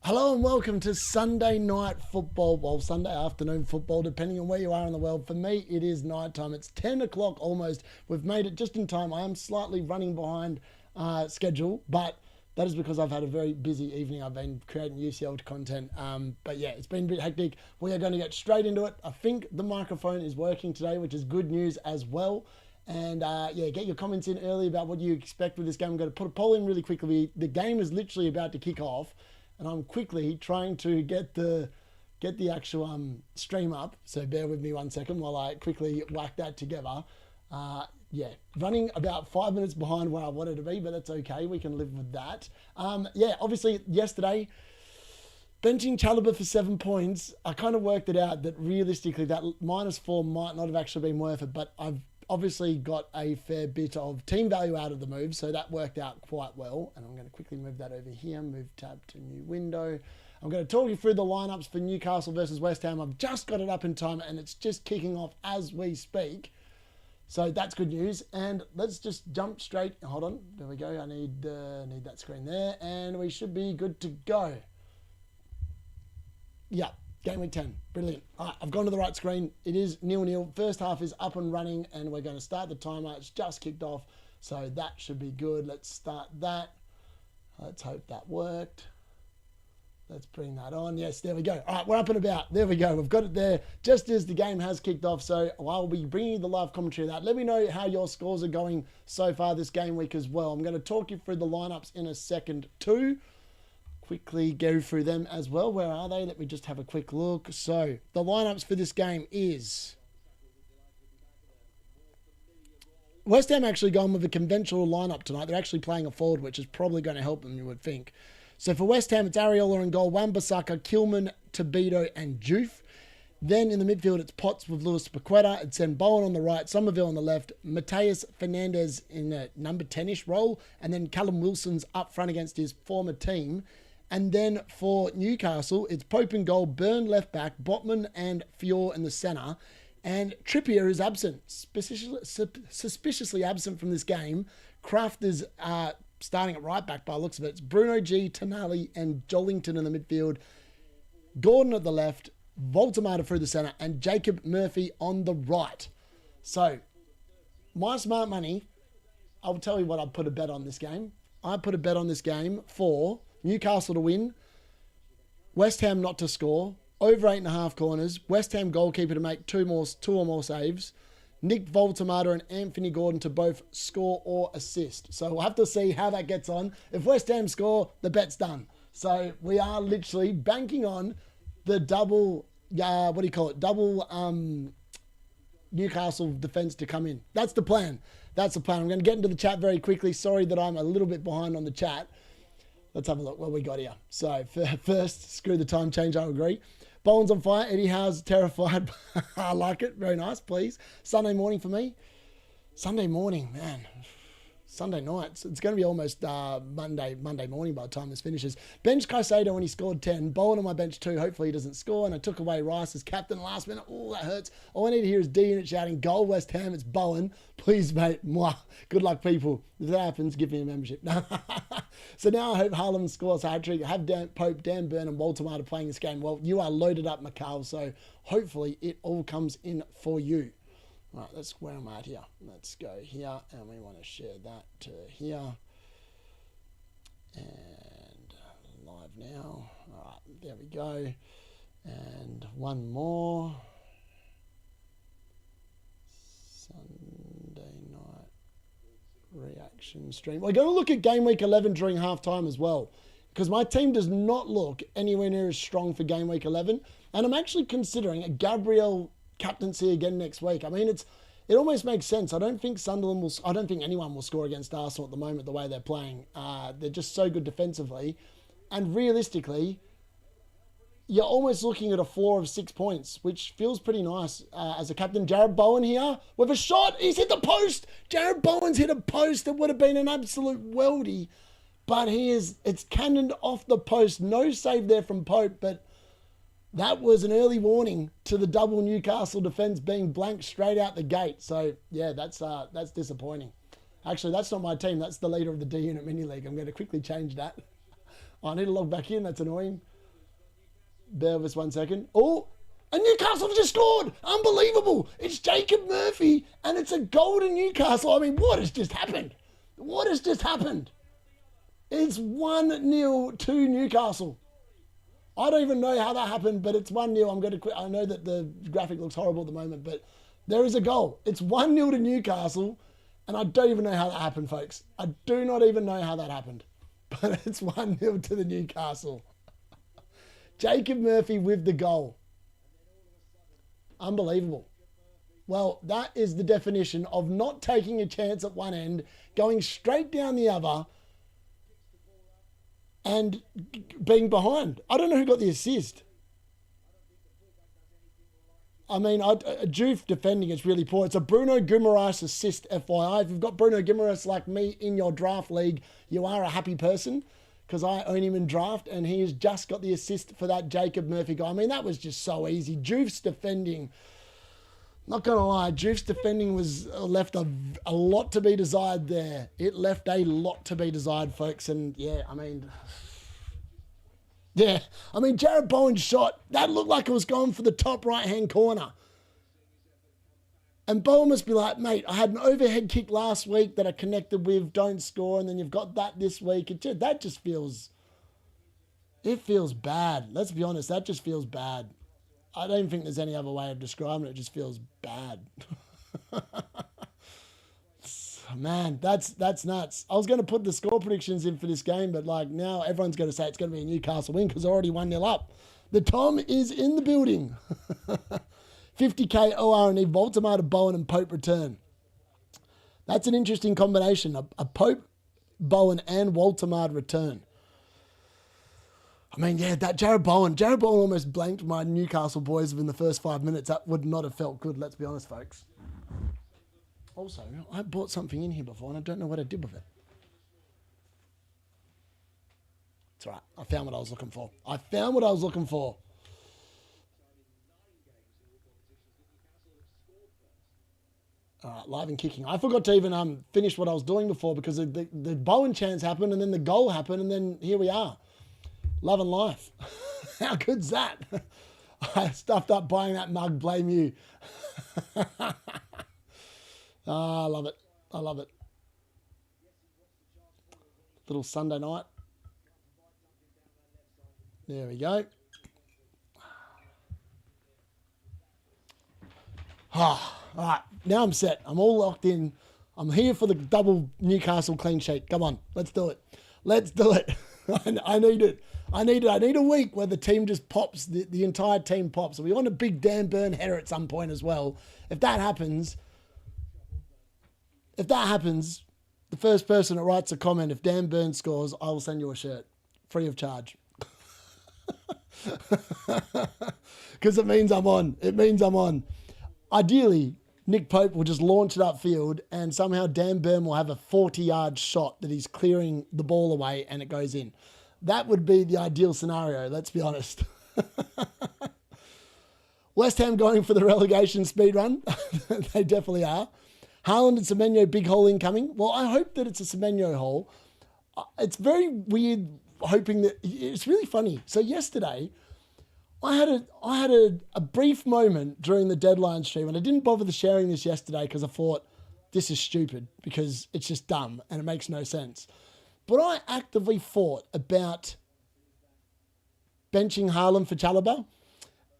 Hello and welcome to Sunday night football, well, Sunday afternoon football, depending on where you are in the world. For me, it is night time. It's 10 o'clock almost. We've made it just in time. I am slightly running behind schedule, but that is because I've had a very busy evening. I've been creating UCL content, but yeah, it's been a bit hectic. We are going to get straight into it. I think the microphone is working today, which is good news as well. And yeah, get your comments in early about what you expect with this game. I'm going to put a poll in really quickly. The game is literally about to kick off. And I'm quickly trying to get the actual stream up. So bear with me 1 second while I quickly whack that together. Yeah, running about 5 minutes behind where I wanted to be, but that's okay. We can live with that. Yeah, obviously yesterday, benching Chalobah for 7 points, I kind of worked it out that realistically that -4 might not have actually been worth it, but I've obviously got a fair bit of team value out of the move, so that worked out quite well. And I'm going to quickly move that over here, move tab to new window. I'm going to talk you through the lineups for Newcastle versus West Ham. I've just got it up in time and it's just kicking off as we speak. So that's good news. And let's just jump straight. Hold on, there we go. I need that screen there and we should be good to go. Yeah. Game week 10, brilliant. All right, I've gone to the right screen. It is 0-0. First half is up and running and we're going to start the timer. It's just kicked off, so that should be good. Let's start that. Let's hope that worked. Let's bring that on. Yes, there we go. All right, we're up and about. There we go. We've got it there just as the game has kicked off. So I'll be bringing you the live commentary of that. Let me know how your scores are going so far this game week as well. I'm going to talk you through the lineups in a second too. Quickly go through them as well. Where are they? Let me just have a quick look. So the lineups for this game is West Ham actually going with a conventional lineup tonight. They're actually playing a forward, which is probably going to help them, you would think. So for West Ham, it's Areola in goal, Wan-Bissaka, Kilman, Tobito, and Juve. Then in the midfield, it's Potts with Lewis Paqueta. It's then Bowen on the right, Somerville on the left, Mateus Fernandez in a number 10-ish role, and then Callum Wilson's up front against his former team. And then for Newcastle, it's Pope in goal, Byrne left back, Botman and Fior in the centre. And Trippier is absent, suspiciously absent from this game. Kraft is starting at right back by the looks of it. It's Bruno G, Tonali and Jollington in the midfield. Gordon at the left, WOLTEMADE through the centre, and Jacob Murphy on the right. So, my smart money, I'll tell you what I'd put a bet on this game. I put a bet on this game for Newcastle to win, West Ham not to score, over 8.5 corners, West Ham goalkeeper to make two or more saves, Nick WOLTEMADE and Anthony Gordon to both score or assist. So we'll have to see how that gets on. If West Ham score, the bet's done. So we are literally banking on the double, double Newcastle defence to come in. That's the plan. That's the plan. I'm going to get into the chat very quickly. Sorry that I'm a little bit behind on the chat. Let's have a look what we got here. So first, screw the time change, I agree. Bowen's on fire. Eddie Howe's terrified. I like it. Very nice, please. Sunday morning for me. Sunday morning, man. Sunday night. It's going to be almost Monday morning by the time this finishes. Bench Caicedo when he scored 10. Bowen on my bench too. Hopefully he doesn't score. And I took away Rice as captain last minute. Oh, that hurts. All I need to hear is D-Unit shouting, goal West Ham. It's Bowen. Please, mate. Mwah. Good luck, people. If that happens, give me a membership. So now I hope Haaland scores a hat-trick. Have Pope, Dan Byrne and WOLTEMADE playing this game. Well, you are loaded up, Macau. So hopefully it all comes in for you. All right, that's where I'm at here. Let's go here, and we want to share that to here. And live now. All right, there we go. And one more. Sunday night reaction stream. We're going to look at game week 11 during halftime as well, because my team does not look anywhere near as strong for game week 11. And I'm actually considering a Gabriel captaincy again next week. I mean, it almost makes sense. I don't think anyone will score against Arsenal at the moment the way they're playing. They're just so good defensively. And realistically, you're almost looking at a floor of 6 points, which feels pretty nice as a captain. Jared Bowen here with a shot. He's hit the post. Jared Bowen's hit a post that would have been an absolute weldy. But it's cannoned off the post. No save there from Pope, but That was an early warning to the double Newcastle defence being blanked straight out the gate. So, yeah, that's disappointing. Actually, that's not my team. That's the leader of the D-Unit Mini League. I'm going to quickly change that. I need to log back in. That's annoying. Bear with us 1 second. Oh, and Newcastle just scored. Unbelievable. It's Jacob Murphy, and it's a goal to Newcastle. I mean, what has just happened? What has just happened? It's 1-0 to Newcastle. I don't even know how that happened, but it's 1-0. I'm going to quit. I know that the graphic looks horrible at the moment, but there is a goal. It's 1-0 to Newcastle, and I don't even know how that happened, folks. I do not even know how that happened, but it's 1-0 to the Newcastle. Jacob Murphy with the goal. Unbelievable. Well, that is the definition of not taking a chance at one end, going straight down the other, and being behind. I don't know who got the assist. I mean, Juve defending is really poor. It's a Bruno Guimaraes assist, FYI. If you've got Bruno Guimaraes like me in your draft league, you are a happy person, because I own him in draft, and he has just got the assist for that Jacob Murphy guy. I mean, that was just so easy. Juve's defending, not going to lie, Juve's defending was left a lot to be desired there. It left a lot to be desired, folks. And yeah, I mean, Jared Bowen's shot, that looked like it was going for the top right-hand corner. And Bowen must be like, mate, I had an overhead kick last week that I connected with, don't score, and then you've got that this week. That just feels, it feels bad. Let's be honest, that just feels bad. I don't think there's any other way of describing it. It just feels bad. Man, that's nuts. I was going to put the score predictions in for this game, but like now everyone's going to say it's going to be a Newcastle win because they're already 1-0 up. The Tom is in the building. 50k OR&E, WOLTEMADE, Bowen and Pope return. That's an interesting combination. A Pope, Bowen and WOLTEMADE return. I mean, yeah, that Jared Bowen almost blanked my Newcastle boys within the first 5 minutes. That would not have felt good, let's be honest, folks. Also, I bought something in here before and I don't know what I did with it. It's all right. I found what I was looking for. All right, live and kicking. I forgot to even finish what I was doing before because the Bowen chance happened and then the goal happened and then here we are. Love and life. How good's that? I stuffed up buying that mug, blame you. I love it. I love it. Little Sunday night. There we go. All right, now I'm set. I'm all locked in. I'm here for the double Newcastle clean sheet. Come on, let's do it. Let's do it. I need it. I need a week where the team just pops, the entire team pops. We want a big Dan Burn header at some point as well. If that happens, the first person that writes a comment, if Dan Burn scores, I will send you a shirt, free of charge. Because it means I'm on. Ideally, Nick Pope will just launch it upfield and somehow Dan Burn will have a 40-yard shot that he's clearing the ball away and it goes in. That would be the ideal scenario, let's be honest. West Ham going for the relegation speed run. They definitely are. Haaland and Semenyo, big hole incoming. Well, I hope that it's a Semenyo hole. It's very weird hoping that... It's really funny. So yesterday, I had a brief moment during the deadline stream, and I didn't bother to sharing this yesterday because I thought, this is stupid because it's just dumb and it makes no sense. But I actively thought about benching Haaland for Chalobah.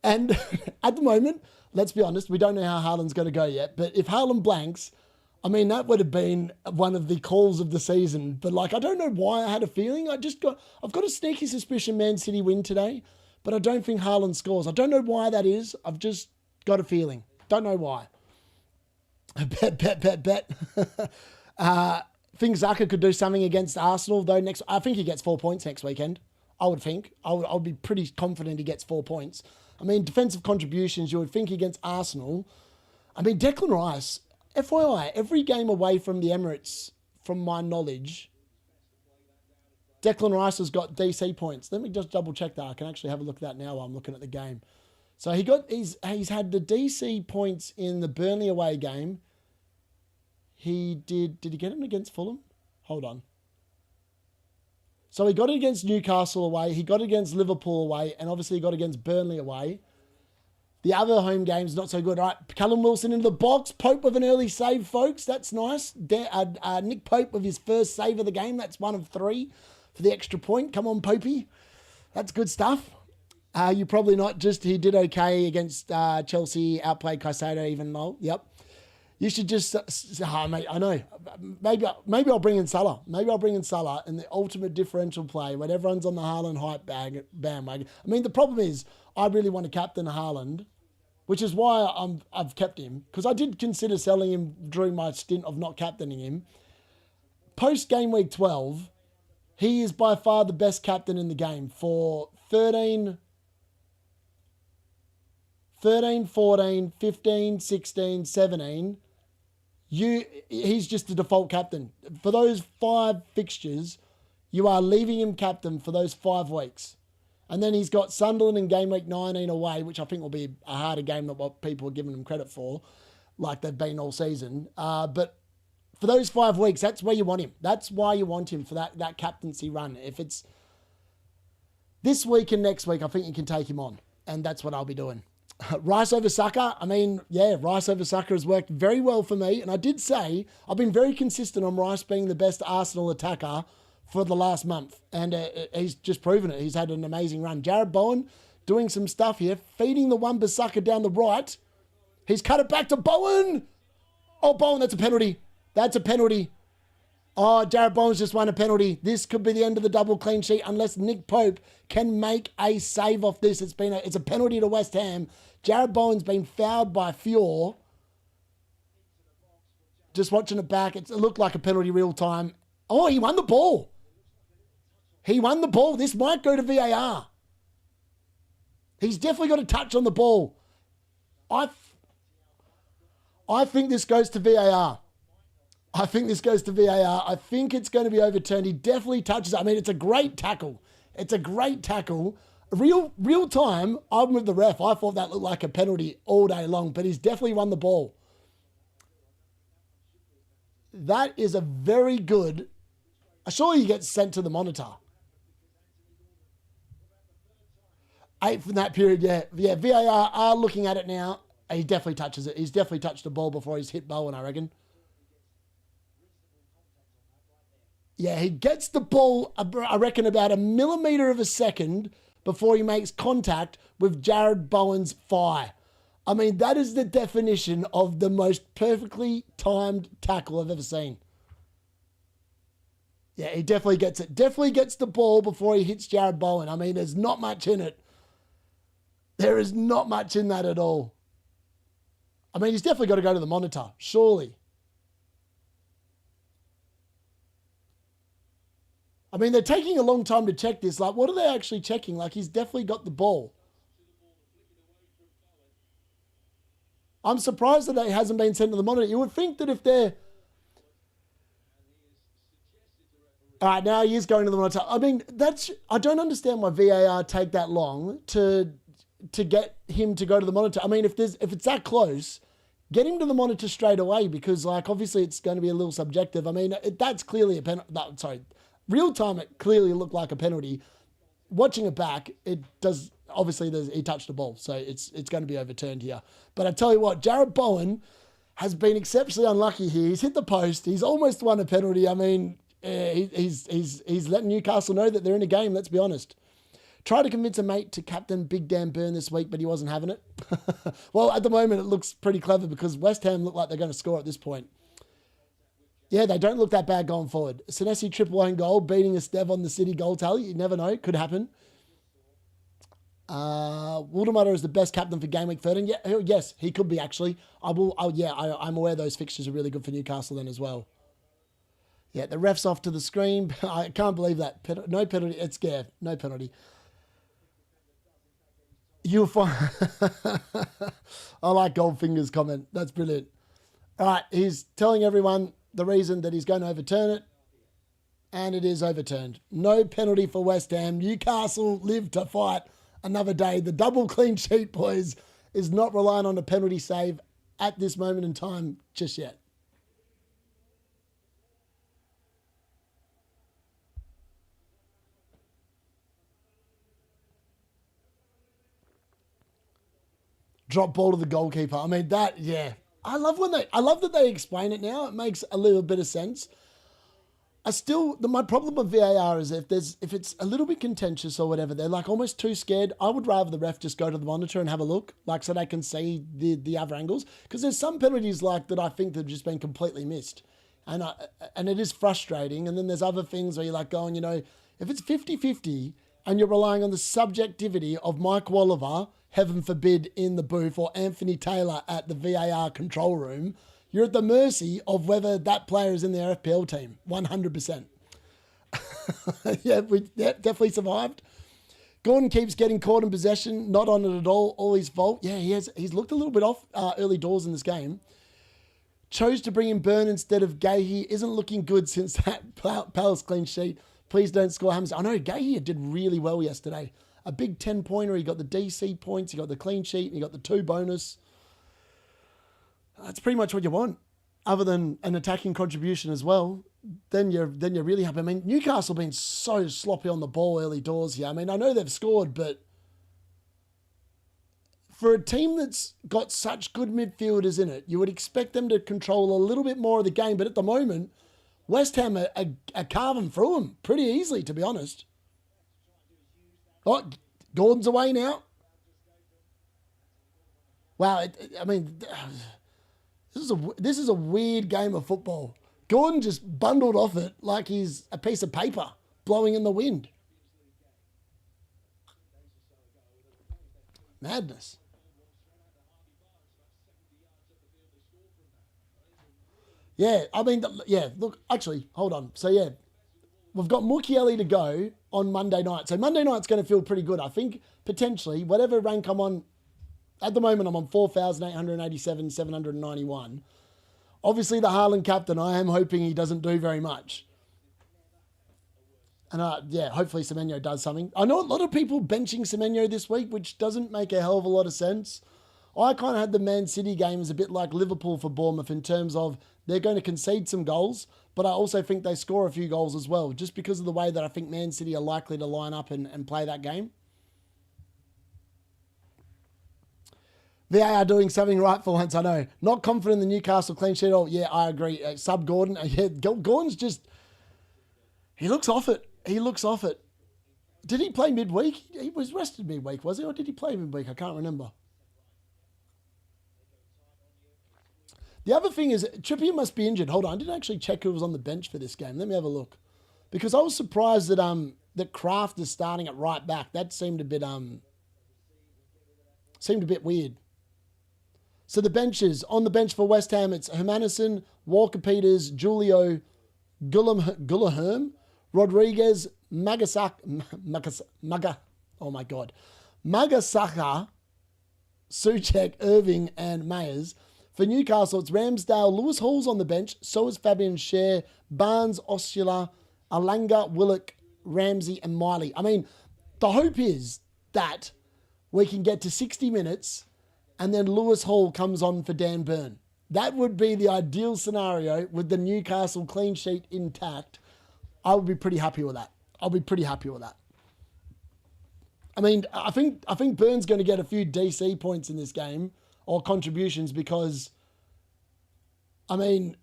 And at the moment, let's be honest, we don't know how Haaland's going to go yet. But if Haaland blanks, I mean, that would have been one of the calls of the season. But like, I don't know why I had a feeling. I've got a sneaky suspicion Man City win today, but I don't think Haaland scores. I don't know why that is. I've just got a feeling. Don't know why. Bet. Think Xhaka could do something against Arsenal, though. I think he gets 4 points next weekend. I would think. I would be pretty confident he gets 4 points. I mean, defensive contributions, you would think against Arsenal. I mean, Declan Rice, FYI, every game away from the Emirates, from my knowledge, Declan Rice has got DC points. Let me just double check that. I can actually have a look at that now while I'm looking at the game. So he's had the DC points in the Burnley away game. Did he get it against Fulham? Hold on. So he got it against Newcastle away. He got it against Liverpool away. And obviously he got it against Burnley away. The other home games, not so good. All right, Callum Wilson into the box. Pope with an early save, folks. That's nice. Nick Pope with his first save of the game. That's 1 of 3 for the extra point. Come on, Popey. That's good stuff. You probably not just, he did okay against Chelsea, outplayed Caicedo even though. Yep. You should just, mate, I know. Maybe I'll bring in Salah. Maybe I'll bring in Salah in the ultimate differential play when everyone's on the Haaland hype bandwagon. I mean, the problem is I really want to captain Haaland, which is why I've kept him, because I did consider selling him during my stint of not captaining him. Post game week 12, he is by far the best captain in the game for 13, 14, 15, 16, 17. He's just the default captain. For those 5 fixtures, you are leaving him captain for those 5 weeks. And then he's got Sunderland in game week 19 away, which I think will be a harder game than what people are giving him credit for, like they've been all season. But for those 5 weeks, that's where you want him. That's why you want him for that captaincy run. If it's this week and next week, I think you can take him on. And that's what I'll be doing. Rice over Saka. I mean, yeah, Rice over Saka has worked very well for me. And I did say, I've been very consistent on Rice being the best Arsenal attacker for the last month. And he's just proven it. He's had an amazing run. Jared Bowen doing some stuff here, feeding the Wan-Bissaka down the right. He's cut it back to Bowen. Oh, Bowen, that's a penalty. That's a penalty. Oh, Jared Bowen's just won a penalty. This could be the end of the double clean sheet unless Nick Pope can make a save off this. It's a penalty to West Ham. Jared Bowen's been fouled by Fior. Just watching it back, it looked like a penalty real time. Oh, he won the ball. He won the ball. This might go to VAR. He's definitely got a touch on the ball. I think this goes to VAR. I think this goes to VAR. I think it's going to be overturned. He definitely touches it. I mean, it's a great tackle. It's a great tackle. Real time, I'm with the ref. I thought that looked like a penalty all day long, but he's definitely won the ball. That is a very good... Surely he gets sent to the monitor. 8 from that period, yeah. Yeah, VAR are looking at it now. He definitely touches it. He's definitely touched the ball before he's hit Bowen, I reckon. Yeah, he gets the ball, I reckon, about a millimetre of a second before he makes contact with Jared Bowen's thigh. I mean, that is the definition of the most perfectly timed tackle I've ever seen. Yeah, he definitely gets it. Definitely gets the ball before he hits Jared Bowen. I mean, there's not much in it. There is not much in that at all. I mean, he's definitely got to go to the monitor, surely. I mean, they're taking a long time to check this. Like, what are they actually checking? Like, he's definitely got the ball. I'm surprised that it hasn't been sent to the monitor. You would think that if they're... All right, now he is going to the monitor. I mean, I don't understand why VAR take that long to get him to go to the monitor. I mean, if it's that close, get him to the monitor straight away because, like, obviously it's going to be a little subjective. I mean, that's clearly a penalty. No, sorry. Real time, it clearly looked like a penalty. Watching it back, it does. Obviously, he touched the ball, so it's going to be overturned here. But I tell you what, Jared Bowen has been exceptionally unlucky here. He's hit the post. He's almost won a penalty. I mean, he's letting Newcastle know that they're in a game. Let's be honest. Tried to convince a mate to captain Big Dan Burn this week, but he wasn't having it. Well, at the moment, it looks pretty clever because West Ham look like they're going to score at this point. Yeah, they don't look that bad going forward. Senesi triple own goal, beating Esteve on the City goal tally. You never know. Could happen. WOLTEMADE is the best captain for game week 13. Yeah, yes, he could be actually. I'm aware those fixtures are really good for Newcastle then as well. Yeah, the ref's off to the screen. I can't believe that. No penalty. It's scared. No penalty. You'll find... I like Goldfinger's comment. That's brilliant. All right, he's telling everyone the reason that he's going to overturn it. And it is overturned. No penalty for West Ham. Newcastle live to fight another day. The double clean sheet, boys, is not relying on a penalty save at this moment in time just yet. Drop ball to the goalkeeper. I mean, that, yeah. I love that they explain it now. It makes a little bit of sense. My problem with VAR is if it's a little bit contentious or whatever, they're like almost too scared. I would rather the ref just go to the monitor and have a look, like so they can see the other angles. Because there's some penalties like that I think that have just been completely missed. And it is frustrating. And then there's other things where you're like going, if it's 50-50 and you're relying on the subjectivity of Mike Walliver, heaven forbid, in the booth, or Anthony Taylor at the VAR control room, you're at the mercy of whether that player is in their FPL team, 100%. We definitely survived. Gordon keeps getting caught in possession, not on it at all his fault. Yeah, he's looked a little bit off early doors in this game. Chose to bring in Byrne instead of Gahey. Isn't looking good since that Palace clean sheet. Please don't score Hamza. I know Gahey did really well yesterday. A big 10-pointer. He got the DC points. He got the clean sheet. And he got the 2 bonus. That's pretty much what you want, other than an attacking contribution as well. Then you're really happy. I mean, Newcastle been so sloppy on the ball early doors here. I mean, I know they've scored, but for a team that's got such good midfielders in it, you would expect them to control a little bit more of the game. But at the moment, West Ham are carving through them pretty easily, to be honest. Oh, Gordon's away now. Wow, this is a weird game of football. Gordon just bundled off it like he's a piece of paper blowing in the wind. Madness. Yeah, look, actually, hold on. So, yeah, we've got Mukiele to go on Monday night. So Monday night's going to feel pretty good. I think potentially, whatever rank I'm on, at the moment I'm on 4,887, 791. Obviously the Haaland captain, I am hoping he doesn't do very much. And hopefully Semenyo does something. I know a lot of people benching Semenyo this week, which doesn't make a hell of a lot of sense. I kind of had the Man City game as a bit like Liverpool for Bournemouth in terms of they're going to concede some goals, but I also think they score a few goals as well, just because of the way that I think Man City are likely to line up and play that game. VAR doing something right for once, I know. Not confident in the Newcastle clean sheet. Oh, yeah, I agree. Sub Gordon. Gordon's just... He looks off it. Did he play midweek? He was rested midweek, was he? Or did he play midweek? I can't remember. The other thing is, Trippier must be injured. Hold on, I didn't actually check who was on the bench for this game. Let me have a look. Because I was surprised that Kraft is starting at right back. That seemed a bit weird. So the benches, on the bench for West Ham, it's Hermanison, Walker-Peters, Julio Gullaherm, Rodriguez, Magasaka, Soucek, Irving, and Mayers. For Newcastle, it's Ramsdale, Lewis Hall's on the bench, so is Fabian Schär, Barnes, Osula, Alanga, Willock, Ramsey, and Miley. I mean, the hope is that we can get to 60 minutes and then Lewis Hall comes on for Dan Burn. That would be the ideal scenario with the Newcastle clean sheet intact. I would be pretty happy with that. I mean, I think Burn's going to get a few DC points in this game, or contributions, because, I mean,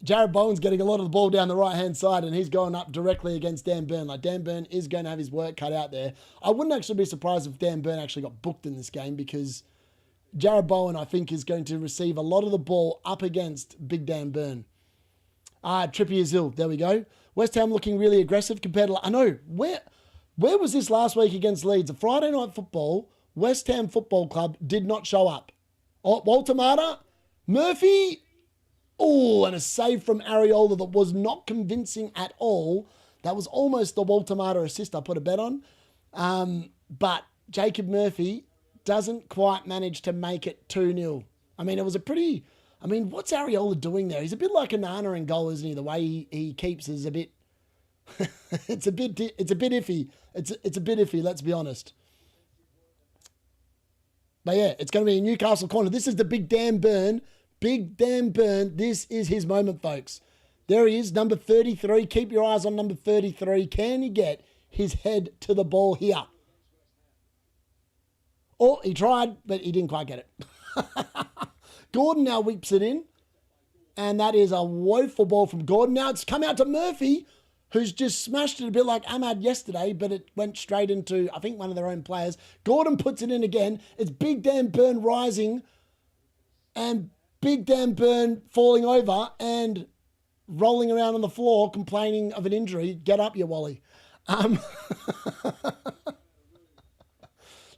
Jared Bowen's getting a lot of the ball down the right-hand side and he's going up directly against Dan Burn. Like, Dan Burn is going to have his work cut out there. I wouldn't actually be surprised if Dan Burn actually got booked in this game, because Jared Bowen, I think, is going to receive a lot of the ball up against Big Dan Burn. Trippier's ill. There we go. West Ham looking really aggressive compared to... I know. Where was this last week against Leeds? A Friday night football, West Ham Football Club did not show up. Oh, WOLTEMADE, Murphy. Oh, and a save from Areola that was not convincing at all. That was almost the WOLTEMADE assist I put a bet on. But Jacob Murphy doesn't quite manage to make it 2-0. I mean, it was a pretty... I mean, what's Areola doing there? He's a bit like a Nana in goal, isn't he? The way he keeps is a bit It's a bit iffy. It's a bit iffy, let's be honest. But yeah, it's going to be a Newcastle corner. This is the Big Dan Burn. Big Dan Burn. This is his moment, folks. There he is, number 33. Keep your eyes on number 33. Can he get his head to the ball here? Oh, he tried, but he didn't quite get it. Gordon now whips it in. And that is a woeful ball from Gordon. Now it's come out to Murphy, who's just smashed it a bit like Ahmad yesterday, but it went straight into, I think, one of their own players. Gordon puts it in again. It's Big Dan Burn rising. And Big Dan Burn falling over and rolling around on the floor, complaining of an injury. Get up, you Wally.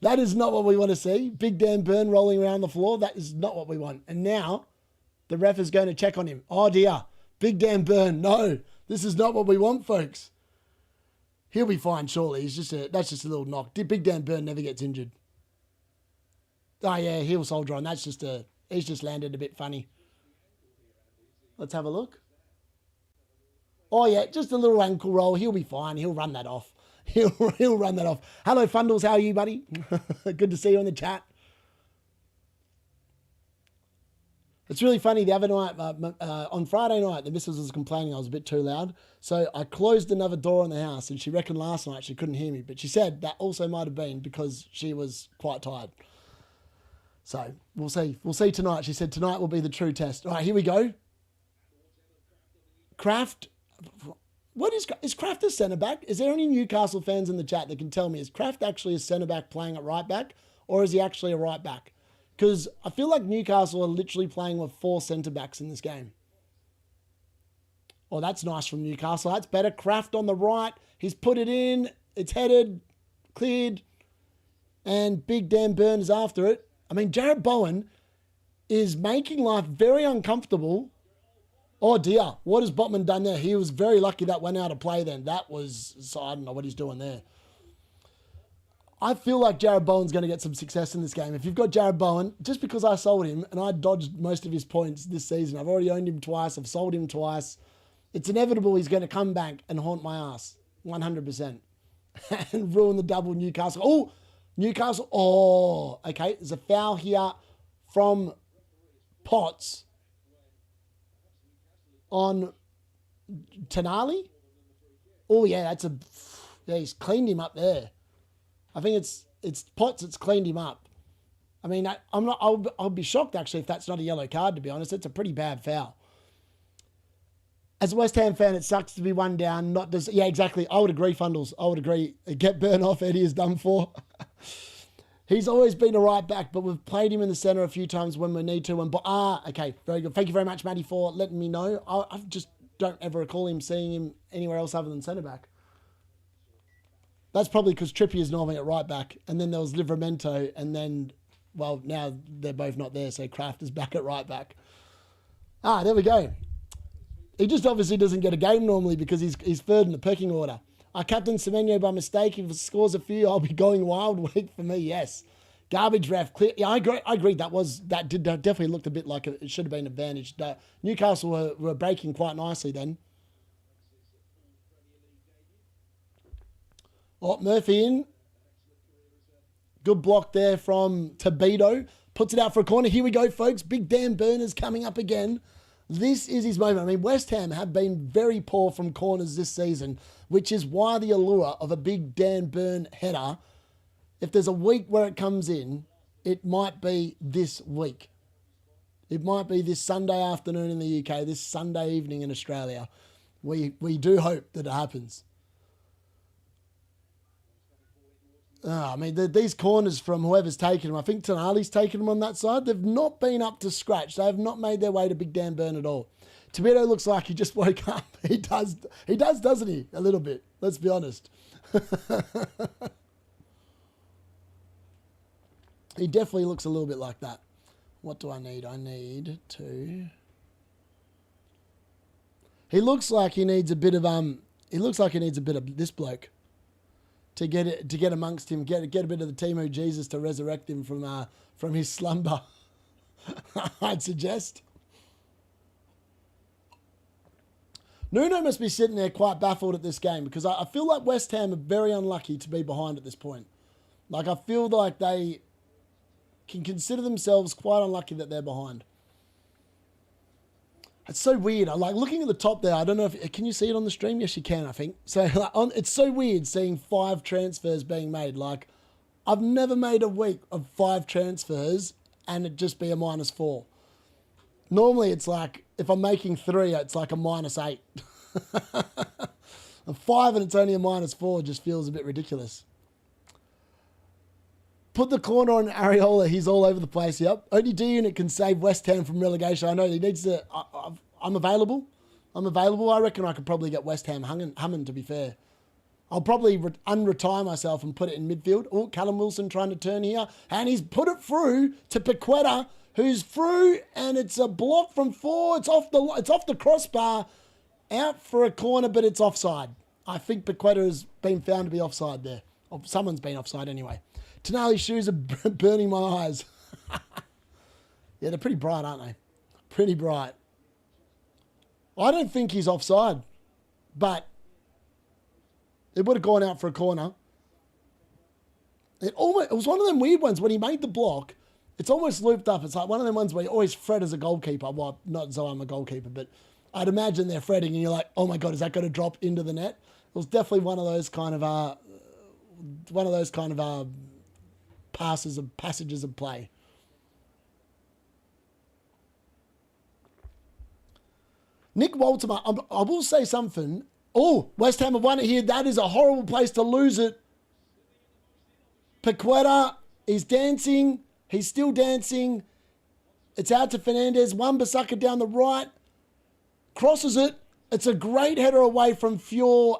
That is not what we want to see. Big Dan Burn rolling around the floor. That is not what we want. And now the ref is going to check on him. Oh dear. Big Dan Burn. No, this is not what we want, folks. He'll be fine, surely. That's just a little knock. Big Dan Burn never gets injured. Oh yeah, heel soldier on. He's just landed a bit funny. Let's have a look. Oh yeah, just a little ankle roll. He'll be fine. He'll run that off. He'll run that off. Hello, Fundles. How are you, buddy? Good to see you in the chat. It's really funny. The other night, on Friday night, the missus was complaining I was a bit too loud. So I closed another door in the house, and she reckoned last night she couldn't hear me. But she said that also might have been because she was quite tired. So we'll see. We'll see tonight. She said tonight will be the true test. All right, here we go. Kraft. What is Kraft a centre-back? Is there any Newcastle fans in the chat that can tell me, is Kraft actually a centre-back playing at right-back, or is he actually a right-back? Because I feel like Newcastle are literally playing with 4 centre-backs in this game. Oh, that's nice from Newcastle. That's better. Kraft on the right. He's put it in. It's headed, cleared, and Big Dan Burn is after it. I mean, Jared Bowen is making life very uncomfortable. Oh dear, what has Botman done there? He was very lucky that went out of play then. I don't know what he's doing there. I feel like Jared Bowen's going to get some success in this game. If you've got Jared Bowen, just because I sold him and I dodged most of his points this season, I've already owned him twice, I've sold him twice, it's inevitable he's going to come back and haunt my ass, 100%, and ruin the double Newcastle. Oh, Newcastle, oh, okay, there's a foul here from Potts on Tonali. Oh yeah, he's cleaned him up there. I think it's Potts that's cleaned him up. I mean, I'll be shocked actually if that's not a yellow card, to be honest. It's a pretty bad foul. As a West Ham fan, it sucks to be one down. Yeah, exactly. I would agree, Fundles. I would agree. Get Burn off, Eddie is done for. He's always been a right back, but we've played him in the centre a few times when we need to. Okay, very good. Thank you very much, Matty, for letting me know. I just don't ever recall seeing him anywhere else other than centre back. That's probably because Trippier is normally at right back, and then there was Livramento, and then, well, now they're both not there, so Kraft is back at right back. There we go. He just obviously doesn't get a game normally because he's third in the pecking order. I captain Semenyo by mistake. If he scores a few, I'll be going wild. Week for me, yes. Garbage ref, clear. Yeah, I agree. That definitely looked a bit like it should have been advantaged. Newcastle were breaking quite nicely then. Oh, Murphy in. Good block there from Tabedo. Puts it out for a corner. Here we go, folks. Big Dan Burner's coming up again. This is his moment. I mean, West Ham have been very poor from corners this season, which is why the allure of a Big Dan Burn header, if there's a week where it comes in, it might be this week. It might be this Sunday afternoon in the UK, this Sunday evening in Australia. We do hope that it happens. I mean, these corners from whoever's taken them, I think Tonali's taken them on that side. They've not been up to scratch. They have not made their way to Big Dan Burn at all. Tabedo looks like he just woke up. He does, doesn't he? A little bit. Let's be honest. He definitely looks a little bit like that. What do I need? I need to... He looks like he needs a bit of this bloke. To get amongst him, get a bit of the Timo Jesus to resurrect him from his slumber. I'd suggest. Nuno must be sitting there quite baffled at this game because I feel like West Ham are very unlucky to be behind at this point. Like, I feel like they can consider themselves quite unlucky that they're behind. It's so weird. I like looking at the top there. I don't know if... Can you see it on the stream? Yes, you can, I think. So it's so weird seeing 5 transfers being made. Like, I've never made a week of 5 transfers and it just be a -4. Normally, it's like, if I'm making 3, it's like a -8. And 5 and it's only a -4 just feels a bit ridiculous. Put the corner on Areola. He's all over the place. Yep. Only D-Unit can save West Ham from relegation. I know he needs to... I'm available. I reckon I could probably get West Ham humming, to be fair. I'll probably unretire myself and put it in midfield. Oh, Callum Wilson trying to turn here. And he's put it through to Paqueta, who's through, and it's a block from 4. It's off the crossbar, out for a corner, but it's offside. I think Paqueta has been found to be offside there. Or someone's been offside anyway. Tonali's shoes are burning my eyes. Yeah, they're pretty bright, aren't they? Pretty bright. I don't think he's offside, but it would have gone out for a corner. It was one of them weird ones when he made the block. It's almost looped up. It's like one of them ones where you always fret as a goalkeeper. Well, not as though I'm a goalkeeper, but I'd imagine they're fretting and you're like, oh my God, is that going to drop into the net? It was definitely one of those kind of passages of play. Nick WOLTEMADE, I will say something. Oh, West Ham have won it here. That is a horrible place to lose it. Paqueta, he's dancing. He's still dancing. It's out to Fernandez. Wan-Bissaka down the right. Crosses it. It's a great header away from Fjord.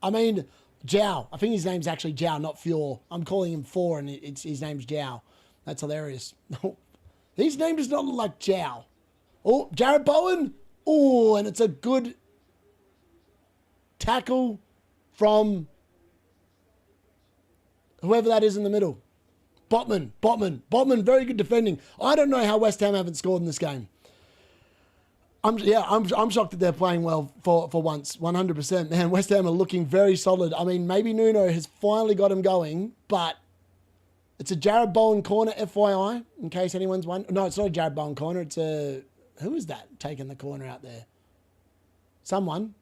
I mean, Jow. I think his name's actually Jow, not Fjord. I'm calling him Four, and his name's Jow. That's hilarious. His name does not look like Jow. Oh, Jared Bowen. Oh, and it's a good tackle from whoever that is in the middle. Botman, very good defending. I don't know how West Ham haven't scored in this game. I'm shocked that they're playing well for once, 100%. Man, West Ham are looking very solid. I mean, maybe Nuno has finally got him going, but it's a Jared Bowen corner, FYI, in case anyone's wondering. No, it's not a Jared Bowen corner. It's a... Who is that taking the corner out there? Someone.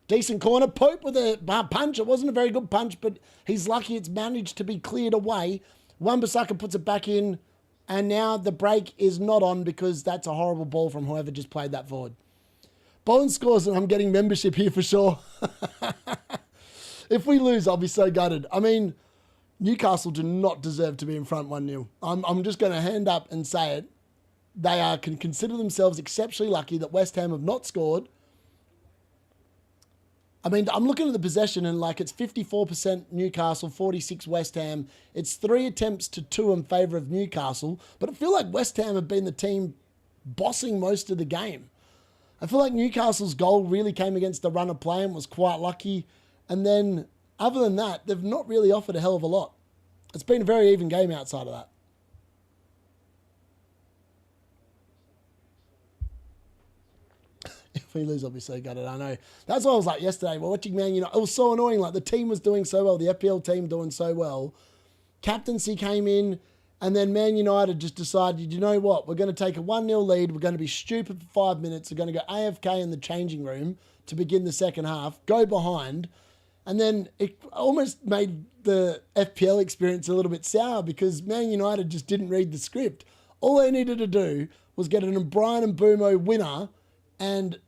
Decent corner. Pope with a punch. It wasn't a very good punch, but he's lucky it's managed to be cleared away. Wan-Bissaka puts it back in, and now the break is not on because that's a horrible ball from whoever just played that forward. Bowen scores, and I'm getting membership here for sure. If we lose, I'll be so gutted. I mean, Newcastle do not deserve to be in front 1-0. I'm just going to hand up and say it. They can consider themselves exceptionally lucky that West Ham have not scored. I mean, I'm looking at the possession and like it's 54% Newcastle, 46 West Ham. It's 3 attempts to 2 in favour of Newcastle. But I feel like West Ham have been the team bossing most of the game. I feel like Newcastle's goal really came against the run of play and was quite lucky. And then, other than that, they've not really offered a hell of a lot. It's been a very even game outside of that. If we lose, I'll be so gutted. I know. That's what I was like yesterday. We're watching Man United. It was so annoying. Like, the team was doing so well. The FPL team doing so well. Captaincy came in, and then Man United just decided, you know what? We're going to take a 1-0 lead. We're going to be stupid for 5 minutes. We're going to go AFK in the changing room to begin the second half, go behind, and then it almost made the FPL experience a little bit sour because Man United just didn't read the script. All they needed to do was get an O'Brien and Mbumo winner, and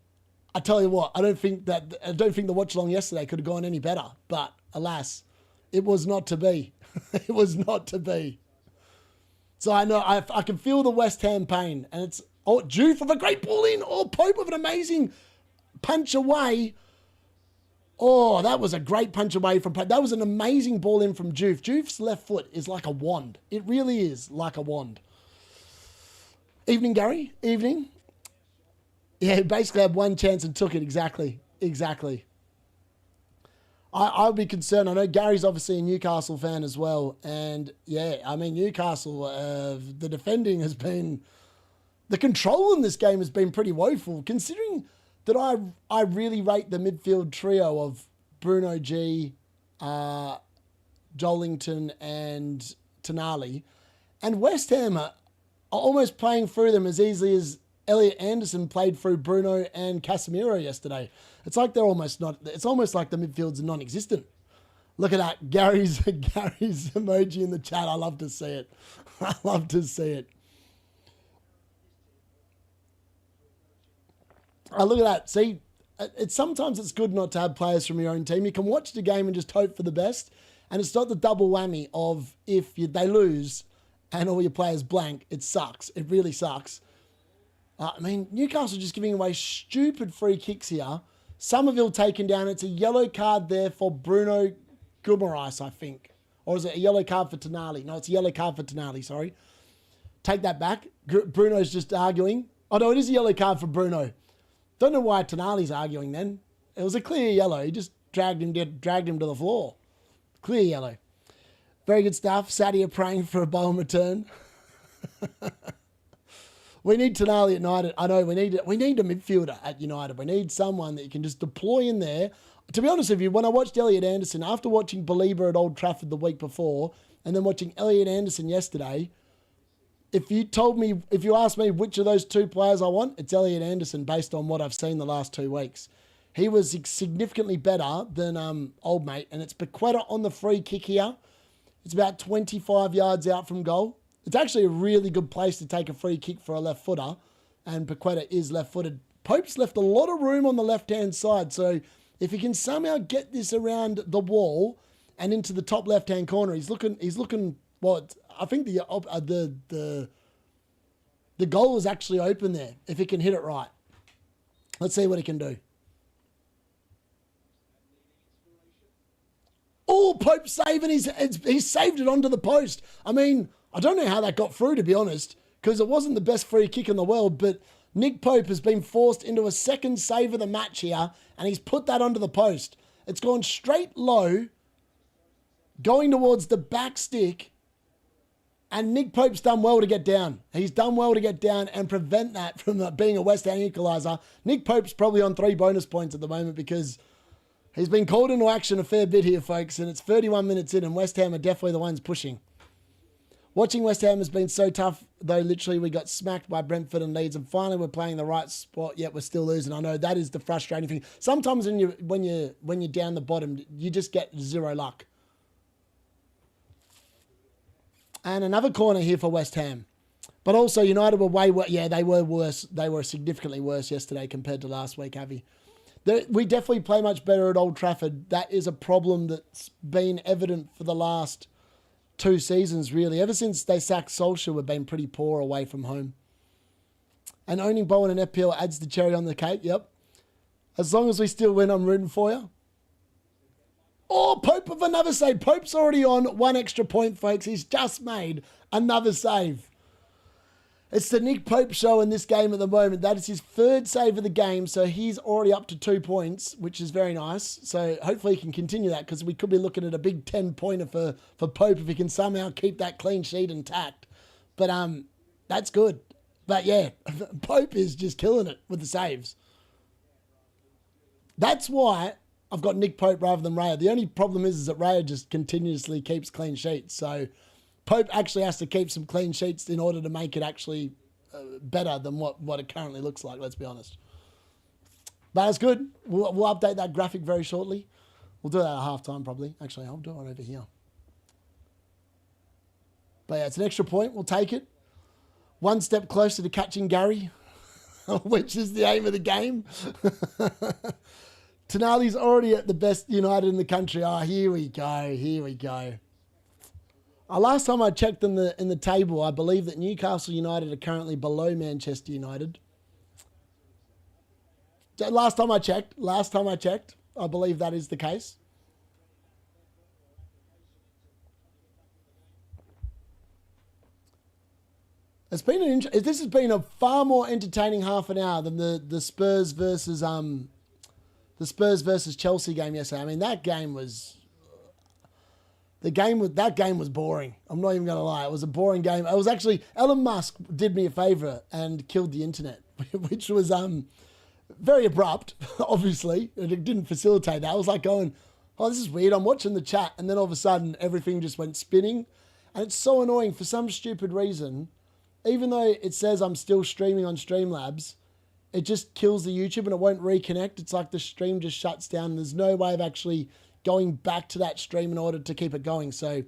I tell you what, I don't think the watch along yesterday could have gone any better. But alas, it was not to be. It was not to be. So I know I can feel the West Ham pain, and it's Juve with a great ball in. Pope with an amazing punch away. That was a great punch away from Pope. That was an amazing ball in from Juve. Juve's left foot is like a wand. It really is like a wand. Evening, Gary. Evening. Yeah, he basically had one chance and took it. Exactly. I'd be concerned. I know Gary's obviously a Newcastle fan as well. And yeah, I mean, Newcastle, the defending has been... The control in this game has been pretty woeful, considering that I really rate the midfield trio of Bruno G, Joelinton and Tonali. And West Ham are almost playing through them as easily as Elliot Anderson played through Bruno and Casemiro yesterday. It's like they're almost not, it's almost like the midfield's non-existent. Look at that, Gary's emoji in the chat. I love to see it. I love to see it. Oh, look at that. See, sometimes it's good not to have players from your own team. You can watch the game and just hope for the best. And it's not the double whammy of they lose and all your players blank. It sucks. It really sucks. I mean, Newcastle just giving away stupid free kicks here. Somerville taken down. It's a yellow card there for Bruno Guimaraes, I think. Or is it a yellow card for Tonali? No, it's a yellow card for Tonali, sorry. Take that back. Bruno's just arguing. Oh, no, it is a yellow card for Bruno. Don't know why Tonali's arguing then. It was a clear yellow. He just dragged him to the floor. Clear yellow. Very good stuff. Sadia praying for a BOWEN return. We need Tonali at United. I know we need a midfielder at United. We need someone that you can just deploy in there. To be honest with you, when I watched Elliot Anderson, after watching Belieber at Old Trafford the week before, and then watching Elliot Anderson yesterday, if you asked me which of those two players I want, it's Elliot Anderson based on what I've seen the last 2 weeks. He was significantly better than old mate, and it's Paqueta on the free kick here. It's about 25 yards out from goal. It's actually a really good place to take a free kick for a left footer, and Paqueta is left-footed. Pope's left a lot of room on the left-hand side, so if he can somehow get this around the wall and into the top left-hand corner, he's looking. Well, I think the goal is actually open there if he can hit it right. Let's see what he can do. Oh, Pope saving, he's saved it onto the post. I mean, I don't know how that got through, to be honest, because it wasn't the best free kick in the world, but Nick Pope has been forced into a second save of the match here, and he's put that onto the post. It's gone straight low, going towards the back stick, and Nick Pope's done well to get down. He's done well to get down and prevent that from being a West Ham equaliser. Nick Pope's probably on 3 bonus points at the moment because he's been called into action a fair bit here, folks, and it's 31 minutes in, and West Ham are definitely the ones pushing. Watching West Ham has been so tough, though. Literally, we got smacked by Brentford and Leeds, and finally we're playing the right spot, yet we're still losing. I know that is the frustrating thing. Sometimes when you're down the bottom, you just get zero luck. And another corner here for West Ham. But also, United were way worse. Yeah, they were worse. They were significantly worse yesterday compared to last week, Avi. We definitely play much better at Old Trafford. That is a problem that's been evident for the last 2 seasons, really. Ever since they sacked Solskjaer, we've been pretty poor away from home. And owning BOWEN and FPL adds the cherry on the cake, yep. As long as we still win, I'm rooting for you. Oh, Pope with another save. Pope's already on 1 extra point, folks. He's just made another save. It's the Nick Pope show in this game at the moment. That is his 3rd save of the game, so he's already up to 2 points, which is very nice. So hopefully he can continue that, because we could be looking at a big 10-pointer for Pope if he can somehow keep that clean sheet intact. But that's good. But yeah, Pope is just killing it with the saves. That's why I've got Nick Pope rather than Raya. The only problem is that Raya just continuously keeps clean sheets. So Pope actually has to keep some clean sheets in order to make it actually better than what it currently looks like, let's be honest. But it's good. We'll update that graphic very shortly. We'll do that at halftime probably. Actually, I'll do it over here. But yeah, it's an extra point. We'll take it. 1 step closer to catching Gary, which is the aim of the game. Tonali's already at the best United in the country. Oh, here we go. Here we go. Last time I checked in the table, I believe that Newcastle United are currently below Manchester United. Last time I checked, I believe that is the case. This has been a far more entertaining half an hour than the Spurs versus Chelsea game yesterday. I mean, that game was boring. I'm not even going to lie. It was a boring game. It was actually, Elon Musk did me a favor and killed the internet, which was Very abrupt, obviously. And it didn't facilitate that. I was like going, oh, this is weird. I'm watching the chat. And then all of a sudden, everything just went spinning. And it's so annoying for some stupid reason. Even though it says I'm still streaming on Streamlabs, it just kills the YouTube and it won't reconnect. It's like the stream just shuts down. And there's no way of actually going back to that stream in order to keep it going. So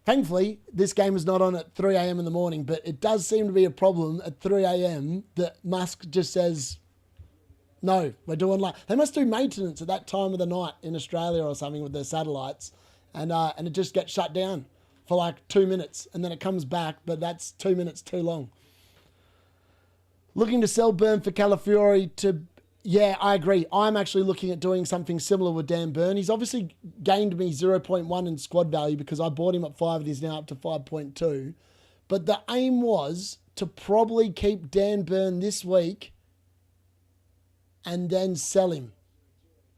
thankfully, this game is not on at 3 a.m. in the morning, but it does seem to be a problem at 3 a.m. that Musk just says, no, we're doing like, they must do maintenance at that time of the night in Australia or something with their satellites. And it just gets shut down for like 2 minutes and then it comes back, but that's 2 minutes too long. Looking to sell Burn for Calafiori to, yeah, I agree. I'm actually looking at doing something similar with Dan Burn. He's obviously gained me 0.1 in squad value because I bought him at 5 and he's now up to 5.2. But the aim was to probably keep Dan Burn this week and then sell him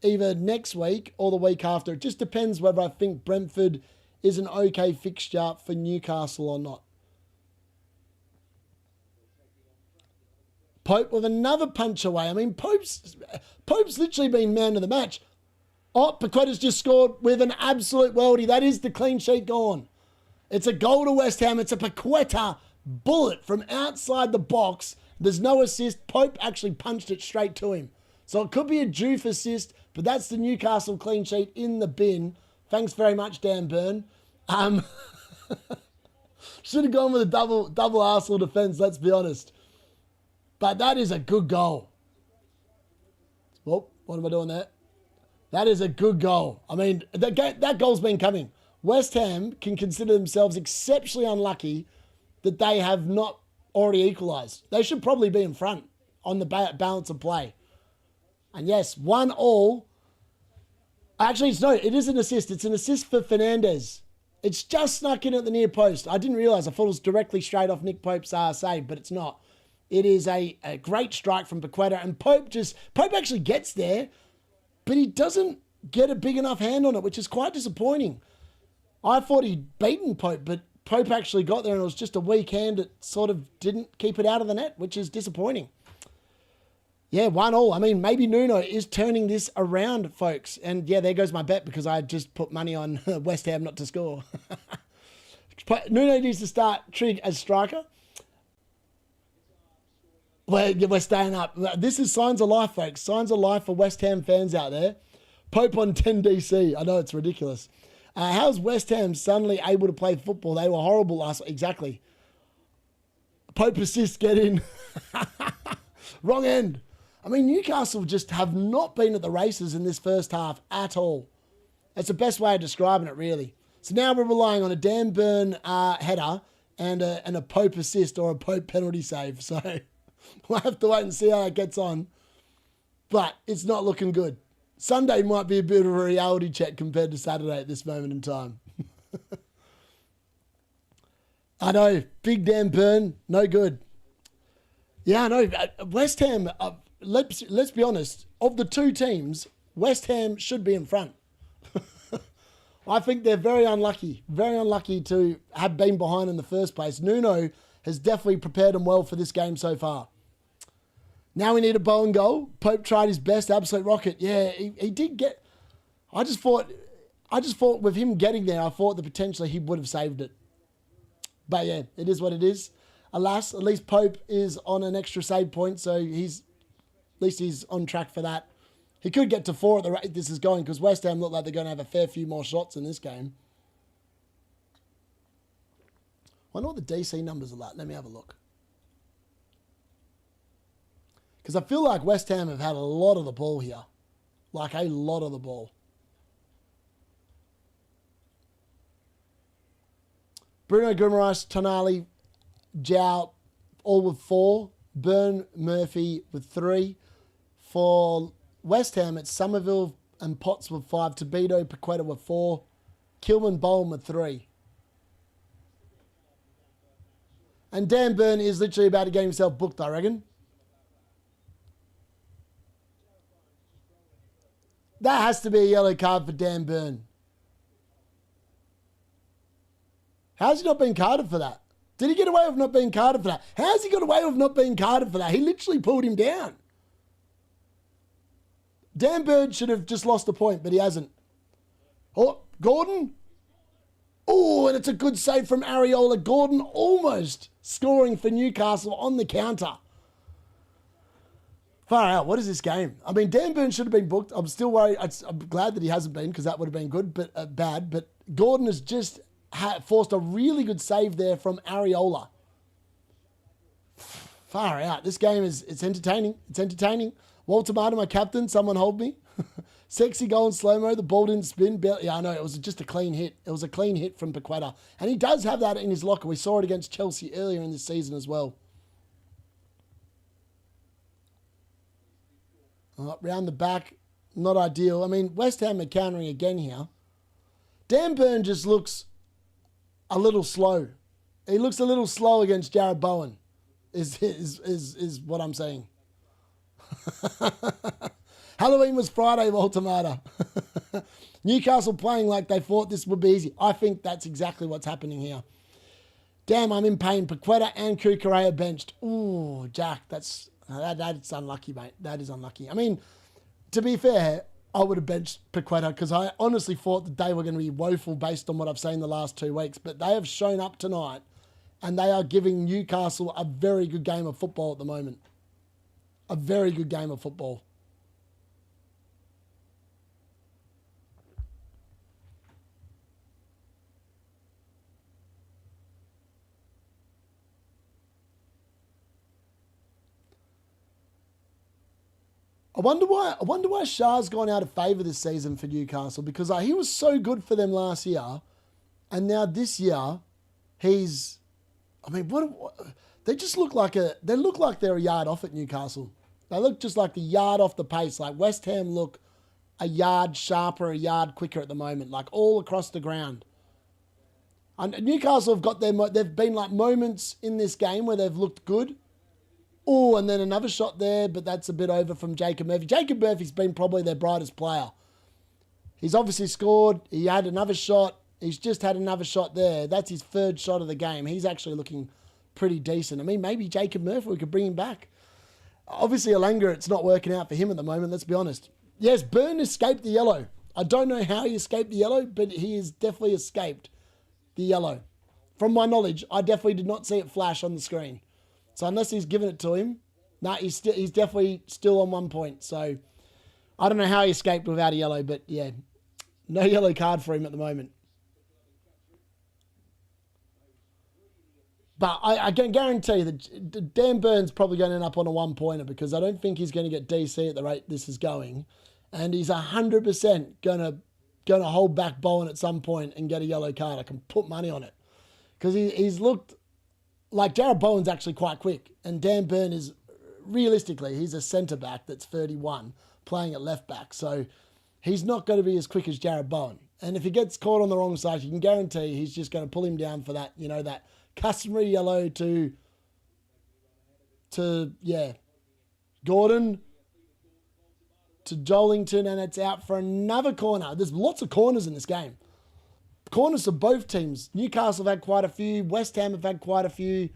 either next week or the week after. It just depends whether I think Brentford is an okay fixture for Newcastle or not. Pope with another punch away. I mean, Pope's literally been man of the match. Oh, Paqueta's just scored with an absolute worldie. That is the clean sheet gone. It's a goal to West Ham. It's a Paqueta bullet from outside the box. There's no assist. Pope actually punched it straight to him. So it could be a Juve assist, but that's the Newcastle clean sheet in the bin. Thanks very much, Dan Burn. Should have gone with a double Arsenal defence, let's be honest. But that is a good goal. Well, what am I doing there? That is a good goal. I mean, that goal's been coming. West Ham can consider themselves exceptionally unlucky that they have not already equalised. They should probably be in front on the balance of play. And yes, 1-1. Actually, it is an assist. It's an assist for Fernandez. It's just snuck in at the near post. I didn't realise. I thought it was directly straight off Nick Pope's save, but it's not. It is a great strike from Paqueta. And Pope actually gets there, but he doesn't get a big enough hand on it, which is quite disappointing. I thought he'd beaten Pope, but Pope actually got there and it was just a weak hand that sort of didn't keep it out of the net, which is disappointing. Yeah, 1-1. I mean, maybe Nuno is turning this around, folks. And yeah, there goes my bet because I just put money on West Ham not to score. Nuno needs to start Trig as striker. We're staying up. This is signs of life, folks. Signs of life for West Ham fans out there. Pope on 10 DC. I know it's ridiculous. How's West Ham suddenly able to play football? They were horrible last week. Exactly. Pope assist, get in. Wrong end. I mean, Newcastle just have not been at the races in this first half at all. That's the best way of describing it, really. So now we're relying on a Dan Burn header and a Pope assist or a Pope penalty save. So we'll have to wait and see how it gets on. But it's not looking good. Sunday might be a bit of a reality check compared to Saturday at this moment in time. I know, big Dan Burn, no good. Yeah, I know. West Ham, let's be honest, of the two teams, West Ham should be in front. I think they're very unlucky to have been behind in the first place. Nuno has definitely prepared them well for this game so far. Now we need a Bowen goal. Pope tried his best, absolute rocket. Yeah, he did get... I just thought with him getting there, I thought that potentially he would have saved it. But yeah, it is what it is. Alas, at least Pope is on an extra save point, so at least he's on track for that. He could get to 4 at the rate this is going, because West Ham look like they're going to have a fair few more shots in this game. I wonder what the DC numbers are like. Let me have a look. Because I feel like West Ham have had a lot of the ball here. Like a lot of the ball. Bruno Guimaraes, Tonali, Jow, all with 4. Burn, Murphy with 3. For West Ham, it's Somerville and Potts with 5. Tobito, Paqueta with 4. Kilman, Bowen with 3. And Dan Burn is literally about to get himself booked, I reckon. That has to be a yellow card for Dan Burn. How's he not been carded for that? Did he get away with not being carded for that? How's he got away with not being carded for that? He literally pulled him down. Dan Bird should have just lost a point, but he hasn't. Oh, Gordon. Oh, and it's a good save from Areola. Gordon almost scoring for Newcastle on the counter. Far out. What is this game? I mean, Dan Burn should have been booked. I'm still worried. I'm glad that he hasn't been because that would have been good, but bad. But Gordon has just forced a really good save there from Areola. Far out. This game it's entertaining. It's entertaining. WOLTEMADE, my captain. Someone hold me. Sexy goal in slow-mo. The ball didn't spin. Yeah, I know. It was just a clean hit. It was a clean hit from Paqueta. And he does have that in his locker. We saw it against Chelsea earlier in this season as well. Round the back, not ideal. I mean, West Ham are countering again here. Dan Burn just looks a little slow. He looks a little slow against Jared Bowen, is what I'm saying. Halloween was Friday, WOLTEMADE. Newcastle playing like they thought this would be easy. I think that's exactly what's happening here. Damn, I'm in pain. Paqueta and Kukurea benched. Ooh, Jack, that's unlucky, mate. That is unlucky. I mean, to be fair, I would have benched Paqueta because I honestly thought that they were going to be woeful based on what I've seen the last 2 weeks. But they have shown up tonight and they are giving Newcastle a very good game of football at the moment. A very good game of football. I wonder why Shah's gone out of favour this season for Newcastle because he was so good for them last year, and now this year, he's. I mean, what they just look like they're a yard off at Newcastle. They look just like the yard off the pace. Like West Ham look a yard sharper, a yard quicker at the moment, like all across the ground. And Newcastle have got they've been like moments in this game where they've looked good. Oh, and then another shot there, but that's a bit over from Jacob Murphy. Jacob Murphy's been probably their brightest player. He's obviously scored. He had another shot. He's just had another shot there. That's his 3rd shot of the game. He's actually looking pretty decent. I mean, maybe Jacob Murphy, we could bring him back. Obviously, Alanga, it's not working out for him at the moment, let's be honest. Yes, Burn escaped the yellow. I don't know how he escaped the yellow, but he has definitely escaped the yellow. From my knowledge, I definitely did not see it flash on the screen. So unless he's given it to him, he's definitely still on 1 point. So I don't know how he escaped without a yellow, but yeah, no yellow card for him at the moment. But I can guarantee that Dan Burn's probably going to end up on a 1-pointer because I don't think he's going to get DC at the rate this is going. And he's 100% going to hold back Bowen at some point and get a yellow card. I can put money on it. Because he's looked like Jared Bowen's actually quite quick. And Dan Burn is, realistically, he's a centre-back that's 31 playing at left-back. So he's not going to be as quick as Jared Bowen. And if he gets caught on the wrong side, you can guarantee he's just going to pull him down for that, that customary yellow to Gordon, to Jolington, and it's out for another corner. There's lots of corners in this game. Corners of both teams. Newcastle have had quite a few. West Ham have had quite a few.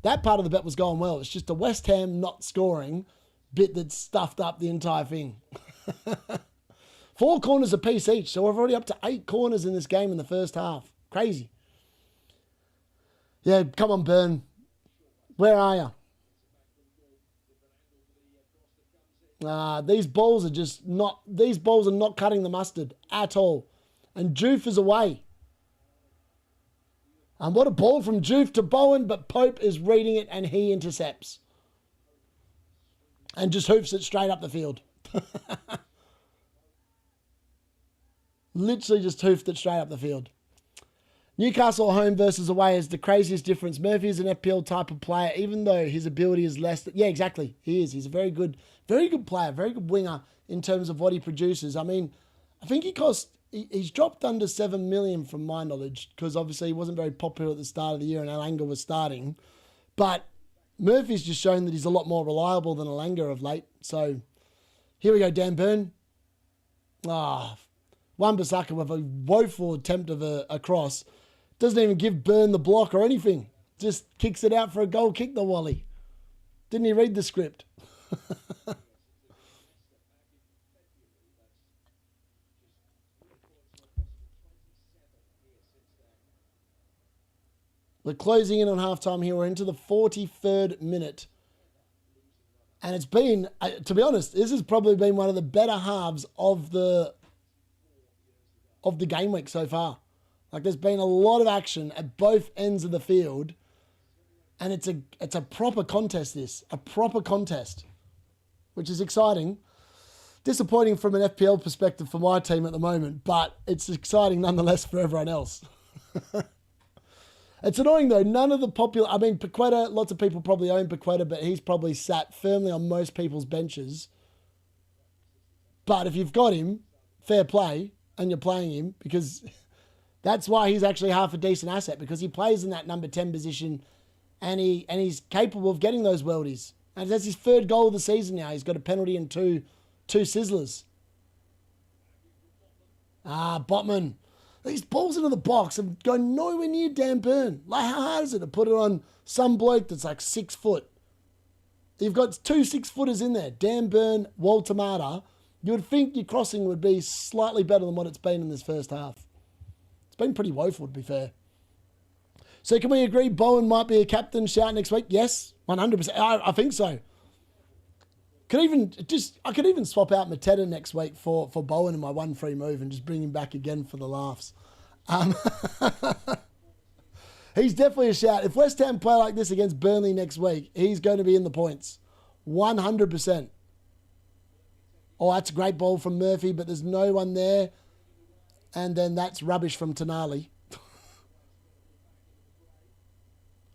That part of the bet was going well. It's just the West Ham not scoring bit that stuffed up the entire thing. 4 corners apiece each, so we're already up to 8 corners in this game in the first half. Crazy. Yeah, come on, Burn. Where are you? These balls are not cutting the mustard at all. And Joof is away. And what a ball from Joof to Bowen, but Pope is reading it and he intercepts. And just hoofs it straight up the field. Literally just hoofed it straight up the field. Newcastle home versus away is the craziest difference. Murphy is an FPL type of player, even though his ability is less. Yeah, exactly. He is. He's a very good player, very good winger in terms of what he produces. I mean, I think he's dropped under 7 million from my knowledge because obviously he wasn't very popular at the start of the year and Alanga was starting. But Murphy's just shown that he's a lot more reliable than Alanga of late. So here we go, Dan Burn. Wan-Bissaka with a woeful attempt of a cross. Doesn't even give Burn the block or anything. Just kicks it out for a goal kick, the Wally. Didn't he read the script? We're closing in on halftime here. We're into the 43rd minute. And it's been, to be honest, this has probably been one of the better halves of the game week so far. Like, there's been a lot of action at both ends of the field. And it's a proper contest, this. A proper contest. Which is exciting. Disappointing from an FPL perspective for my team at the moment. But it's exciting nonetheless for everyone else. It's annoying though, none of the popular, I mean, Paqueta, lots of people probably own Paqueta, but he's probably sat firmly on most people's benches. But if you've got him, fair play, and you're playing him, because that's why he's actually half a decent asset, because he plays in that number 10 position, and he's capable of getting those worldies. And that's his third goal of the season now. He's got a penalty and two sizzlers. Botman. These balls into the box have gone nowhere near Dan Burn. Like, how hard is it to put it on some bloke that's like 6 foot? You've got 2 6-footers in there. Dan Burn, WOLTEMADE. You would think your crossing would be slightly better than what it's been in this first half. It's been pretty woeful, to be fair. So can we agree BOWEN might be a captain shout next week? Yes, 100%. I think so. I could even swap out Mateta next week for BOWEN in my 1 free move and just bring him back again for the laughs. He's definitely a shout. If West Ham play like this against Burnley next week, he's going to be in the points. 100%. Oh, that's a great ball from Murphy, but there's no one there. And then that's rubbish from Tonali.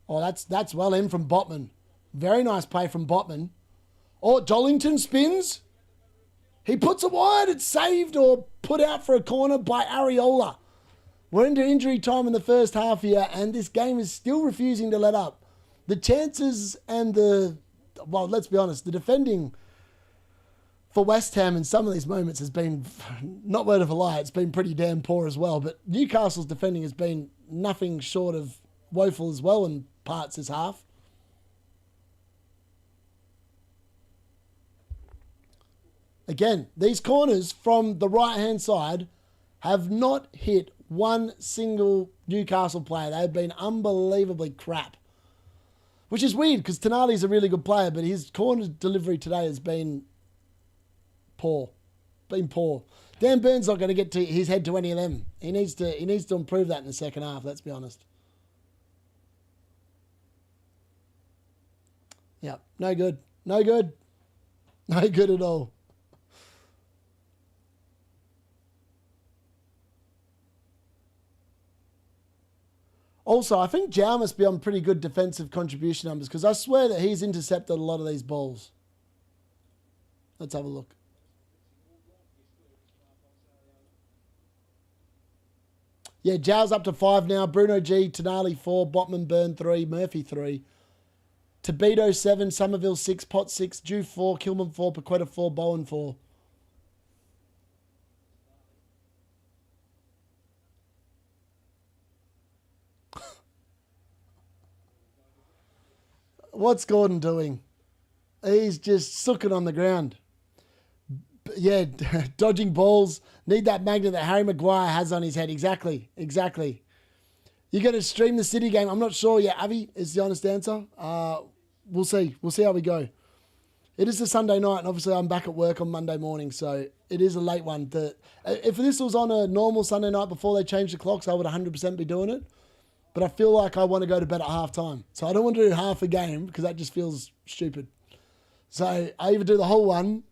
Oh, that's well in from Botman. Very nice play from Botman. Oh, Dollington spins. He puts it wide. It's saved or put out for a corner by Areola. We're into injury time in the first half here, and this game is still refusing to let up. The chances and well, let's be honest, the defending for West Ham in some of these moments has been, not word of a lie, it's been pretty damn poor as well. But Newcastle's defending has been nothing short of woeful as well in parts this half. Again, these corners from the right-hand side have not hit one single Newcastle player. They've been unbelievably crap. Which is weird, because Tonali's a really good player, but his corner delivery today has been poor. Dan Burn's not going to get to his head to any of them. He needs to improve that in the second half, let's be honest. Yeah, no good. No good. No good at all. Also, I think Jow must be on pretty good defensive contribution numbers, because I swear that he's intercepted a lot of these balls. Let's have a look. Yeah, Jow's up to 5 now. Bruno G, Tonali 4, Botman, Burn 3, Murphy 3. Tabito 7, Somerville 6, Pot 6, Jew 4, Kilman 4, Paqueta 4, BOWEN 4. What's Gordon doing? He's just sooking on the ground. Yeah, dodging balls. Need that magnet that Harry Maguire has on his head. Exactly. You're going to stream the City game? I'm not sure yet, Avi, is the honest answer. We'll see. We'll see how we go. It is a Sunday night, and obviously I'm back at work on Monday morning, so it is a late one. If this was on a normal Sunday night before they changed the clocks, I would 100% be doing it. But I feel like I want to go to bed at half time. So I don't want to do half a game because that just feels stupid. So I either do the whole one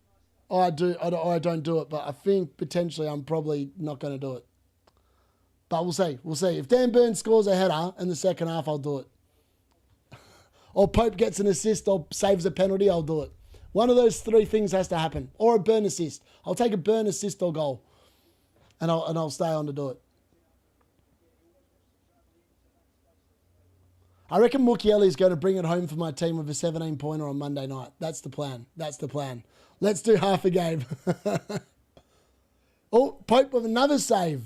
or I don't do it. But I think potentially I'm probably not going to do it. But we'll see. We'll see. If Dan Burns scores a header in the second half, I'll do it. Or Pope gets an assist or saves a penalty, I'll do it. One of those 3 things has to happen. Or a Burn assist. I'll take a Burn assist or goal. And I'll stay on to do it. I reckon Mukiele's going to bring it home for my team with a 17-pointer on Monday night. That's the plan. Let's do half a game. Oh, Pope with another save.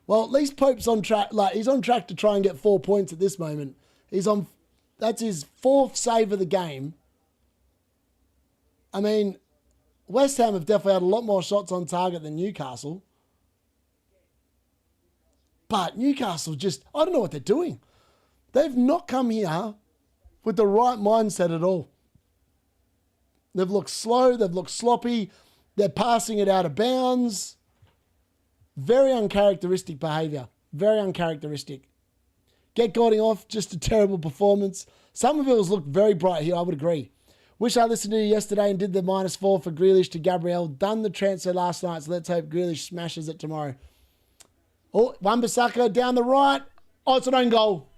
Well, at least Pope's on track. Like, he's on track to try and get 4 points at this moment. That's his 4th save of the game. I mean, West Ham have definitely had a lot more shots on target than Newcastle. But Newcastle I don't know what they're doing. They've not come here with the right mindset at all. They've looked slow. They've looked sloppy. They're passing it out of bounds. Very uncharacteristic behaviour. Very uncharacteristic. Get Golding off, just a terrible performance. Some of it was looked very bright here, I would agree. Wish I listened to you yesterday and did the -4 for Grealish to Gabriel. Done the transfer last night, so let's hope Grealish smashes it tomorrow. Oh, Wan-Bissaka down the right. Oh, it's an own goal.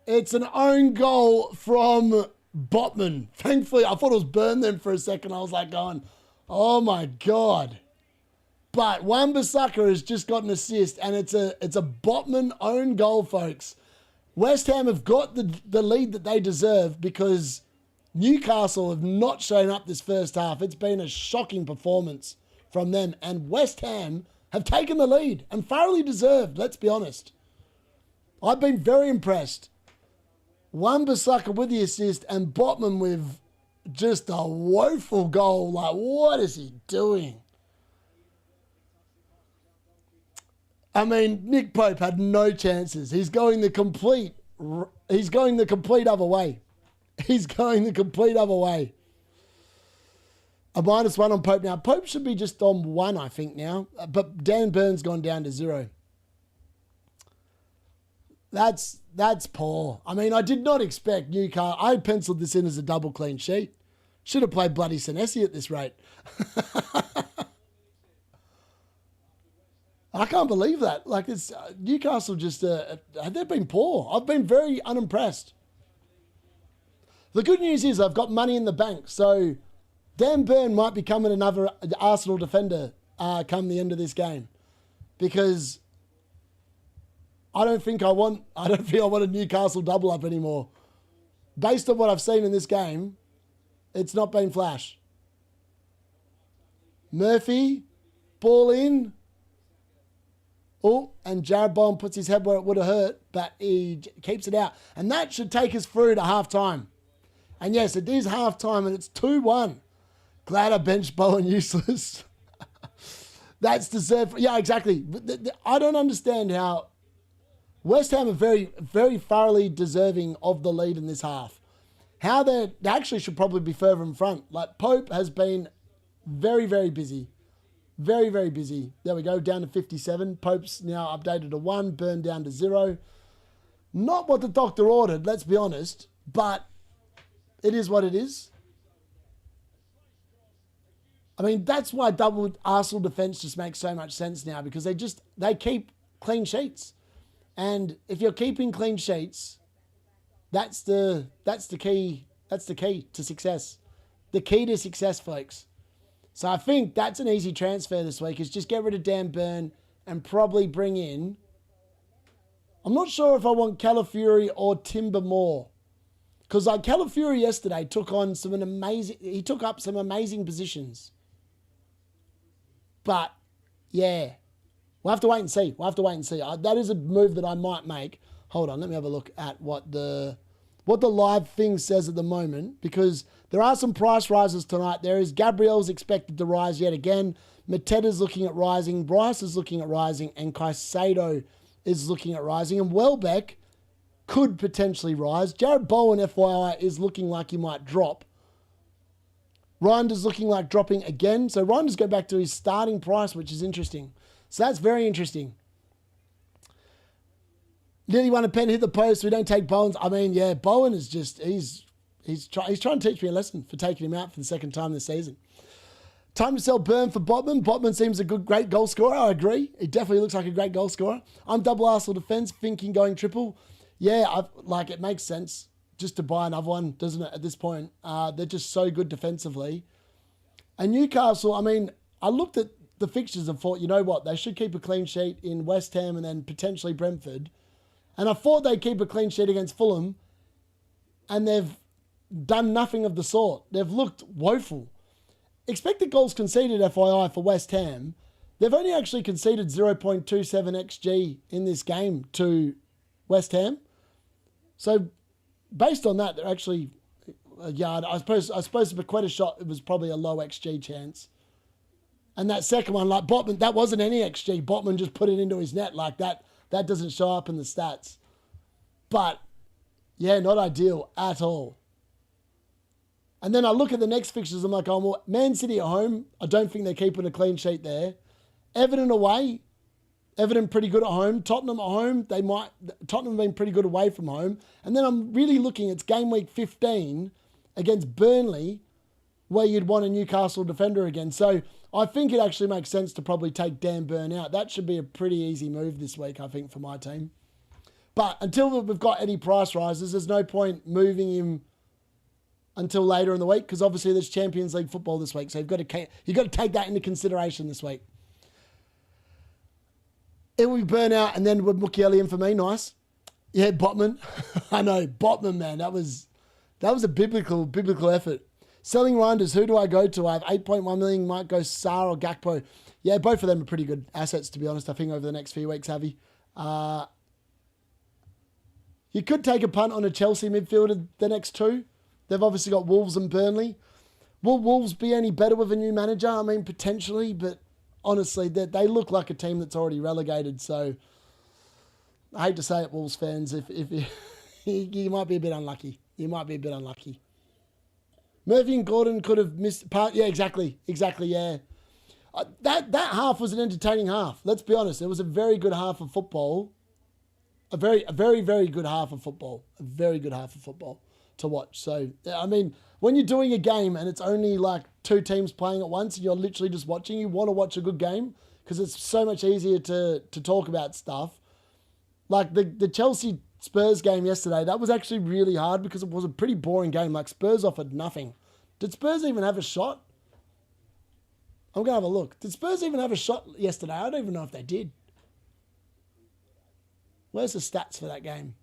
It's an own goal from Botman. Thankfully, I thought it was Burn then for a second. I was like going, oh my God. But Wan-Bissaka has just got an assist, and it's a Botman own goal, folks. West Ham have got the lead that they deserve because Newcastle have not shown up this first half. It's been a shocking performance from them, and West Ham have taken the lead and thoroughly deserved, let's be honest. I've been very impressed. Wan-Bissaka with the assist and Botman with just a woeful goal. Like, what is he doing? I mean, Nick Pope had no chances. He's going the complete other way. He's going the complete other way. A -1 on Pope now. Pope should be just on 1, I think, now. But Dan Burn's gone down to 0. That's poor. I mean, I did not expect Newcastle. I penciled this in as a double clean sheet. Should have played bloody Senesi at this rate. I can't believe that. Like, it's Newcastle just, they've been poor. I've been very unimpressed. The good news is I've got money in the bank, so Dan Burn might become another Arsenal defender come the end of this game, because I don't think I want a Newcastle double up anymore. Based on what I've seen in this game, it's not been flash. Murphy, ball in. Oh, and Jared Bowen puts his head where it would have hurt, but he keeps it out. And that should take us through to half-time. And yes, it is half-time and it's 2-1. Glad I benched Bowen useless. That's deserved. Yeah, exactly. I don't understand how West Ham are very, very thoroughly deserving of the lead in this half. How they actually should probably be further in front. Like, Pope has been very, very busy. Very, very busy. There we go, down to 57. Pope's now updated to 1, Burn down to 0. Not what the doctor ordered, let's be honest, but it is what it is. I mean, that's why double Arsenal defence just makes so much sense now, because they keep clean sheets. And if you're keeping clean sheets, that's the key to success. The key to success, folks. So I think that's an easy transfer this week, is just get rid of Dan Burn and probably bring in, I'm not sure if I want Calafiori or Timber Moore. Because like Calafiori yesterday took up some amazing positions. But yeah, we'll have to wait and see. That is a move that I might make. Hold on, let me have a look at what the live thing says at the moment, because there are some price rises tonight. There is Gabriel's expected to rise yet again. Mateta's looking at rising. Bryce is looking at rising. And Caicedo is looking at rising. And Welbeck could potentially rise. Jared Bowen, FYI, is looking like he might drop. Ryander's looking like dropping again. So Ryander's go back to his starting price, which is interesting. So that's very interesting. Nearly won a pen, hit the post. We don't take Bowen's. I mean, yeah, Bowen is just, he's trying to teach me a lesson for taking him out for the second time this season. Time to sell Burn for Botman. Botman seems a great goal scorer. I agree. He definitely looks like a great goal scorer. I'm double Arsenal defence, thinking going triple. Yeah, it makes sense just to buy another one, doesn't it, at this point? They're just so good defensively. And Newcastle, I mean, I looked at the fixtures and thought, you know what, they should keep a clean sheet in West Ham and then potentially Brentford. And I thought they'd keep a clean sheet against Fulham, and they've done nothing of the sort. They've looked woeful. Expected goals conceded, FYI, for West Ham. They've only actually conceded 0.27 XG in this game to West Ham. So based on that, they're actually a yard. I suppose the Paqueta shot, it was probably a low XG chance. And that second one, like Botman, that wasn't any XG. Botman just put it into his net like that. That doesn't show up in the stats. But Yeah, not ideal at all. And then I look at the next fixtures, I'm like, oh, well, Man City at home, I don't think they're keeping a clean sheet there. Everton away, Everton pretty good at home. Tottenham at home, Tottenham have been pretty good away from home. And then I'm really looking, it's game week 15 against Burnley, where you'd want a Newcastle defender again. So I think it actually makes sense to probably take Dan Burn out. That should be a pretty easy move this week, I think, for my team. But until we've got any price rises, there's no point moving him until later in the week, because obviously there's Champions League football this week. So you've got to take that into consideration this week. It will be Burnout and then with Mukiele in for me. Nice. Yeah, Botman. I know, Botman, man. That was a biblical effort. Selling Rinders, who do I go to? I have 8.1 million. Might go Sarr or Gakpo. Yeah, both of them are pretty good assets, to be honest, I think, over the next few weeks, Javi. You could take a punt on a Chelsea midfielder the next two. They've obviously got Wolves and Burnley. Will Wolves be any better with a new manager? I mean, potentially, but honestly, they look like a team that's already relegated. So I hate to say it, Wolves fans, if you might be a bit unlucky. You might be a bit unlucky. Murphy and Gordon could have missed part. Yeah, exactly, yeah. That half was an entertaining half. Let's be honest. It was a very good half of football. A very, very good half of football. A very good half of football to watch. So, I mean, when you're doing a game and it's only like two teams playing at once and you're literally just watching, you want to watch a good game because it's so much easier to talk about stuff. Like the Chelsea Spurs game yesterday, that was actually really hard because it was a pretty boring game. Like, Spurs offered nothing. Did Spurs even have a shot? I'm going to have a look. Did Spurs even have a shot yesterday? I don't even know if they did. Where's the stats for that game?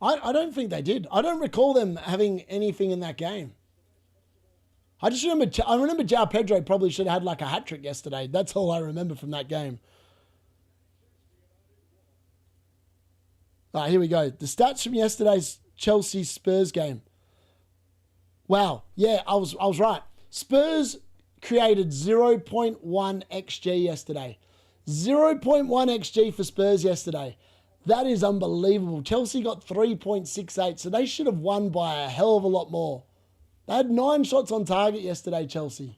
I don't think they did. I don't recall them having anything in that game. I remember João Pedro probably should have had like a hat-trick yesterday. That's all I remember from that game. All right, here we go. The stats from yesterday's Chelsea Spurs game. Wow. Yeah, I was right. Spurs created 0.1 XG yesterday. 0.1 XG for Spurs yesterday. That is unbelievable. Chelsea got 3.68, so they should have won by a hell of a lot more. They had 9 shots on target yesterday, Chelsea.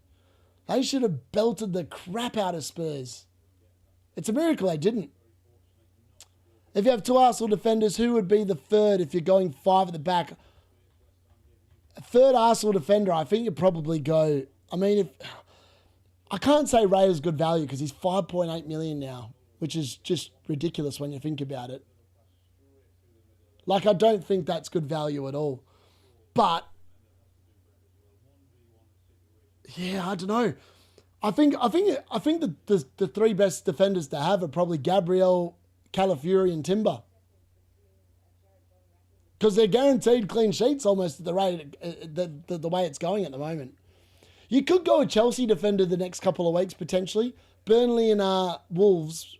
They should have belted the crap out of Spurs. It's a miracle they didn't. If you have 2 Arsenal defenders, who would be the third if you're going 5 at the back? A third Arsenal defender, I think you'd probably go... I mean, I can't say Ray is good value because he's 5.8 million now, which is just ridiculous when you think about it. Like, I don't think that's good value at all. But, yeah, I don't know. I think the 3 best defenders to have are probably Gabriel, Calafiori and Timber. Because they're guaranteed clean sheets almost at the rate, the way it's going at the moment. You could go a Chelsea defender the next couple of weeks, potentially. Burnley and Wolves.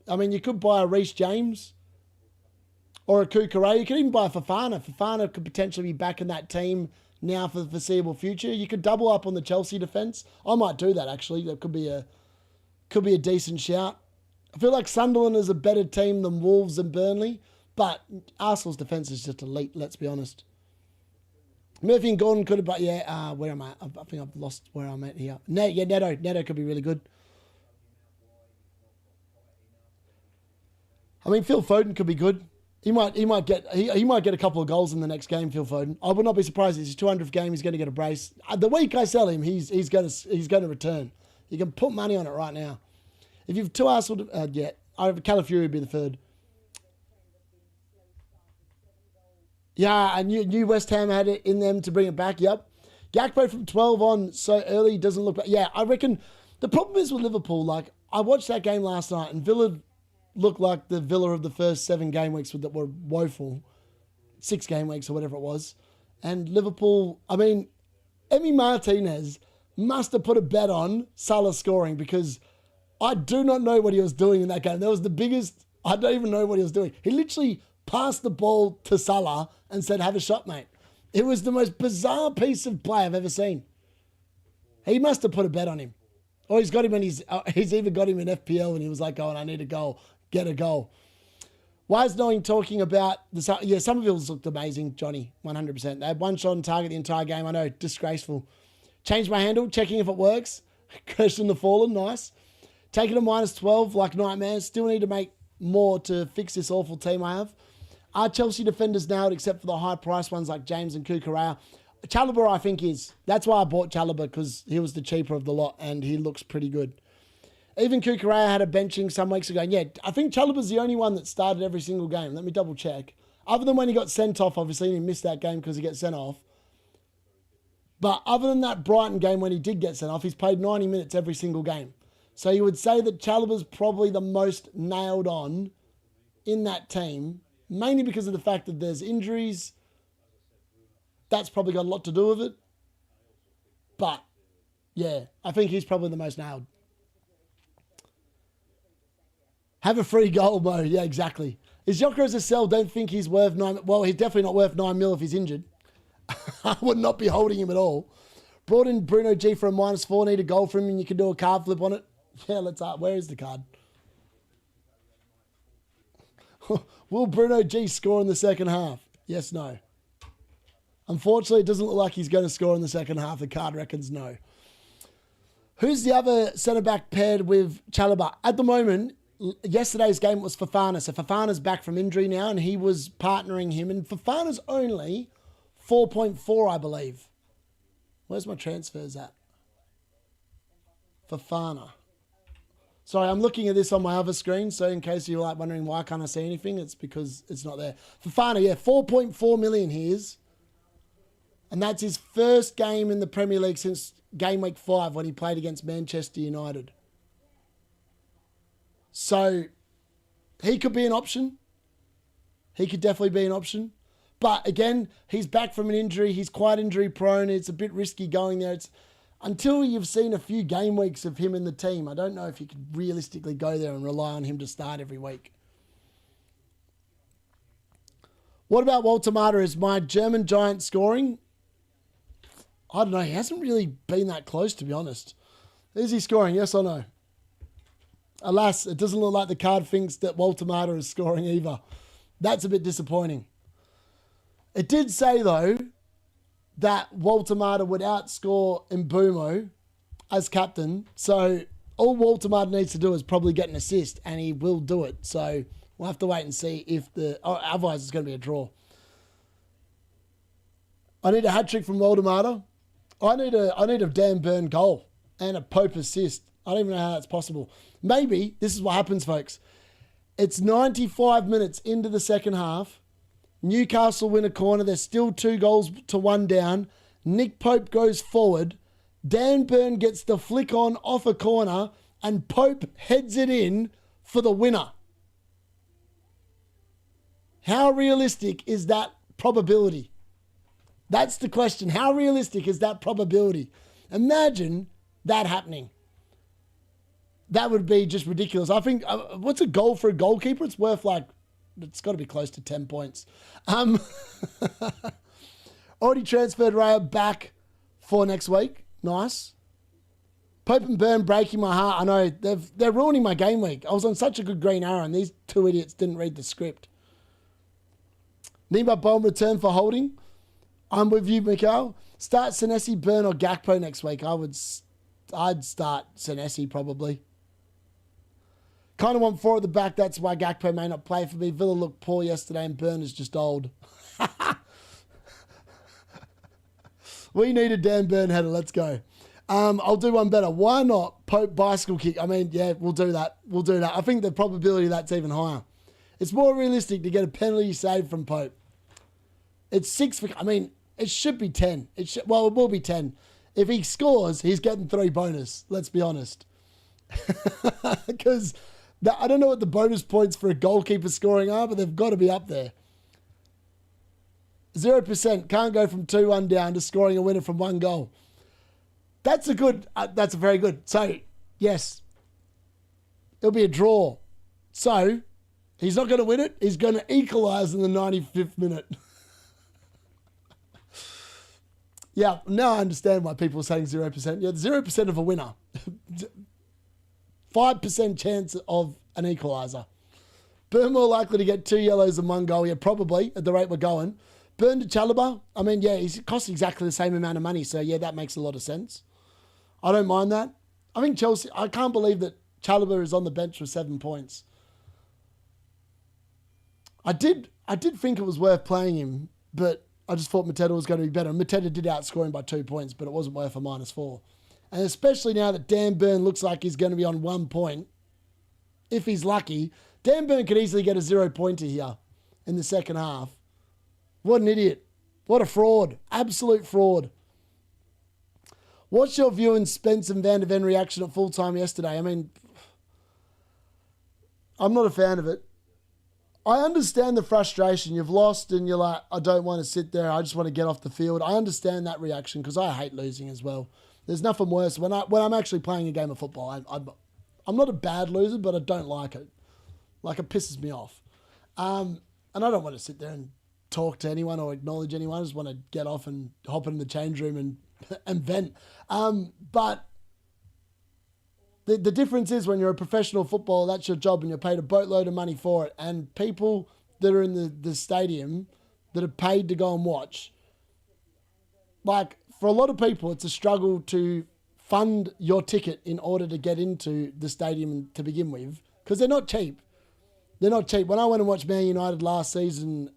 I mean, you could buy a Reece James or a Kukure. You could even buy a Fofana. Fofana could potentially be back in that team now for the foreseeable future. You could double up on the Chelsea defence. I might do that, actually. That could be a decent shout. I feel like Sunderland is a better team than Wolves and Burnley, but Arsenal's defence is just elite, let's be honest. Murphy and Gordon could have, but yeah, where am I? I think I've lost where I'm at here. Neto could be really good. I mean, Phil Foden could be good. He might get a couple of goals in the next game. Phil Foden. I would not be surprised. It's his 200th game. He's going to get a brace. The week I sell him, he's going to return. You can put money on it right now. If you've 2 Arsenal, I have Calafiori would be the third. Yeah, I knew West Ham had it in them to bring it back. Yep. Gakpo from 12 on so early doesn't look bad. Yeah, I reckon the problem is with Liverpool. Like, I watched that game last night and Villa looked like the Villa of the first 7 game weeks that were woeful. 6 game weeks or whatever it was. And Liverpool, I mean, Emi Martinez must have put a bet on Salah scoring because I do not know what he was doing in that game. That was the biggest, I don't even know what he was doing. He literally passed the ball to Salah and said, have a shot, mate. It was the most bizarre piece of play I've ever seen. He must have put a bet on him. Or he's got him in he's either got him in FPL and he was like, oh, I need a goal. Get a goal. Why is no one talking about the... Yeah, Somerville's looked amazing, Johnny, 100%. They had one shot on target the entire game. I know, disgraceful. Changed my handle, checking if it works. Christian the Fallen, nice. Taking a -12 like nightmares. Still need to make more to fix this awful team I have. Are Chelsea defenders nailed except for the high-priced ones like James and Kukurea? Chalobah, I think, is. That's why I bought Chalobah, because he was the cheaper of the lot, and he looks pretty good. Even Kukurea had a benching some weeks ago. Yeah, I think Chalobah's the only one that started every single game. Let me double-check. Other than when he got sent off, obviously, and he missed that game because he gets sent off. But other than that Brighton game when he did get sent off, he's played 90 minutes every single game. So you would say that Chalobah's probably the most nailed on in that team, mainly because of the fact that there's injuries. That's probably got a lot to do with it. But, yeah, I think he's probably the most nailed. Have a free goal, Mo. Yeah, exactly. Is Gyökeres a sell? Don't think he's worth 9... Well, he's definitely not worth 9 mil if he's injured. I would not be holding him at all. Brought in Bruno G for a -4. Need a goal from him and you can do a card flip on it. Yeah, let's... where is the card? Will Bruno G score in the second half? Yes, no. Unfortunately, it doesn't look like he's going to score in the second half. The card reckons no. Who's the other centre-back paired with Chalobah? At the moment, yesterday's game was Fofana. So Fofana's back from injury now, and he was partnering him. And Fofana's only 4.4, I believe. Where's my transfers at? Fofana. Sorry, I'm looking at this on my other screen, so in case you're like wondering why can't I see anything, it's because it's not there. Fofana, yeah, 4.4 million he is. And that's his first game in the Premier League since game week 5 when he played against Manchester United. So he could be an option. He could definitely be an option. But again, he's back from an injury. He's quite injury prone. It's a bit risky going there. It's until you've seen a few game weeks of him in the team, I don't know if you could realistically go there and rely on him to start every week. What about WOLTEMADE? Is my German giant scoring? I don't know. He hasn't really been that close, to be honest. Is he scoring? Yes or no? Alas, it doesn't look like the card thinks that WOLTEMADE is scoring either. That's a bit disappointing. It did say, though, that WOLTEMADE would outscore Mbeumo as captain. So all WOLTEMADE needs to do is probably get an assist, and he will do it. So we'll have to wait and see if otherwise it's going to be a draw. I need a hat-trick from WOLTEMADE. I need a Dan Burn goal and a Pope assist. I don't even know how that's possible. Maybe this is what happens, folks. It's 95 minutes into the second half. Newcastle win a corner. There's still 2-1 down. Nick Pope goes forward. Dan Burn gets the flick on off a corner and Pope heads it in for the winner. How realistic is that probability? That's the question. How realistic is that probability? Imagine that happening. That would be just ridiculous. I think, what's a goal for a goalkeeper? It's worth it's got to be close to 10 points. Already transferred Raya back for next week. Nice. Pope and Burn breaking my heart. I know, they're ruining my game week. I was on such a good green arrow and these two idiots didn't read the script. Nima Bowen return for holding. I'm with you, Mikhail. Start Senesi, Burn, or Gakpo next week. I'd start Senesi probably. Kind of want 4 at the back. That's why Gakpo may not play for me. Villa looked poor yesterday and Burn is just old. We need a Dan Burn header. Let's go. I'll do one better. Why not Pope bicycle kick? I mean, yeah, we'll do that. We'll do that. I think the probability of that's even higher. It's more realistic to get a penalty save from Pope. It's 6 for... I mean, it should be 10. It will be 10. If he scores, he's getting 3 bonus. Let's be honest. Because I don't know what the bonus points for a goalkeeper scoring are, but they've got to be up there. 0%. Can't go from 2-1 down to scoring a winner from 1 goal. That's a very good. So, yes. It'll be a draw. So, he's not going to win it. He's going to equalise in the 95th minute. Yeah, now I understand why people are saying 0%. Yeah, 0% of a winner. 5% chance of an equaliser. Burn more likely to get 2 yellows than 1 goal. Yeah, probably, at the rate we're going. Burn to Chalobah. I mean, yeah, he costs exactly the same amount of money. So, yeah, that makes a lot of sense. I don't mind that. I think Chelsea... I can't believe that Chalobah is on the bench with 7 points. I did think it was worth playing him, but I just thought Mateta was going to be better. Mateta did outscore him by 2 points, but it wasn't worth a -4. And especially now that Dan Burn looks like he's going to be on 1 point, if he's lucky, Dan Burn could easily get a 0-pointer here in the second half. What an idiot. What a fraud. Absolute fraud. What's your view on Spence and Van de Ven reaction at full time yesterday? I mean, I'm not a fan of it. I understand the frustration. You've lost and you're like, I don't want to sit there. I just want to get off the field. I understand that reaction because I hate losing as well. There's nothing worse when I'm actually playing a game of football. I'm not a bad loser, but I don't like it. Like, it pisses me off. And I don't want to sit there and talk to anyone or acknowledge anyone. I just want to get off and hop in the change room and vent. But the difference is when you're a professional footballer, that's your job and you're paid a boatload of money for it. And people that are in the stadium that are paid to go and watch, like, for a lot of people, it's a struggle to fund your ticket in order to get into the stadium to begin with, because they're not cheap. They're not cheap. When I went and watched Man United last season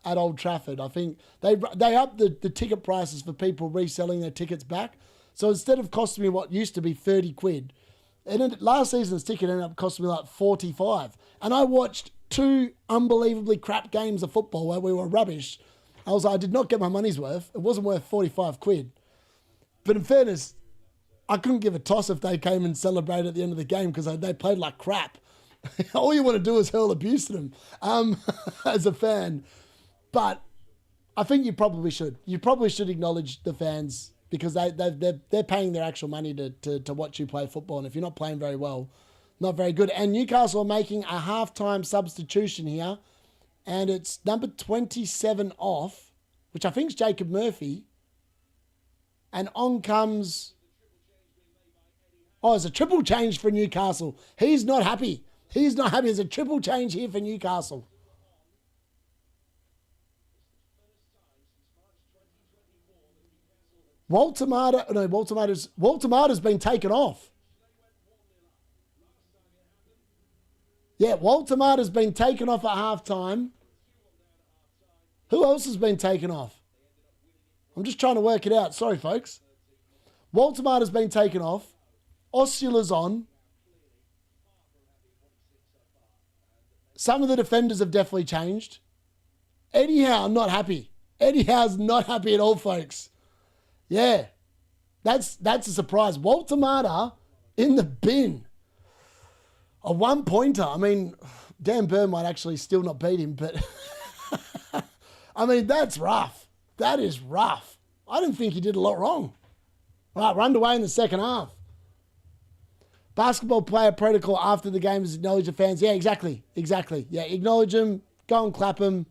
at Old Trafford, I think they upped the ticket prices for people reselling their tickets back. So instead of costing me what used to be 30 quid, last season's ticket ended up costing me like 45. And I watched 2 unbelievably crap games of football where we were rubbish. I was like, I did not get my money's worth. It wasn't worth 45 quid. But in fairness, I couldn't give a toss if they came and celebrated at the end of the game because they played like crap. All you want to do is hurl abuse to them as a fan. But I think you probably should. You probably should acknowledge the fans because they're paying their actual money to watch you play football. And if you're not playing very well, not very good. And Newcastle are making a halftime substitution here. And it's number 27 off, which I think is Jacob Murphy. And on comes... Oh, it's a triple change for Newcastle. He's not happy. He's not happy. There's a triple change here for Newcastle. Woltemada's been taken off. Yeah, Woltemada's been taken off at halftime. Who else has been taken off? I'm just trying to work it out. Sorry, folks. Woltemada's been taken off. Osula's on. Some of the defenders have definitely changed. Eddie Howe, not happy. Eddie Howe's not happy at all, folks. Yeah, that's a surprise. Woltemada in the bin. A 1-pointer. I mean, Dan Burn might actually still not beat him, but I mean, that's rough. That is rough. I didn't think he did a lot wrong. All right, run away in the second half. Basketball player protocol after the game is acknowledge the fans. Yeah, exactly. Exactly. Yeah, acknowledge them. Go and clap them.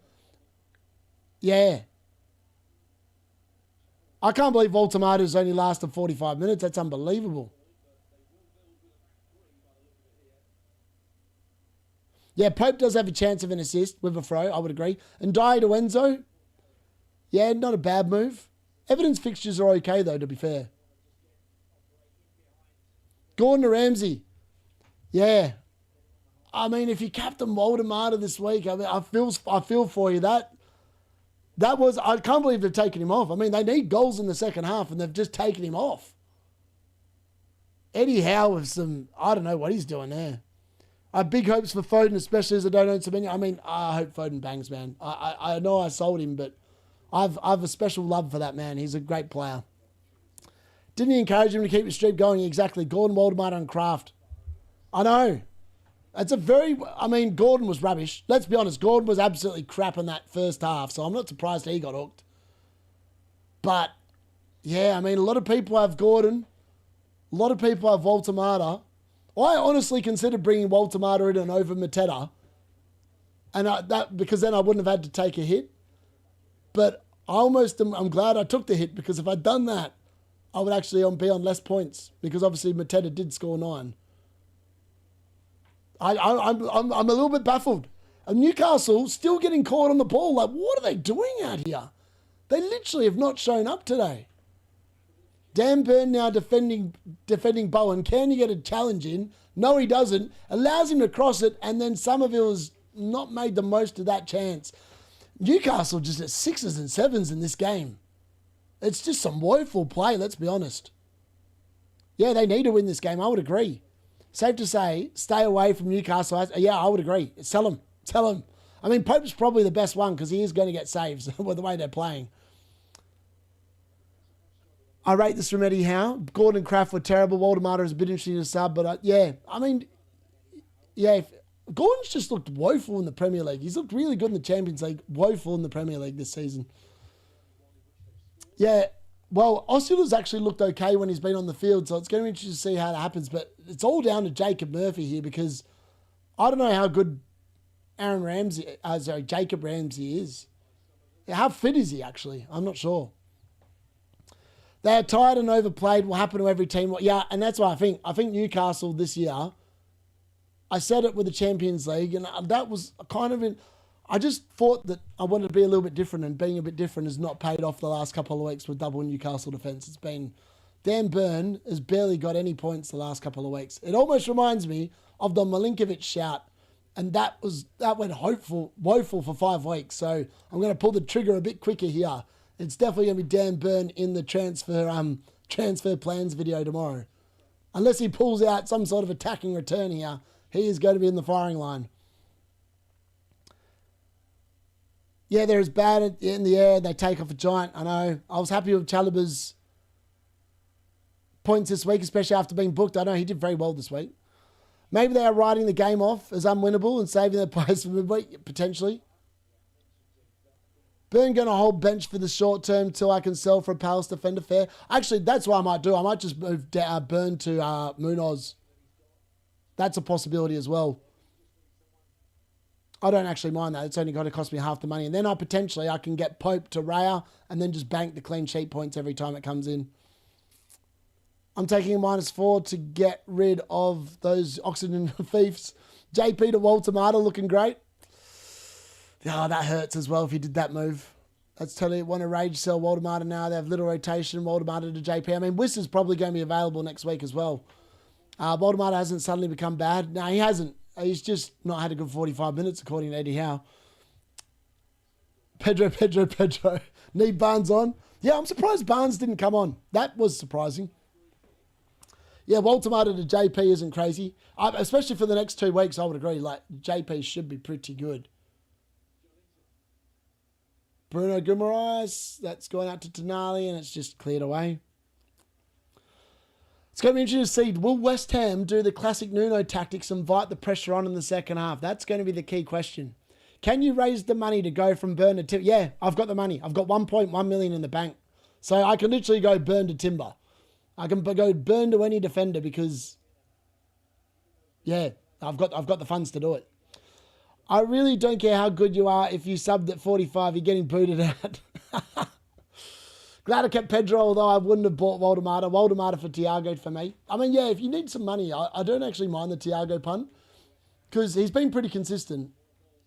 Yeah. I can't believe Woltemada's only lasted 45 minutes. That's unbelievable. Yeah, Pope does have a chance of an assist with a throw, I would agree. And Dai to Enzo, yeah, not a bad move. Everton's fixtures are okay, though, to be fair. Gordon to Ramsey. Yeah. I mean, if you captain Woldemade this week, I mean, I feel for you. That was, I can't believe they've taken him off. I mean, they need goals in the second half, and they've just taken him off. Eddie Howe with some, I don't know what he's doing there. I have big hopes for Foden, especially as I don't own Semenyo. I mean, I hope Foden bangs, man. I know I sold him, but I've a special love for that man. He's a great player. Didn't he encourage him to keep the streak going? Exactly. Gordon, Woldemade and Kraft. I know. It's a very... I mean, Gordon was rubbish. Let's be honest. Gordon was absolutely crap in that first half, so I'm not surprised he got hooked. But, yeah, I mean, a lot of people have Gordon. A lot of people have Woltemade. I honestly considered bringing Woltemade in and over Mateta. And because then I wouldn't have had to take a hit. But I'm glad I took the hit, because if I'd done that, I would actually be on less points, because obviously Mateta did score 9. I'm a little bit baffled. And Newcastle still getting caught on the ball. Like, what are they doing out here? They literally have not shown up today. Dan Burn now defending BOWEN. Can he get a challenge in? No, he doesn't. Allows him to cross it, and then Somerville's not made the most of that chance. Newcastle just at 6s and 7s in this game. It's just some woeful play, let's be honest. Yeah, they need to win this game. I would agree. Safe to say, stay away from Newcastle. Yeah, I would agree. Sell them. Tell them. I mean, Pope's probably the best one because he is going to get saves with the way they're playing. I rate this from Eddie Howe. Gordon and Kraft were terrible. WOLTEMADE is a bit interesting to sub, but yeah, I mean, yeah, Gordon's just looked woeful in the Premier League. He's looked really good in the Champions League, woeful in the Premier League this season. Yeah, well, Osula's actually looked okay when he's been on the field, so it's going to be interesting to see how that happens, but it's all down to Jacob Murphy here because I don't know how good Jacob Ramsey is. How fit is he actually? I'm not sure. They are tired and overplayed. Will happen to every team. Yeah, and that's what I think. I think Newcastle this year, I said it with the Champions League, and that was kind of I just thought that I wanted to be a little bit different, and being a bit different has not paid off the last couple of weeks with double Newcastle defence. It's been, Dan Burn has barely got any points the last couple of weeks. It almost reminds me of the Milinkovic shout, and that went woeful for 5 weeks. So I'm going to pull the trigger a bit quicker here. It's definitely going to be Dan Burn in the transfer plans video tomorrow. Unless he pulls out some sort of attacking return here, he is going to be in the firing line. Yeah, they're as bad in the air. They take off a giant. I know. I was happy with Chalobah's points this week, especially after being booked. I know he did very well this week. Maybe they are writing the game off as unwinnable and saving their players for midweek, potentially. Burn going to hold bench for the short term till I can sell for a Palace defender fair. Actually, that's what I might do. I might just move Burn to Munoz. That's a possibility as well. I don't actually mind that. It's only got to cost me half the money. And then I can get Pope to Raya and then just bank the clean sheet points every time it comes in. I'm taking a -4 to get rid of those oxygen thieves. JP to WOLTEMADE looking great. Oh, that hurts as well if he did that move. That's totally want to rage sell WOLTEMADE now. They have little rotation. WOLTEMADE to JP. I mean, Wiss is probably going to be available next week as well. WOLTEMADE hasn't suddenly become bad. No, he hasn't. He's just not had a good 45 minutes, according to Eddie Howe. Pedro. Need Barnes on? Yeah, I'm surprised Barnes didn't come on. That was surprising. Yeah, WOLTEMADE to JP isn't crazy. Especially for the next 2 weeks, I would agree. Like, JP should be pretty good. Bruno Guimaraes, that's going out to Tonali, and it's just cleared away. It's going to be interesting to see, will West Ham do the classic Nuno tactics and invite the pressure on in the second half? That's going to be the key question. Can you raise the money to go from Burn to Timber? Yeah, I've got the money. I've got 1.1 million in the bank. So I can literally go Burn to Timber. I can go Burn to any defender because, yeah, I've got the funds to do it. I really don't care how good you are. If you subbed at 45, you're getting booted out. Glad I kept Pedro, although I wouldn't have bought WOLTEMADE. WOLTEMADE for Thiago for me. I mean, yeah, if you need some money, I don't actually mind the Thiago punt because he's been pretty consistent.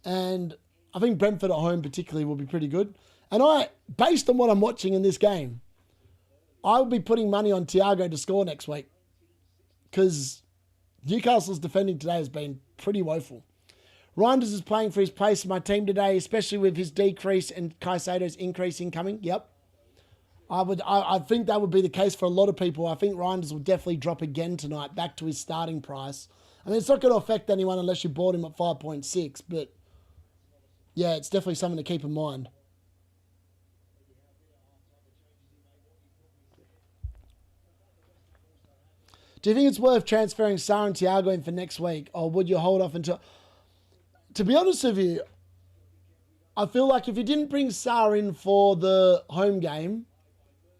And I think Brentford at home particularly will be pretty good. And based on what I'm watching in this game, I will be putting money on Thiago to score next week because Newcastle's defending today has been pretty woeful. Reinders is playing for his place in my team today, especially with his decrease and Caicedo's increase incoming. Yep. I think that would be the case for a lot of people. I think Reinders will definitely drop again tonight back to his starting price. I mean, it's not going to affect anyone unless you bought him at 5.6, but yeah, it's definitely something to keep in mind. Do you think it's worth transferring Sarr and Thiago in for next week, or would you hold off until... To be honest with you, I feel like if you didn't bring Sarr in for the home game,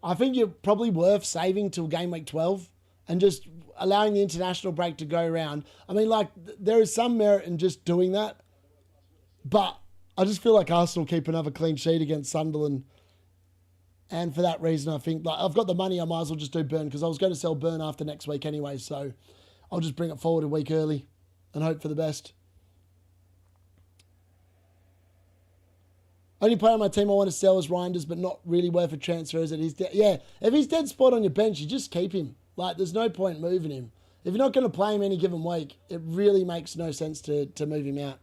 I think you're probably worth saving till game week 12 and just allowing the international break to go around. I mean, like, there is some merit in just doing that, but I just feel like Arsenal keep another clean sheet against Sunderland. And for that reason, I think, like, I've got the money, I might as well just do Burn because I was going to sell Burn after next week anyway, so I'll just bring it forward a week early. and hope for the best. Only player on my team I want to sell is Reinders, but not really worth a transfer. Is it? He's yeah, if he's dead spot on your bench, you just keep him. Like, there's no point moving him. If you're not going to play him any given week, it really makes no sense to move him out.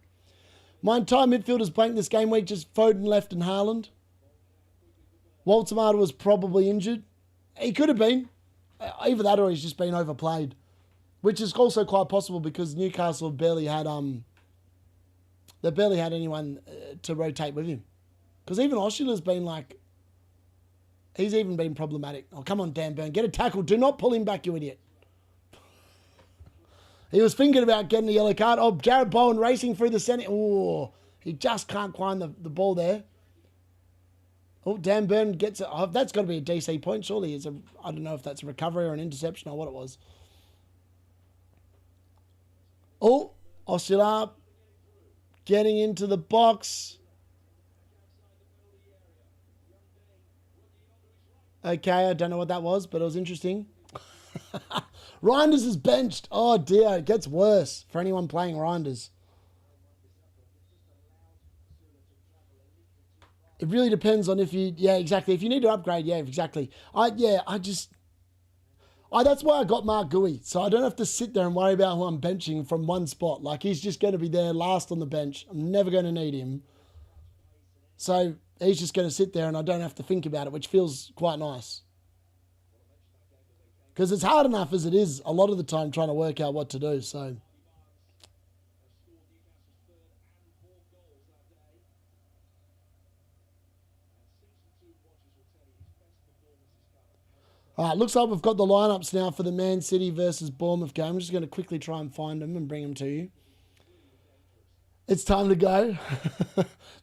My entire midfield is blank this game week, just Foden left and Haaland. WOLTEMADE was probably injured. He could have been. Either that or he's just been overplayed. Which is also quite possible because Newcastle barely had anyone to rotate with him. Because even Oscilla's been like, he's even been problematic. Oh, come on, Dan Burn, get a tackle. Do not pull him back, you idiot. He was thinking about getting a yellow card. Oh, Jared Bowen racing through the centre. Oh, he just can't climb the ball there. Oh, Dan Burn gets it. Oh, that's got to be a DC point, surely. I don't know if that's a recovery or an interception or what it was. Oh, Oscilla getting into the box. Okay, I don't know what that was, but it was interesting. Reinders is benched. Oh dear, it gets worse for anyone playing Reinders. It really depends on if you, yeah, exactly. If you need to upgrade, yeah, exactly. That's why I got Mark Gui. So I don't have to sit there and worry about who I'm benching from one spot. Like, he's just going to be there last on the bench. I'm never going to need him. So he's just going to sit there and I don't have to think about it, which feels quite nice. Because it's hard enough as it is a lot of the time trying to work out what to do. So, all right, looks like we've got the lineups now for the Man City versus Bournemouth game. I'm just going to quickly try and find them and bring them to you. It's time to go.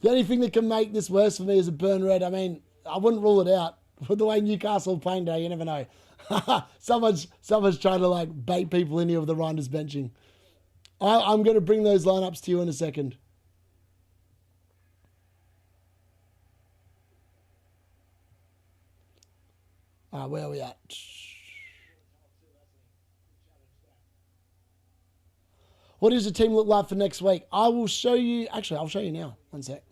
The only thing that can make this worse for me is a burn red. I mean, I wouldn't rule it out. With the way Newcastle are playing today, you never know. someone's trying to like bait people in here with the Reinders benching. I'm going to bring those lineups to you in a second. Where are we at? What does the team look like for next week? I will show you. Actually, I'll show you now. One sec.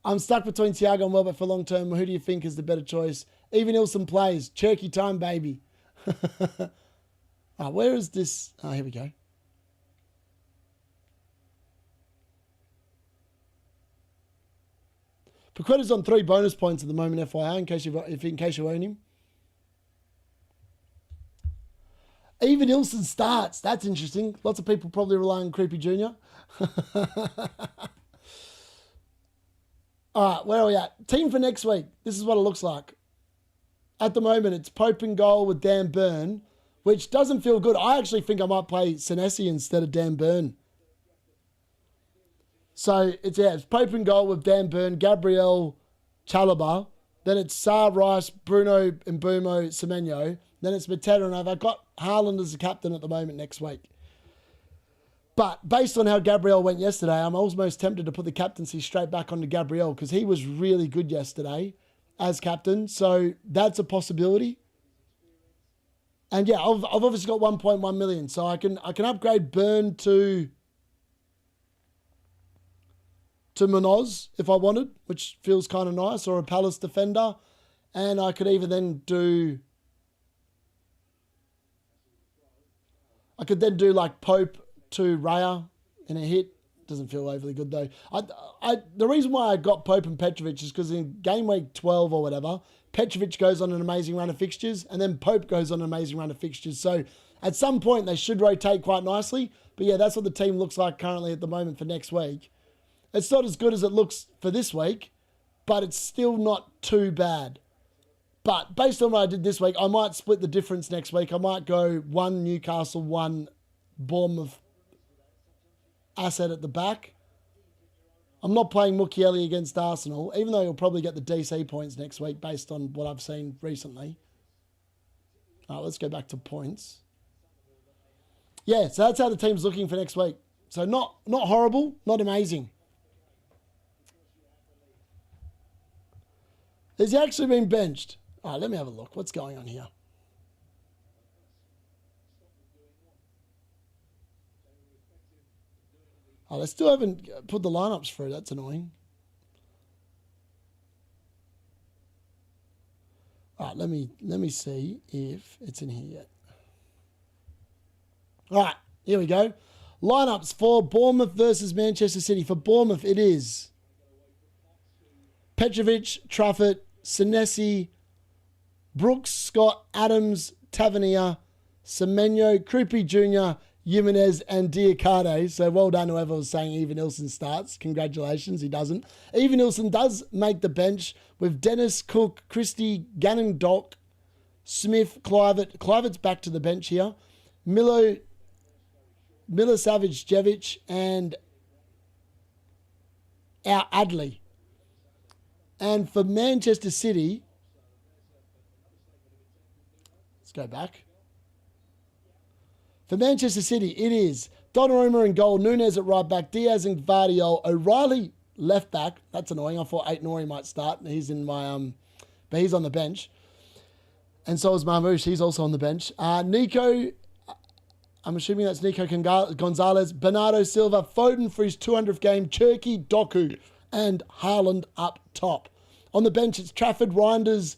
I'm stuck between Thiago and Welbeck for long term. Who do you think is the better choice? Even Ilson plays. Cherky time, baby. Where is this? Oh, here we go. Paqueta's on 3 bonus points at the moment, FYI, in case you own him. Even Ilson starts. That's interesting. Lots of people probably rely on Creepy Jr. All right, where are we at? Team for next week. This is what it looks like. At the moment, it's Pope in goal with Dan Burn, which doesn't feel good. I actually think I might play Senesi instead of Dan Burn. So, it's Pope in goal with Dan Burn, Gabriel, Chalobah. Then it's Saar, Rice, Bruno, Mbumo, Semenyo. Then it's Mateta, and I've got Haaland as the captain at the moment next week. But based on how Gabriel went yesterday, I'm almost tempted to put the captaincy straight back onto Gabriel because he was really good yesterday as captain. So that's a possibility. And yeah, I've obviously got 1.1 million, so I can upgrade Burn to Munoz if I wanted, which feels kind of nice, or a Palace defender. And I could even then do... I could then do like Pope to Raya in a hit. Doesn't feel overly good though. The reason why I got Pope and Petrovic is because in game week 12 or whatever, Petrovic goes on an amazing run of fixtures and then Pope goes on an amazing run of fixtures. So at some point they should rotate quite nicely. But yeah, that's what the team looks like currently at the moment for next week. It's not as good as it looks for this week, but it's still not too bad. But based on what I did this week, I might split the difference next week. I might go 1 Newcastle, 1 Bournemouth asset at the back. I'm not playing Mukiele against Arsenal, even though he'll probably get the DC points next week based on what I've seen recently. Let's go back to points. Yeah, so that's how the team's looking for next week. So not horrible, not amazing. Has he actually been benched? Let me have a look. What's going on here? Oh, they still haven't put the lineups through. That's annoying. All right, let me see if it's in here yet. All right, here we go. Lineups for Bournemouth versus Manchester City. For Bournemouth, it is Petrovic, Trafford, Senesi, Brooks, Scott, Adams, Tavernier, Semenyo, Krupi Jr., Jimenez, and Diakate. So well done whoever was saying Evanilson starts. Congratulations, he doesn't. Evanilson does make the bench with Dennis, Cook, Christie, Gannon, Dock, Smith, Clivert. Clivert's back to the bench here. Miller Savage, Jevic, and our Adley. And for Manchester City, let's go back. For Manchester City, it is Donnarumma in goal, Nunes at right back, Diaz and Gvardiol, O'Reilly left back. That's annoying. I thought Aït-Nouri might start. He's in my but he's on the bench. And so is Marmoush. He's also on the bench. Nico, I'm assuming that's Nico Gonzalez, Bernardo Silva, Foden for his 200th game, Cherky, Doku, and Haaland up top. On the bench, it's Trafford, Reinders,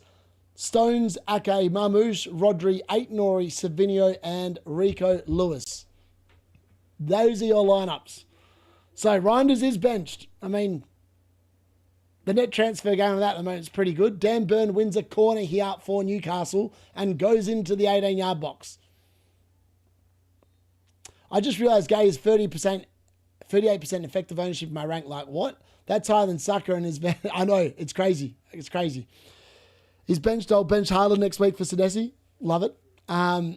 Stones, Ake, Marmoush, Rodri, Aït-Nouri, Savinio, and Rico Lewis. Those are your lineups. So Reinders is benched. I mean, the net transfer game of that at the moment is pretty good. Dan Burn wins a corner here for Newcastle and goes into the 18-yard box. I just realised Gay is 38% effective ownership in my rank. Like, what? That's higher than Saka and his... I know, it's crazy. It's crazy. He's benched. I'll bench Haaland next week for Senesi. Love it.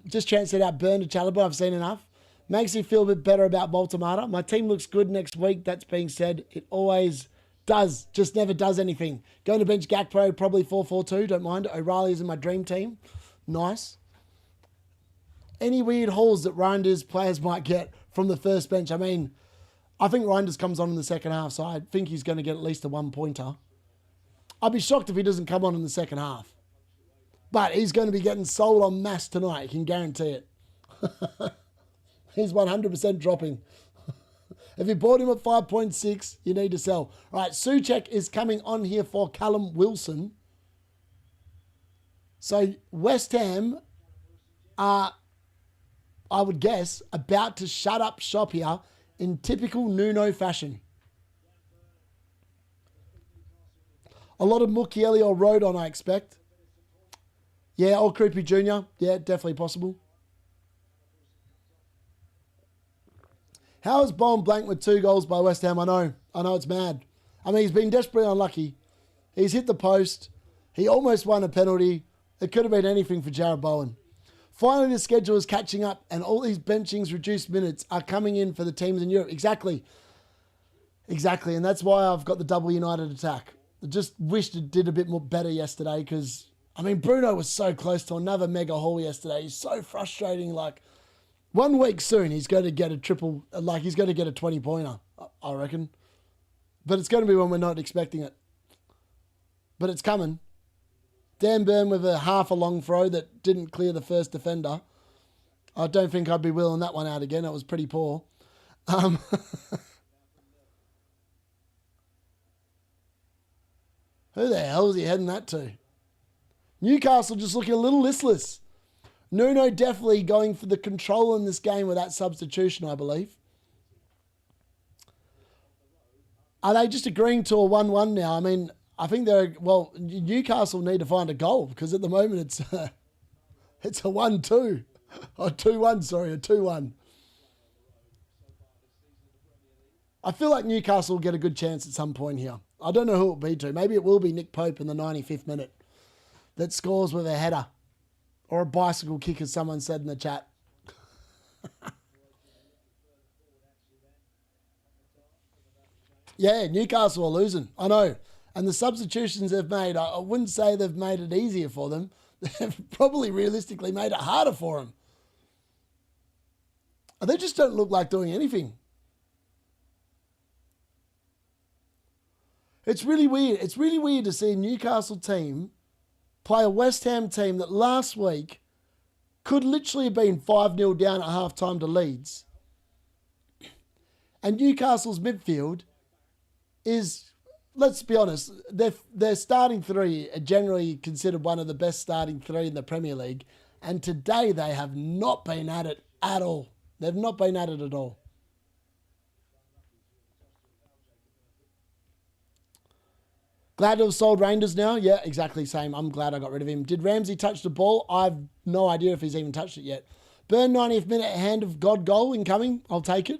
Just transferred out Burn to Chalobah. I've seen enough. Makes me feel a bit better about WOLTEMADE. My team looks good next week. That's being said. It always does. Just never does anything. Going to bench Gakpo, probably 4-4-2. Don't mind. O'Reilly is in my dream team. Nice. Any weird hauls that Reinders players might get from the first bench? I mean, I think Reinders comes on in the second half, so I think he's going to get at least a one-pointer. I'd be shocked if he doesn't come on in the second half. But he's going to be getting sold en masse tonight. You can guarantee it. He's 100% dropping. If you bought him at 5.6, you need to sell. All right, Souček is coming on here for Callum Wilson. So West Ham are, I would guess, about to shut up shop here in typical Nuno fashion. A lot of Mukiele or Rodon, I expect. Yeah, or Krupi Jr. Yeah, definitely possible. How is Bowen blank with 2 goals by West Ham? I know it's mad. I mean, he's been desperately unlucky. He's hit the post. He almost won a penalty. It could have been anything for Jarrod Bowen. Finally, the schedule is catching up and all these benchings, reduced minutes are coming in for the teams in Europe. Exactly. And that's why I've got the double United attack. I just wished it did a bit more better yesterday because, I mean, Bruno was so close to another mega haul yesterday. He's so frustrating. Like, 1 week soon, he's going to get a triple, like he's going to get a 20-pointer, I reckon. But it's going to be when we're not expecting it. But it's coming. Dan Burn with a half a long throw that didn't clear the first defender. I don't think I'd be wheeling that one out again. It was pretty poor. Who the hell is he heading that to? Newcastle just looking a little listless. Nuno definitely going for the control in this game with that substitution, I believe. Are they just agreeing to a 1-1 now? I mean, I think Newcastle need to find a goal because at the moment it's a 1-2. Or 2-1, sorry, a 2-1. I feel like Newcastle will get a good chance at some point here. I don't know who it will be to. Maybe it will be Nick Pope in the 95th minute that scores with a header. Or a bicycle kick, as someone said in the chat. Yeah, Newcastle are losing. I know. And the substitutions they've made, I wouldn't say they've made it easier for them. They've probably realistically made it harder for them. They just don't look like doing anything. It's really weird. It's really weird to see a Newcastle team play a West Ham team that last week could literally have been 5-0 down at half-time to Leeds. And Newcastle's midfield is, let's be honest, their starting three are generally considered one of the best starting three in the Premier League. And today they have not been at it at all. They've not been at it at all. Glad to have sold Rangers now. Yeah, exactly same. I'm glad I got rid of him. Did Ramsey touch the ball? I've no idea if he's even touched it yet. Burn 90th minute hand of God goal incoming. I'll take it.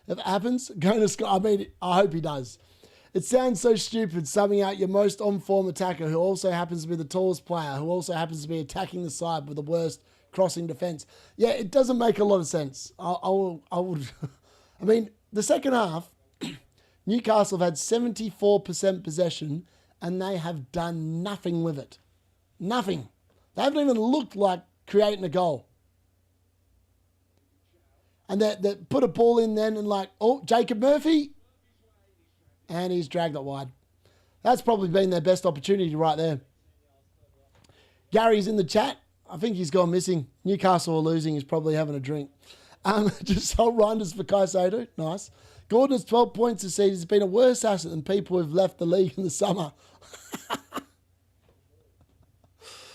If it happens, going to score. I mean, I hope he does. It sounds so stupid subbing out your most on-form attacker who also happens to be the tallest player, who also happens to be attacking the side with the worst crossing defence. Yeah, it doesn't make a lot of sense. I would. I mean, the second half, Newcastle have had 74% possession and they have done nothing with it. Nothing. They haven't even looked like creating a goal. And they put a ball in then and like, oh, Jacob Murphy. And he's dragged it wide. That's probably been their best opportunity right there. Gary's in the chat. I think he's gone missing. Newcastle are losing. He's probably having a drink. Just sold Reinders for Caicedo. Nice. Gordon has 12 points this season. He's been a worse asset than people who've left the league in the summer.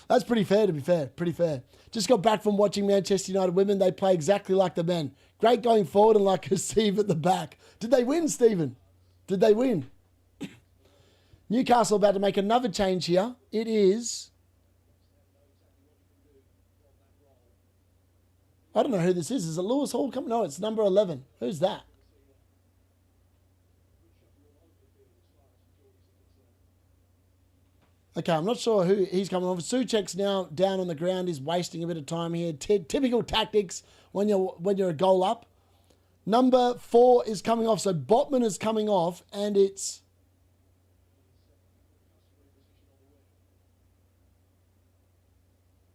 That's pretty fair, to be fair. Pretty fair. Just got back from watching Manchester United women. They play exactly like the men. Great going forward and like a sieve at the back. Did they win, Stephen? Did they win? Newcastle about to make another change here. It is... I don't know who this is. Is it Lewis Hall coming? No, it's number 11. Who's that? Okay, I'm not sure who he's coming off. Souček's now down on the ground. He's wasting a bit of time here. Typical tactics when you're a goal up. Number 4 is coming off. So Botman is coming off and it's...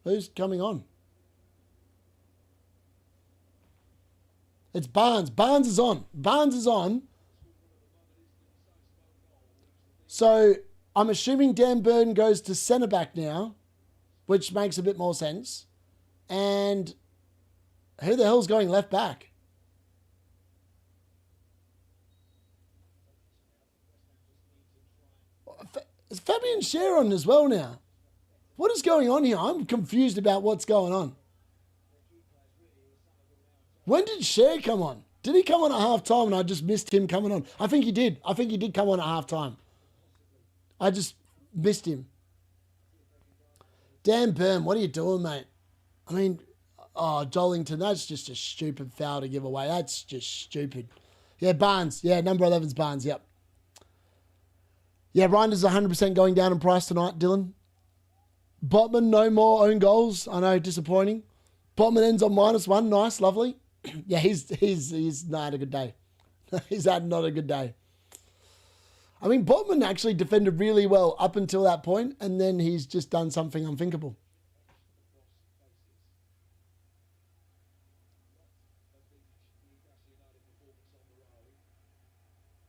Who's coming on? It's Barnes. Barnes is on. Barnes is on. So I'm assuming Dan Burn goes to centre back now, which makes a bit more sense. And who the hell's going left back? Is Fabian Schär on as well now? What is going on here? I'm confused about what's going on. When did Schär come on? Did he come on at half time and I just missed him coming on? I think he did. I think he did come on at half time. I just missed him. Dan Burn, what are you doing, mate? I mean, oh, Jollington, that's just a stupid foul to give away. That's just stupid. Yeah, Barnes. Yeah, number 11's Barnes, yep. Yeah, Reinders 100% going down in price tonight, Dylan. Botman, no more own goals. I know, disappointing. Botman ends on -1. Nice, lovely. Yeah, he's not had a good day. He's had not a good day. I mean, Botman actually defended really well up until that point, and then he's just done something unthinkable.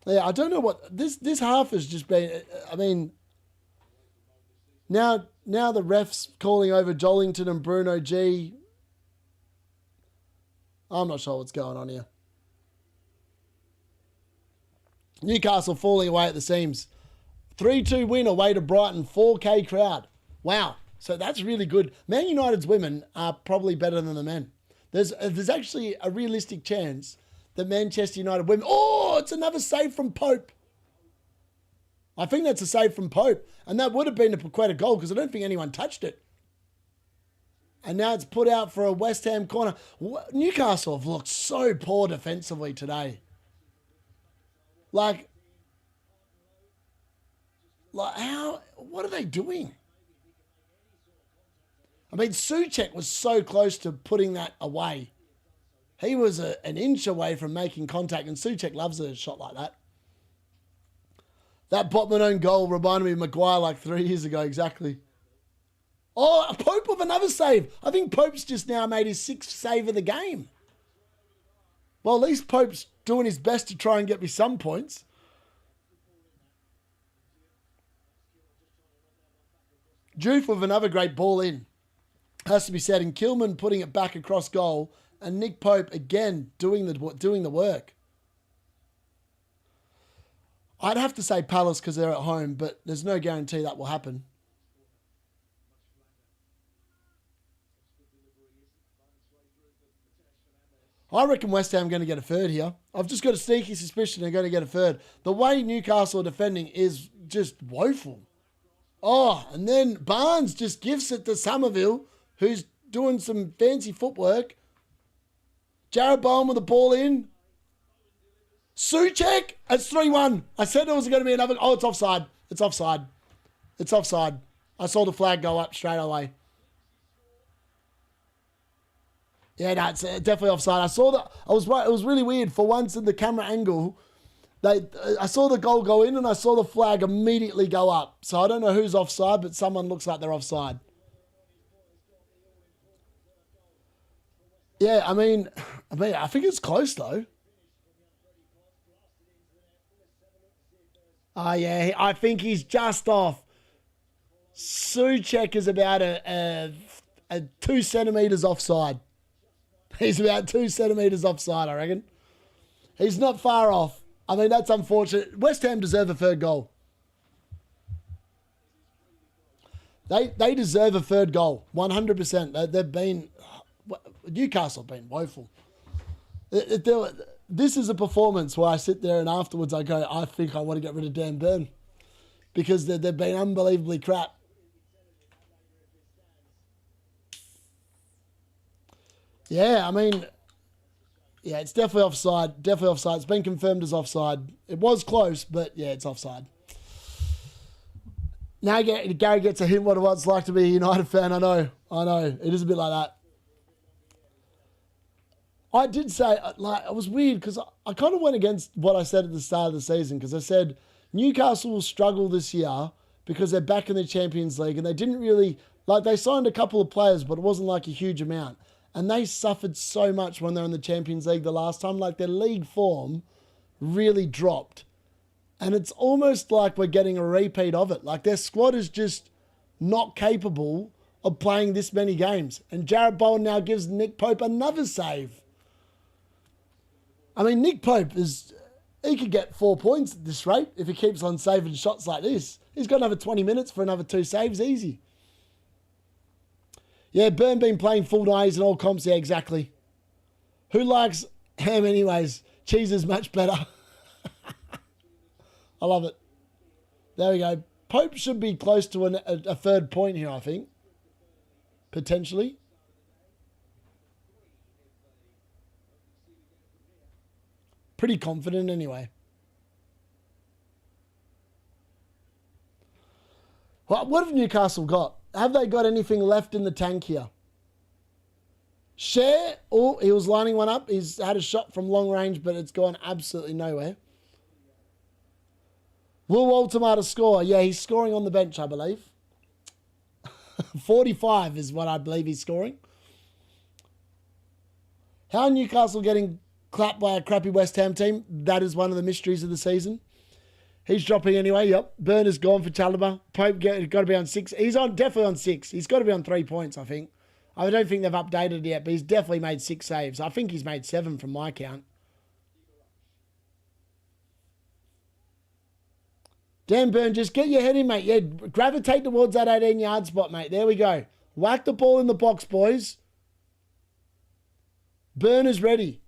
Yeah, I don't know what this half has just been. I mean, now the refs calling over Jollington and Bruno G. I'm not sure what's going on here. Newcastle falling away at the seams. 3-2 win away to Brighton. 4K crowd. Wow. So that's really good. Man United's women are probably better than the men. There's actually a realistic chance that Manchester United women... Oh, it's another save from Pope. I think that's a save from Pope. And that would have been quite a goal because I don't think anyone touched it. And now it's put out for a West Ham corner. Newcastle have looked so poor defensively today. Like how? What are they doing? I mean, Souček was so close to putting that away. He was an inch away from making contact, and Souček loves a shot like that. That Botman own goal reminded me of Maguire like 3 years ago, exactly. Oh, Pope with another save. I think Pope's just now made his 6th save of the game. Well, at least Pope's doing his best to try and get me some points. Juve with another great ball in. Has to be said. And Kilman putting it back across goal. And Nick Pope again doing the work. I'd have to say Palace because they're at home, but there's no guarantee that will happen. I reckon West Ham are going to get a third here. I've just got a sneaky suspicion they're going to get a third. The way Newcastle are defending is just woeful. Oh, and then Barnes just gives it to Somerville, who's doing some fancy footwork. Jared Bowen with the ball in. Souček, it's 3-1. I said there was going to be another. Oh, it's offside. It's offside. It's offside. I saw the flag go up straight away. Yeah, no, it's definitely offside. I saw that. I was right. It was really weird. For once in the camera angle, I saw the goal go in and I saw the flag immediately go up. So I don't know who's offside, but someone looks like they're offside. Yeah, I mean, I think it's close though. Oh yeah, I think he's just off. Souček is about a 2 centimetres offside. He's about 2 centimetres offside, I reckon. He's not far off. I mean, that's unfortunate. West Ham deserve a third goal. They deserve a third goal, 100%. They've been... Newcastle have been woeful. This is a performance where I sit there and afterwards I go, I think I want to get rid of Dan Burn. Because they've been unbelievably crap. Yeah, I mean, yeah, it's definitely offside. Definitely offside. It's been confirmed as offside. It was close, but yeah, it's offside. Now Gary gets a hint what it's like to be a United fan. I know. It is a bit like that. I did say, like, it was weird because I kind of went against what I said at the start of the season because I said Newcastle will struggle this year because they're back in the Champions League and they didn't really, like, they signed a couple of players, but it wasn't like a huge amount. And they suffered so much when they were in the Champions League the last time. Like, their league form really dropped. And it's almost like we're getting a repeat of it. Like, their squad is just not capable of playing this many games. And Jared Bowen now gives Nick Pope another save. I mean, Nick Pope he could get 4 points at this rate if he keeps on saving shots like this. He's got another 20 minutes for another 2 saves, easy. Yeah, Burn been playing full days and all comps. Yeah, exactly. Who likes ham anyways? Cheese is much better. I love it. There we go. Pope should be close to a third point here, I think. Potentially. Pretty confident anyway. What have Newcastle got? Have they got anything left in the tank here? Share. Oh, he was lining one up. He's had a shot from long range, but it's gone absolutely nowhere. Will WOLTEMADE score? Yeah, he's scoring on the bench, I believe. 45 is what I believe he's scoring. How are Newcastle getting clapped by a crappy West Ham team? That is one of the mysteries of the season. He's dropping anyway. Yep. Burn is gone for Chalobah. Pope got to be on 6. He's definitely on 6. He's got to be on 3 points, I think. I don't think they've updated it yet, but he's definitely made 6 saves. I think he's made 7 from my count. Dan Burn, just get your head in, mate. Yeah, gravitate towards that 18-yard spot, mate. There we go. Whack the ball in the box, boys. Burn is ready.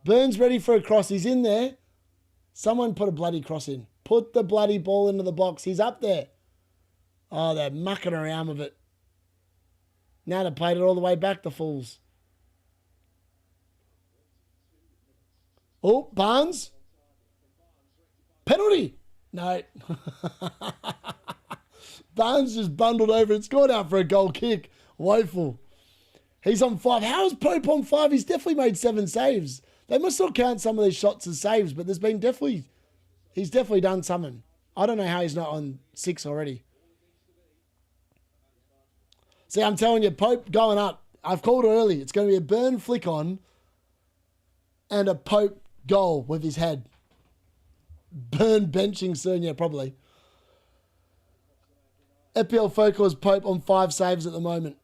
Burn's ready for a cross. He's in there. Someone put a bloody cross in. Put the bloody ball into the box. He's up there. Oh, they're mucking around with it. Now they played it all the way back, the fools. Oh, Barnes. Penalty. No. Barnes just bundled over. It's gone out for a goal kick. Woeful. He's on 5. How is Pope on 5? He's definitely made 7 saves. They must still count some of these shots as saves, but he's definitely done something. I don't know how he's not on 6 already. See, I'm telling you, Pope going up. I've called it early. It's going to be a Burn flick on and a Pope goal with his head. Burn benching soon, yeah, probably. FPL Focus Pope on 5 saves at the moment.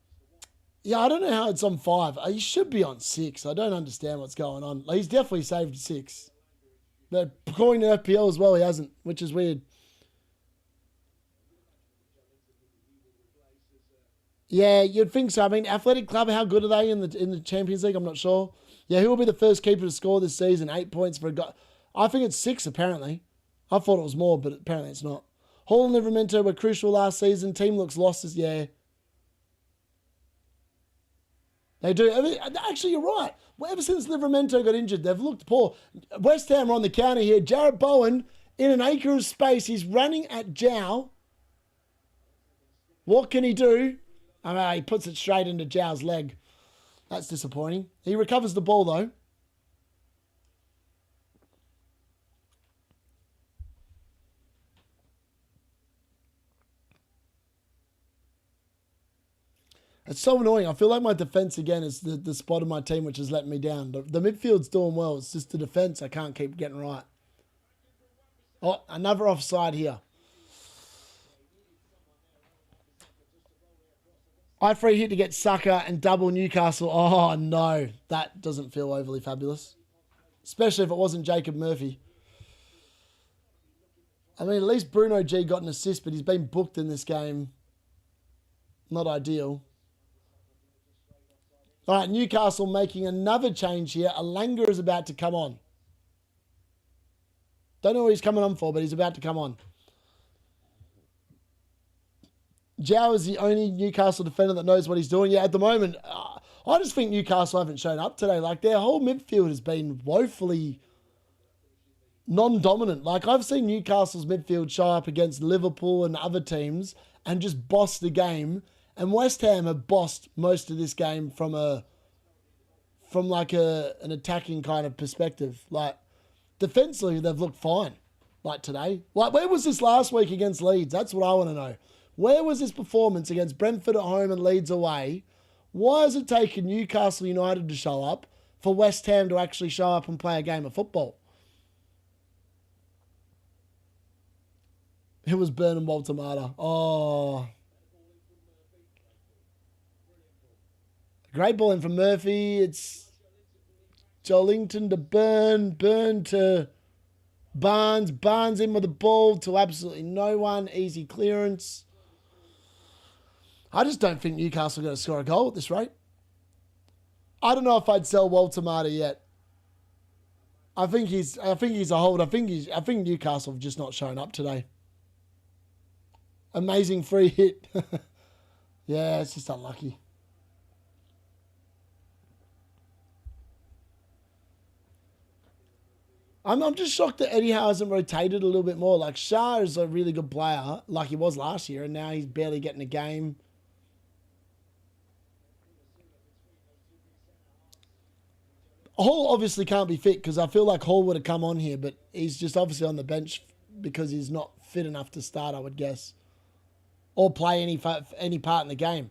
Yeah, I don't know how it's on 5. He should be on 6. I don't understand what's going on. He's definitely saved 6. But according to FPL as well, he hasn't, which is weird. Yeah, you'd think so. I mean, Athletic Club, how good are they in the Champions League? I'm not sure. Yeah, who will be the first keeper to score this season? 8 points for a guy. I think it's 6, apparently. I thought it was more, but apparently it's not. Hall and Livramento were crucial last season. Team looks lost this year. They do. Actually, you're right. Well, ever since Livramento got injured, they've looked poor. West Ham are on the counter here. Jarrett Bowen, in an acre of space, he's running at Jow. What can he do? I mean, he puts it straight into Jow's leg. That's disappointing. He recovers the ball, though. It's so annoying. I feel like my defence, again, is the spot of my team which has let me down. The midfield's doing well. It's just the defence I can't keep getting right. Oh, another offside here. I free hit to get Saka and double Newcastle. Oh, no. That doesn't feel overly fabulous. Especially if it wasn't Jacob Murphy. I mean, at least Bruno G got an assist, but he's been booked in this game. Not ideal. All right, Newcastle making another change here. Alanga is about to come on. Don't know what he's coming on for, but he's about to come on. Jow is the only Newcastle defender that knows what he's doing. Yeah, at the moment, I just think Newcastle haven't shown up today. Like, their whole midfield has been woefully non-dominant. Like, I've seen Newcastle's midfield show up against Liverpool and other teams and just boss the game. And West Ham have bossed most of this game from an attacking kind of perspective. Like, defensively, they've looked fine. Like today. Like, where was this last week against Leeds? That's what I want to know. Where was this performance against Brentford at home and Leeds away? Why has it taken Newcastle United to show up for West Ham to actually show up and play a game of football? It was Burnham WOLTEMADE. Oh. Great ball in from Murphy. It's Joelinton to Burn. Burn to Barnes. Barnes in with the ball to absolutely no one. Easy clearance. I just don't think Newcastle are going to score a goal at this rate. I don't know if I'd sell WOLTEMADE yet. I think he's a hold. I think Newcastle have just not shown up today. Amazing free hit. Yeah, it's just unlucky. I'm just shocked that Eddie Howe hasn't rotated a little bit more. Like, Shah is a really good player, like he was last year, and now he's barely getting a game. Hall obviously can't be fit because I feel like Hall would have come on here, but he's just obviously on the bench because he's not fit enough to start, I would guess, or play any part in the game.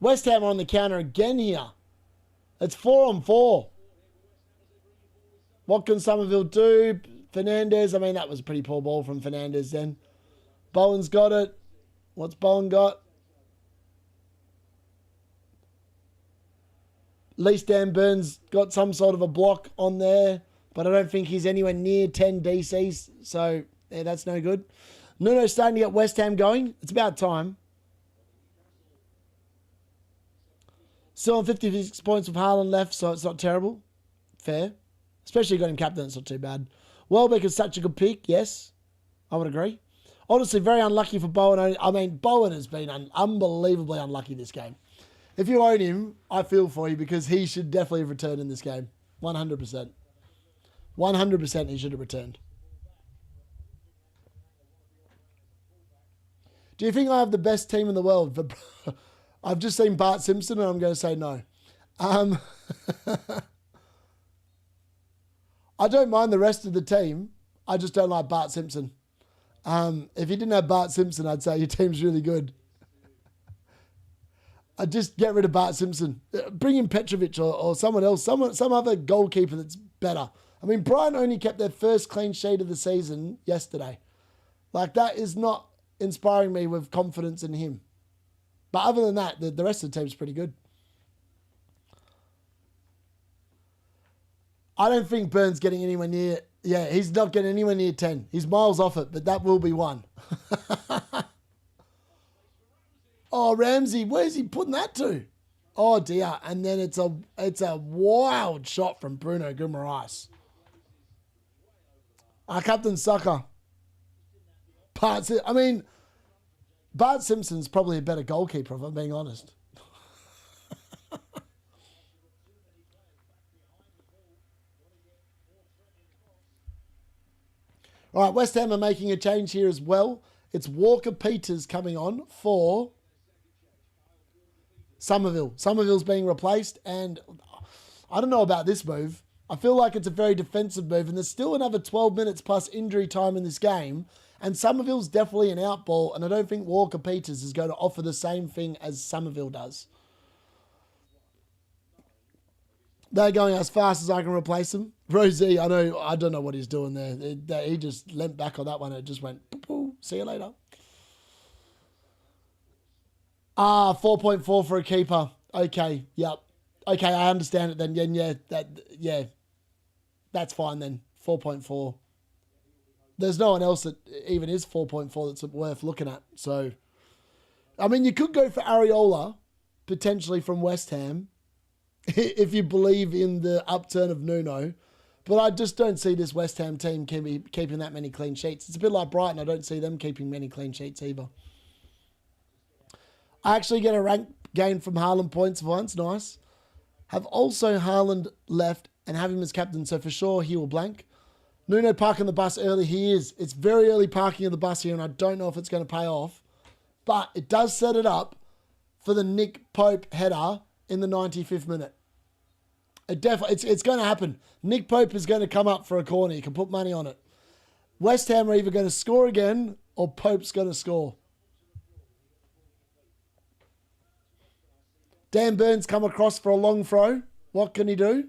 West Ham are on the counter again here. It's 4-on-4. What can Somerville do? Fernandez, I mean, that was a pretty poor ball from Fernandez then. Bowen's got it. What's Bowen got? At least Dan Burns got some sort of a block on there, but I don't think he's anywhere near 10 DCs, so yeah, that's no good. Nuno's starting to get West Ham going. It's about time. Still on 56 points with Haaland left, so it's not terrible. Fair. Especially got him captain, it's not too bad. Welbeck is such a good pick, yes. I would agree. Honestly, very unlucky for Bowen. I mean, Bowen has been unbelievably unlucky this game. If you own him, I feel for you because he should definitely have returned in this game. 100%. 100% he should have returned. Do you think I have the best team in the world? I've just seen Bart Simpson and I'm going to say no. I don't mind the rest of the team. I just don't like Bart Simpson. If you didn't have Bart Simpson, I'd say your team's really good. I'd just get rid of Bart Simpson. Bring in Petrovic or someone else, some other goalkeeper that's better. I mean, Brighton only kept their first clean sheet of the season yesterday. Like, that is not inspiring me with confidence in him. But other than that, the rest of the team's pretty good. I don't think Burns getting anywhere near Yeah, he's not getting anywhere near 10. He's miles off it, but that will be one. Oh, Ramsey, where's he putting that to? Oh dear, and then it's a wild shot from Bruno Guimaraes. Our captain sucker. Bart Simpson's probably a better goalkeeper, if I'm being honest. All right, West Ham are making a change here as well. It's Walker Peters coming on for Somerville. Somerville's being replaced, and I don't know about this move. I feel like it's a very defensive move, and there's still another 12 minutes plus injury time in this game, and Somerville's definitely an outball, and I don't think Walker Peters is going to offer the same thing as Somerville does. They're going as fast as I can replace them. Rosie, I don't know what he's doing there. He just leant back on that one and it just went, poo-poo, see you later. 4.4 for a keeper. Okay, yep. Okay, I understand it then. Yeah, that's fine then. 4.4. There's no one else that even is 4.4 that's worth looking at. So, I mean, you could go for Areola, potentially from West Ham, if you believe in the upturn of Nuno. But I just don't see this West Ham team keeping that many clean sheets. It's a bit like Brighton. I don't see them keeping many clean sheets either. I actually get a rank gain from Haaland points once. Nice. Have also Haaland left and have him as captain. So for sure he will blank. Nuno parking the bus early. He is. It's very early parking of the bus here, and I don't know if it's going to pay off. But it does set it up for the Nick Pope header in the 95th minute. It's going to happen. Nick Pope is going to come up for a corner. You can put money on it. West Ham are either going to score again or Pope's going to score. Dan Burns come across for a long throw. What can he do?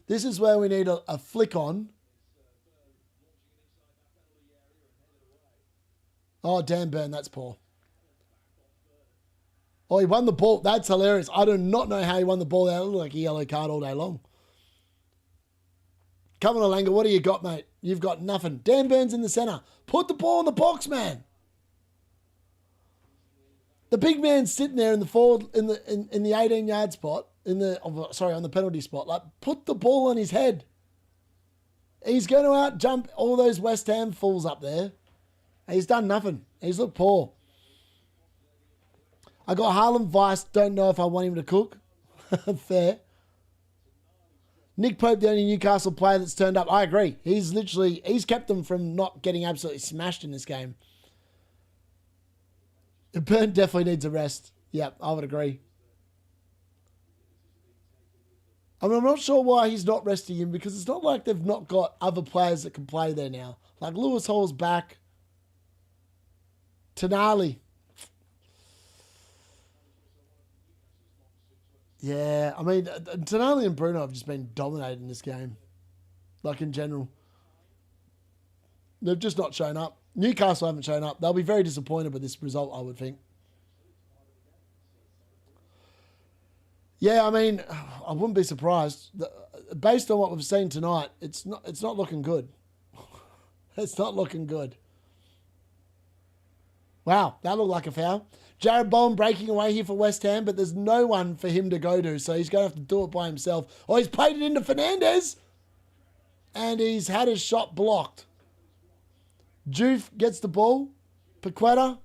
This is where we need a flick on. Oh, Dan Burn, that's poor. Oh, he won the ball. That's hilarious. I do not know how he won the ball. That looked like a yellow card all day long. Come on, Alanga. What do you got, mate? You've got nothing. Dan Burns in the centre. Put the ball in the box, man. The big man's sitting there in the forward in the 18-yard spot. On the penalty spot. Like, put the ball on his head. He's going to out-jump all those West Ham fools up there. He's done nothing. He's looked poor. I got Haaland Vice. Don't know if I want him to cook. Fair. Nick Pope, the only Newcastle player that's turned up. I agree. He's kept them from not getting absolutely smashed in this game. Burn definitely needs a rest. Yep, I would agree. I mean, I'm not sure why he's not resting him, because it's not like they've not got other players that can play there now. Like Lewis Hall's back. Tonali. Yeah, I mean, Tonali and Bruno have just been dominating this game. Like, in general. They've just not shown up. Newcastle haven't shown up. They'll be very disappointed with this result, I would think. Yeah, I mean, I wouldn't be surprised. Based on what we've seen tonight, it's not looking good. It's not looking good. Wow, that looked like a foul. Jared Bowen breaking away here for West Ham, but there's no one for him to go to, so he's going to have to do it by himself. Oh, he's played it into Fernandez, and he's had his shot blocked. Juve gets the ball. Paqueta.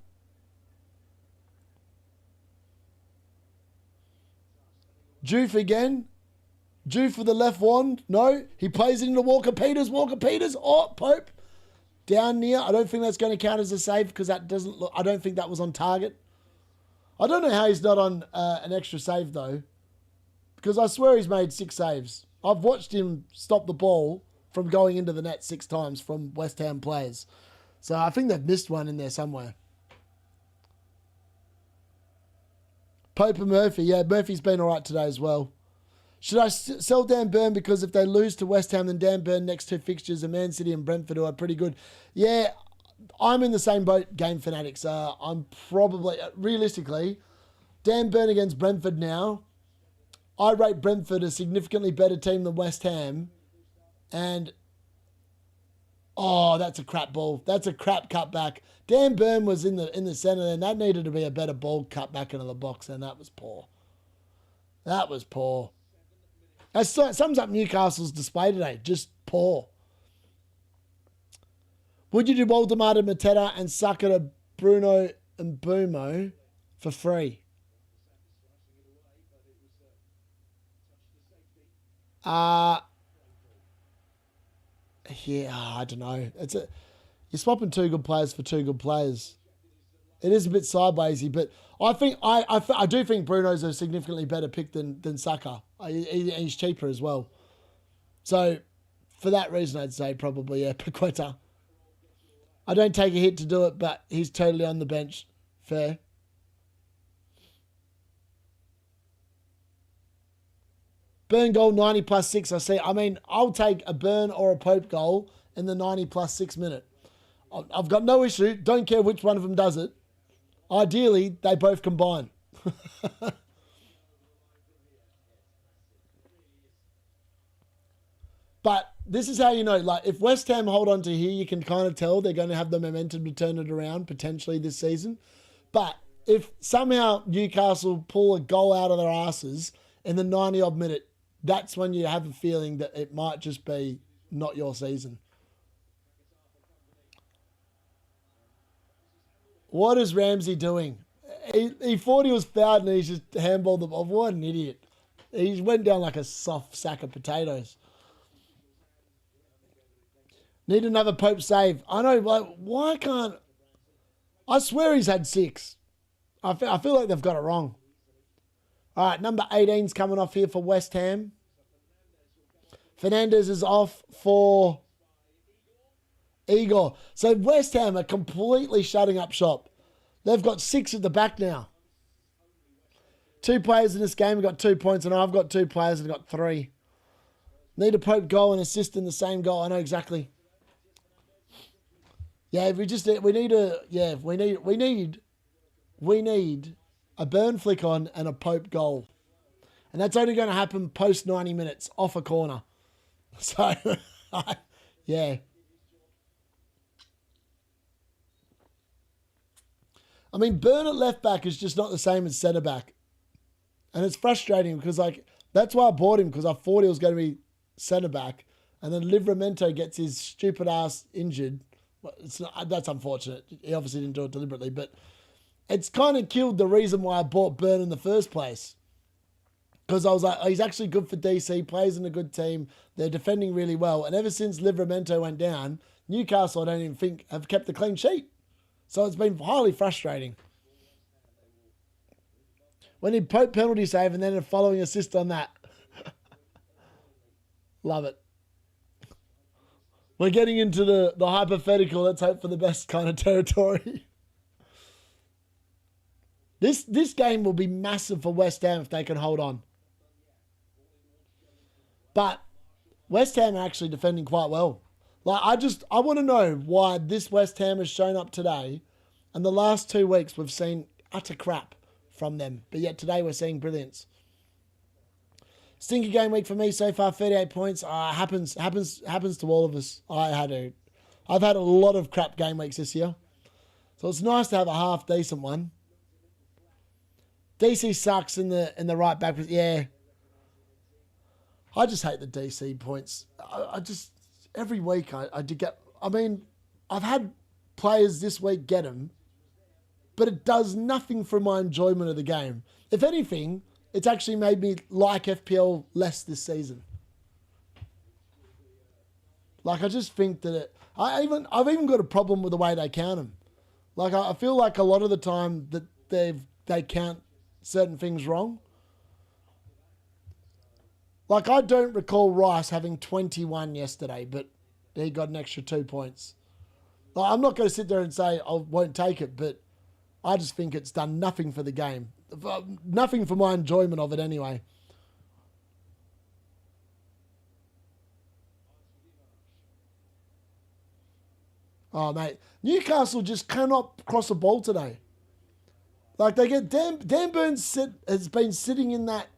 Juve again. Juve for the left wand. No, he plays it into Walker Peters. Walker Peters. Oh, Pope. Down near. I don't think that's going to count as a save because that doesn't look. I don't think that was on target. I don't know how he's not on an extra save though, because I swear he's made 6 saves. I've watched him stop the ball from going into the net 6 times from West Ham players. So I think they've missed one in there somewhere. Pope and Murphy. Yeah, Murphy's been all right today as well. Should I sell Dan Burn because if they lose to West Ham, then Dan Burn next 2 fixtures are Man City and Brentford, who are pretty good. Yeah, I'm in the same boat, Game Fanatics. I'm probably, realistically, Dan Burn against Brentford now, I rate Brentford a significantly better team than West Ham. And, oh, that's a crap ball. That's a crap cutback. Dan Burn was in the centre then. That needed to be a better ball cut back into the box, and that was poor. That was poor. That sums up Newcastle's display today. Just poor. Would you do WOLTEMADE, Mateta, and Saka to Bruno and Bumo for free? Yeah, I don't know. You're swapping two good players for two good players. It is a bit sidewaysy, but I do think Bruno's a significantly better pick than Saka. He's cheaper as well. So, for that reason, I'd say probably, yeah, Paqueta. I don't take a hit to do it, but he's totally on the bench. Fair. Burn goal 90 plus 6, I see. I mean, I'll take a Burn or a Pope goal in the 90 plus 6 minute. I've got no issue. Don't care which one of them does it. Ideally, they both combine. But this is how you know, like, if West Ham hold on to here, you can kind of tell they're going to have the momentum to turn it around potentially this season. But if somehow Newcastle pull a goal out of their asses in the 90-odd minute, that's when you have a feeling that it might just be not your season. What is Ramsey doing? He thought he was fouled and he's just handballed the ball. What an idiot. He went down like a soft sack of potatoes. Need another Pope save. I know, like, why can't... I swear he's had 6. I feel like they've got it wrong. All right, number 18's coming off here for West Ham. Fernandez is off for Igor. So West Ham are completely shutting up shop. They've got 6 at the back now. 2 players in this game have got 2 points, and I've got 2 players that have got 3. Need a Pope goal and assist in the same goal. I know exactly. Yeah, we need a Burn flick on and a Pope goal. And that's only going to happen post 90 minutes off a corner. So, yeah. I mean, Burn at left back is just not the same as centre back. And it's frustrating because, like, that's why I bought him, because I thought he was going to be centre back. And then Livramento gets his stupid ass injured. That's unfortunate. He obviously didn't do it deliberately, but it's kind of killed the reason why I bought Burn in the first place. Because I was like, oh, he's actually good for DC, plays in a good team. They're defending really well. And ever since Livramento went down, Newcastle, I don't even think, have kept a clean sheet. So it's been highly frustrating. We need Pope penalty save and then a following assist on that. Love it. We're getting into the hypothetical, let's hope for the best kind of territory. This game will be massive for West Ham if they can hold on. But West Ham are actually defending quite well. Like, I want to know why this West Ham has shown up today, and the last 2 weeks we've seen utter crap from them. But yet today we're seeing brilliance. Stinky game week for me so far, 38 points. Happens to all of us. I've had a lot of crap game weeks this year. So it's nice to have a half decent one. DC sucks in the right back. Yeah. I just hate the DC points. I just, every week I do get, I mean, I've had players this week get them, but it does nothing for my enjoyment of the game. If anything, it's actually made me like FPL less this season. Like, I just think that I've even got a problem with the way they count them. Like, I feel like a lot of the time that they count certain things wrong. Like, I don't recall Rice having 21 yesterday, but he got an extra 2 points. Like, I'm not going to sit there and say I won't take it, but I just think it's done nothing for the game. Nothing for my enjoyment of it anyway. Oh, mate. Newcastle just cannot cross a ball today. Like, they get Dan Burns has been sitting in that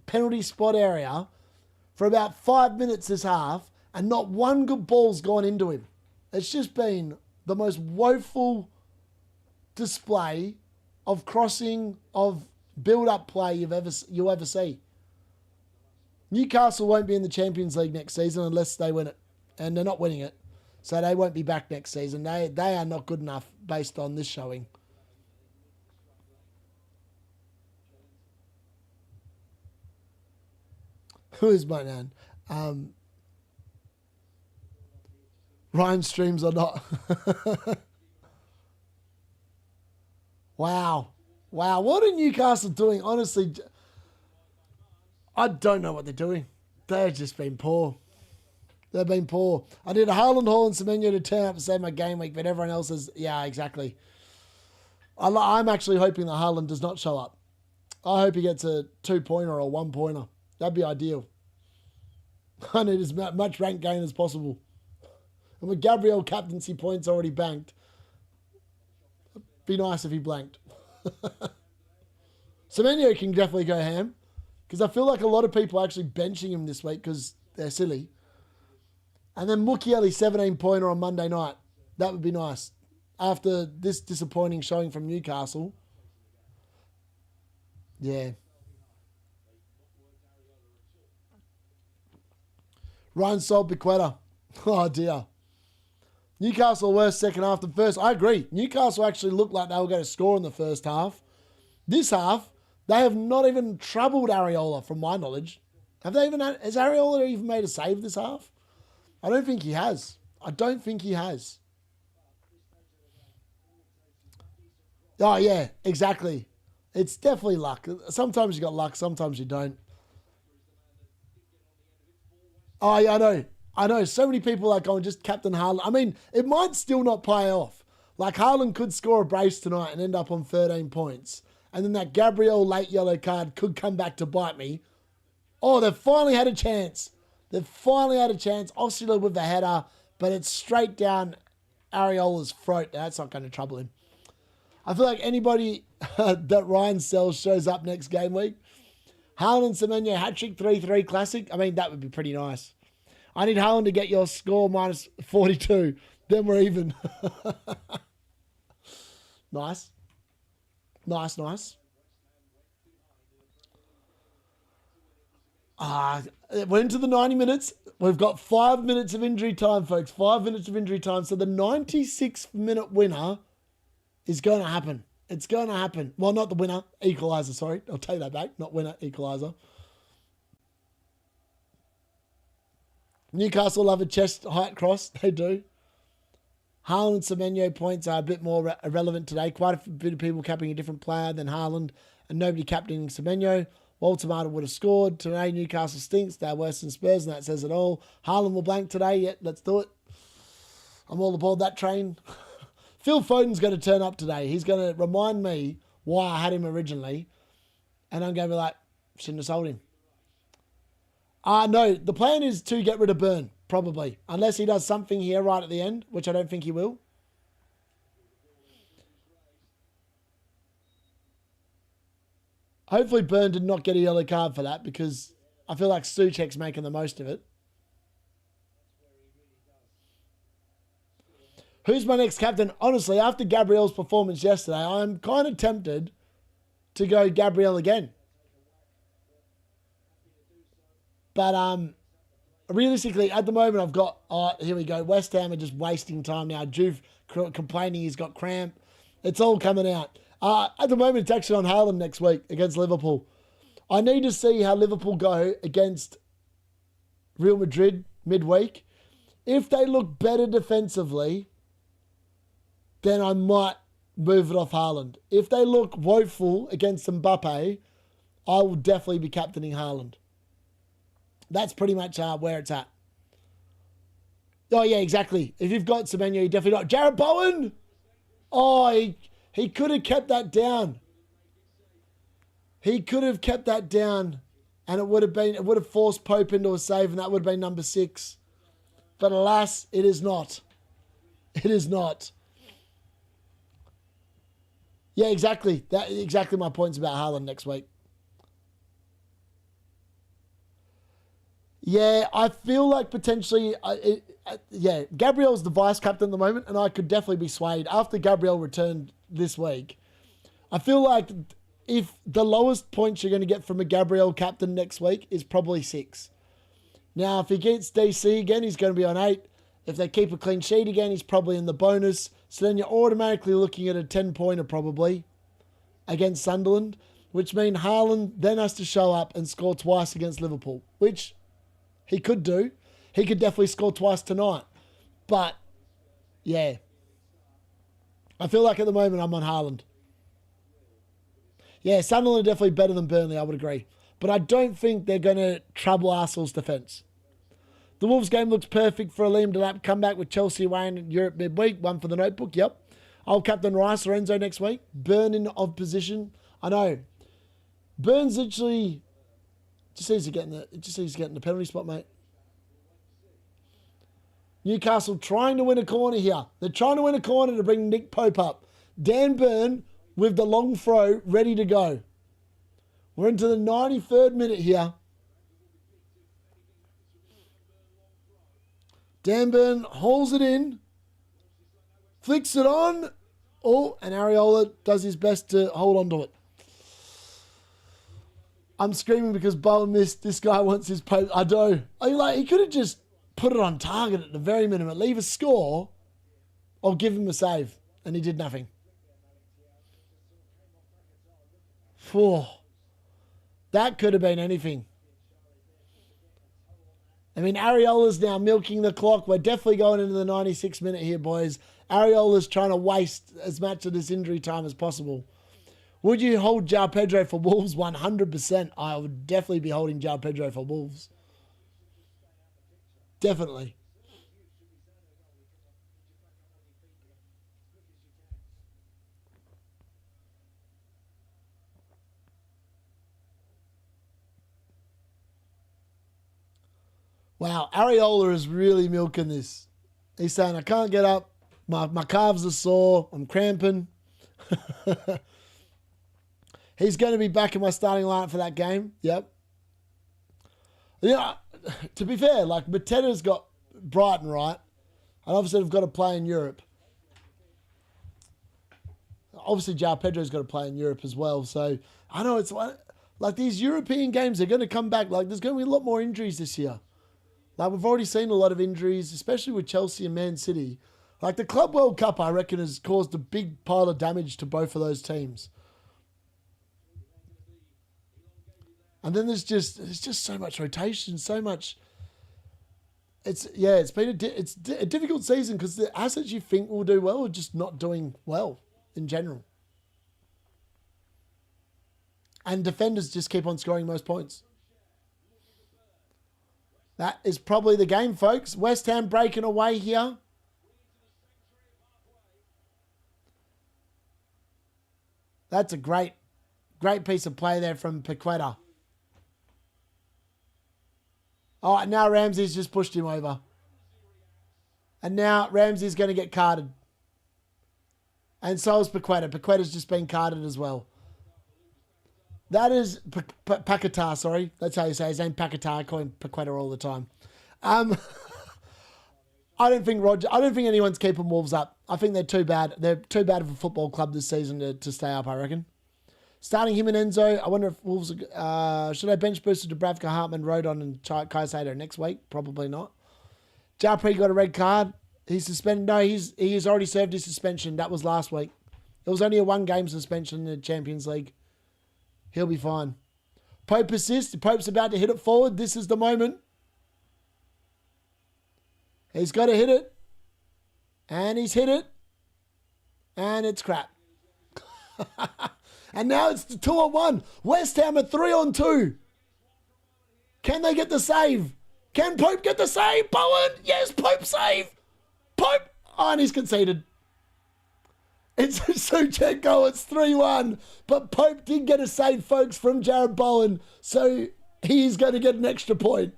penalty spot area for about 5 minutes this half, and not one good ball's gone into him. It's just been the most woeful display of crossing, of build-up play you'll ever see. Newcastle won't be in the Champions League next season unless they win it, and they're not winning it, so they won't be back next season. They are not good enough based on this showing. Who is my man? Ryan streams or not? Wow. What are Newcastle doing? Honestly, I don't know what they're doing. They've just been poor. They've been poor. I did a Haaland, Semenyo to turn up and save my game week, but everyone else is... Yeah, exactly. I'm actually hoping that Haaland does not show up. I hope he gets a 2-pointer or a 1-pointer. That'd be ideal. I need as much rank gain as possible. And with Gabriel captaincy points already banked, it'd be nice if he blanked. Semenyo can definitely go ham, because I feel like a lot of people are actually benching him this week because they're silly. And then Mukiele 17-pointer on Monday night. That would be nice. After this disappointing showing from Newcastle. Yeah. Ryan sold Bequeta. Oh, dear. Newcastle worse second half than first. I agree. Newcastle actually looked like they were going to score in the first half. This half, they have not even troubled Areola, from my knowledge. Has Areola even made a save this half? I don't think he has. Oh, yeah, exactly. It's definitely luck. Sometimes you got luck, sometimes you don't. Oh, yeah, I know. So many people are going, just Captain Haaland. I mean, it might still not pay off. Like, Haaland could score a brace tonight and end up on 13 points. And then that Gabriel late yellow card could come back to bite me. Oh, they've finally had a chance. Osula with the header, but it's straight down Areola's throat. That's not going to trouble him. I feel like anybody that Ryan sells shows up next game week. Haaland Semenyo hat-trick 3-3 classic. I mean, that would be pretty nice. I need Haaland to get your score minus 42. Then we're even. Nice. We're into the 90 minutes. We've got 5 minutes of injury time, folks. 5 minutes of injury time. So the 96th minute winner is going to happen. It's going to happen. Well, not the winner. Equalizer, sorry. I'll take that back. Not winner, equalizer. Newcastle love a chest height cross. They do. Haaland Semenyo points are a bit more irrelevant today. Quite a bit of people capping a different player than Haaland, and nobody captaining Semenyo. WOLTEMADE would have scored. Today, Newcastle stinks. They're worse than Spurs, and that says it all. Haaland will blank today. Yeah, let's do it. I'm all aboard that train. Phil Foden's going to turn up today. He's going to remind me why I had him originally, and I'm going to be like, shouldn't have sold him. No, the plan is to get rid of Burn, probably. Unless he does something here right at the end, which I don't think he will. Hopefully Burn did not get a yellow card for that, because I feel like Souček's making the most of it. Who's my next captain? Honestly, after Gabriel's performance yesterday, I'm kind of tempted to go Gabriel again. But realistically, at the moment, I've got... here we go. West Ham are just wasting time now. Juve complaining he's got cramp. It's all coming out. At the moment, it's actually on Haaland next week against Liverpool. I need to see how Liverpool go against Real Madrid midweek. If they look better defensively, then I might move it off Haaland. If they look woeful against Mbappe, I will definitely be captaining Haaland. That's pretty much where it's at. Oh, yeah, exactly. If you've got Semenyo, you definitely not. Jared Bowen! Oh, he could have kept that down. He could have kept that down, and it would have forced Pope into a save, and that would have been number 6. But alas, it is not. It is not. Yeah, exactly. Exactly my points about Haaland next week. Yeah, I feel like potentially, Gabriel's the vice captain at the moment, and I could definitely be swayed. After Gabriel returned this week, I feel like if the lowest points you're going to get from a Gabriel captain next week is probably 6. Now, if he gets DC again, he's going to be on 8. If they keep a clean sheet again, he's probably in the bonus. So then you're automatically looking at a 10-pointer probably against Sunderland, which means Haaland then has to show up and score twice against Liverpool, which he could do. He could definitely score twice tonight. But, yeah. I feel like at the moment I'm on Haaland. Yeah, Sunderland are definitely better than Burnley, I would agree. But I don't think they're going to trouble Arsenal's defence. The Wolves game looks perfect for a Liam Delap comeback with Chelsea away in Europe midweek. One for the notebook, yep. I'll captain Rice or Enzo next week. Burn in of position. I know. Burn's literally... Just needs to get in the penalty spot, mate. Newcastle trying to win a corner here. They're trying to win a corner to bring Nick Pope up. Dan Burn with the long throw ready to go. We're into the 93rd minute here. Dan Burn hauls it in. Flicks it on. Oh, and Areola does his best to hold on to it. I'm screaming because Bowen missed. This guy wants his Pope. I do. He could have just put it on target at the very minimum. Leave a score or give him a save. And he did nothing. Whew. That could have been anything. I mean, Areola's now milking the clock. We're definitely going into the 96th minute here, boys. Areola's trying to waste as much of this injury time as possible. Would you hold João Pedro for Wolves? 100%. I would definitely be holding João Pedro for Wolves. Definitely. Wow, Areola is really milking this. He's saying, I can't get up. My calves are sore. I'm cramping. He's going to be back in my starting lineup for that game. Yep. Yeah, to be fair, like Mateta's got Brighton, right? And obviously they've got to play in Europe. Obviously João Pedro's got to play in Europe as well. So I know it's like these European games are going to come back. Like there's going to be a lot more injuries this year. Like we've already seen a lot of injuries, especially with Chelsea and Man City. Like the Club World Cup, I reckon, has caused a big pile of damage to both of those teams. And then there's just so much rotation, so much. It's been a difficult season because the assets you think will do well are just not doing well in general. And defenders just keep on scoring most points. That is probably the game, folks. West Ham breaking away here. That's a great piece of play there from Paqueta. Oh, now Ramsey's just pushed him over. And now Ramsey's going to get carded. And so is Paqueta. Paqueta's just been carded as well. That is Paqueta, sorry. That's how you say his name, Paqueta. I call him Paqueta all the time. I don't think anyone's keeping Wolves up. I think they're too bad. They're too bad of a football club this season to stay up, I reckon. Starting him and Enzo, I wonder if Wolves... should I bench boost Dubravka, Hartman, Rodon and Kai Sato next week? Probably not. Jarpre got a red card. He's suspended. No, he's already served his suspension. That was last week. It was only a 1-game suspension in the Champions League. He'll be fine. Pope assists. Pope's about to hit it forward. This is the moment. He's got to hit it. And he's hit it. And it's crap. And now it's 2-on-1. West Ham are 3-on-2. Can they get the save? Can Pope get the save? Bowen! Yes, Pope save! Pope! Oh, and he's conceded. It's Suchenko. It's 3-1. But Pope did get a save, folks, from Jared Bowen. So he's going to get an extra point.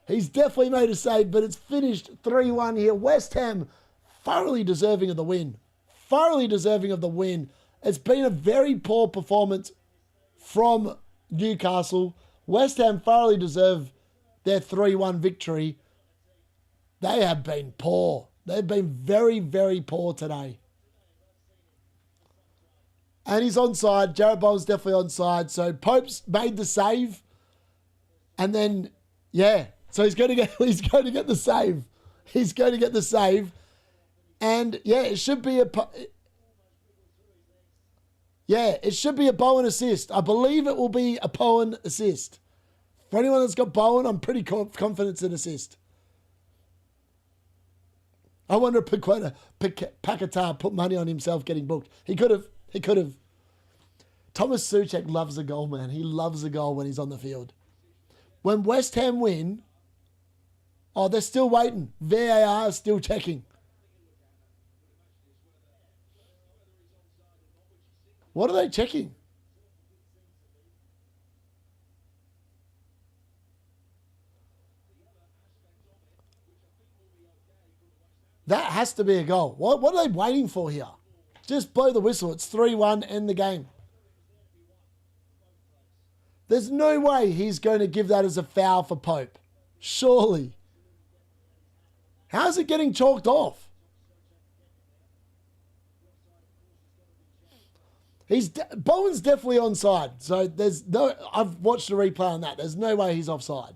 He's definitely made a save, but it's finished 3-1 here. West Ham thoroughly deserving of the win. Thoroughly deserving of the win. It's been a very poor performance from Newcastle. West Ham thoroughly deserve their 3-1 victory. They have been poor. They've been very, very poor today. And he's onside. Jarrett Bowen's definitely onside. So Pope's made the save. And then, yeah. So he's going to get the save. He's going to get the save. And yeah, it should be a Bowen assist. I believe it will be a Bowen assist. For anyone that's got Bowen, I'm pretty confident it's an assist. I wonder if Paquetá put money on himself getting booked. He could have. Thomas Souček loves a goal, man. He loves a goal when he's on the field. When West Ham win, they're still waiting. VAR is still checking. What are they checking? That has to be a goal. What are they waiting for here? Just blow the whistle. It's 3-1, end the game. There's no way he's going to give that as a foul for Pope. Surely. How's it getting chalked off? Bowen's definitely onside. So I've watched a replay on that. There's no way he's offside.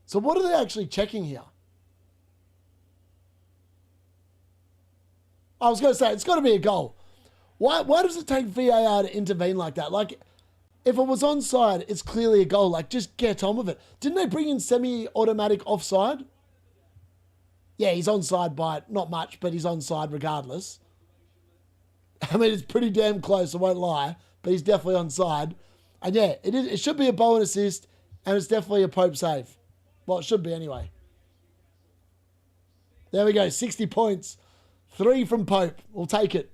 So what are they actually checking here? I was going to say, it's got to be a goal. Why does it take VAR to intervene like that? Like, if it was onside, it's clearly a goal. Like, just get on with it. Didn't they bring in semi-automatic offside? Yeah, he's onside by not much, but he's onside regardless. I mean, it's pretty damn close, I won't lie, but he's definitely onside. And yeah, it should be a Bowen assist, and it's definitely a Pope save. Well, it should be anyway. There we go, 60 points. 3 from Pope. We'll take it.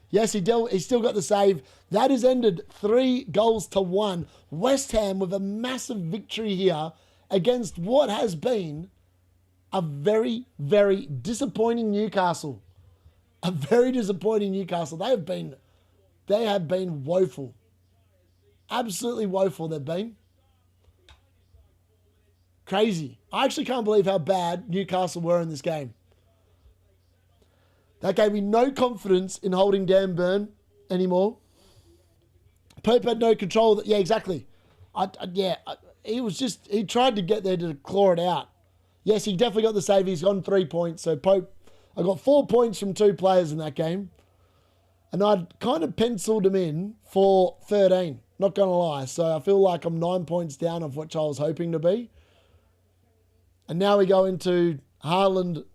Yes, he still got the save. That has ended 3-1. West Ham with a massive victory here against what has been a very, very disappointing Newcastle. A very disappointing Newcastle. They have been woeful. Absolutely woeful they've been. Crazy. I actually can't believe how bad Newcastle were in this game. That gave me no confidence in holding Dan Burn anymore. Pope had no control. Yeah, exactly. He tried to get there to claw it out. Yes, he definitely got the save. He's on 3 points. So Pope, I got 4 points from 2 players in that game. And I'd kind of penciled him in for 13. Not going to lie. So I feel like I'm 9 points down of which I was hoping to be. And now we go into Haaland.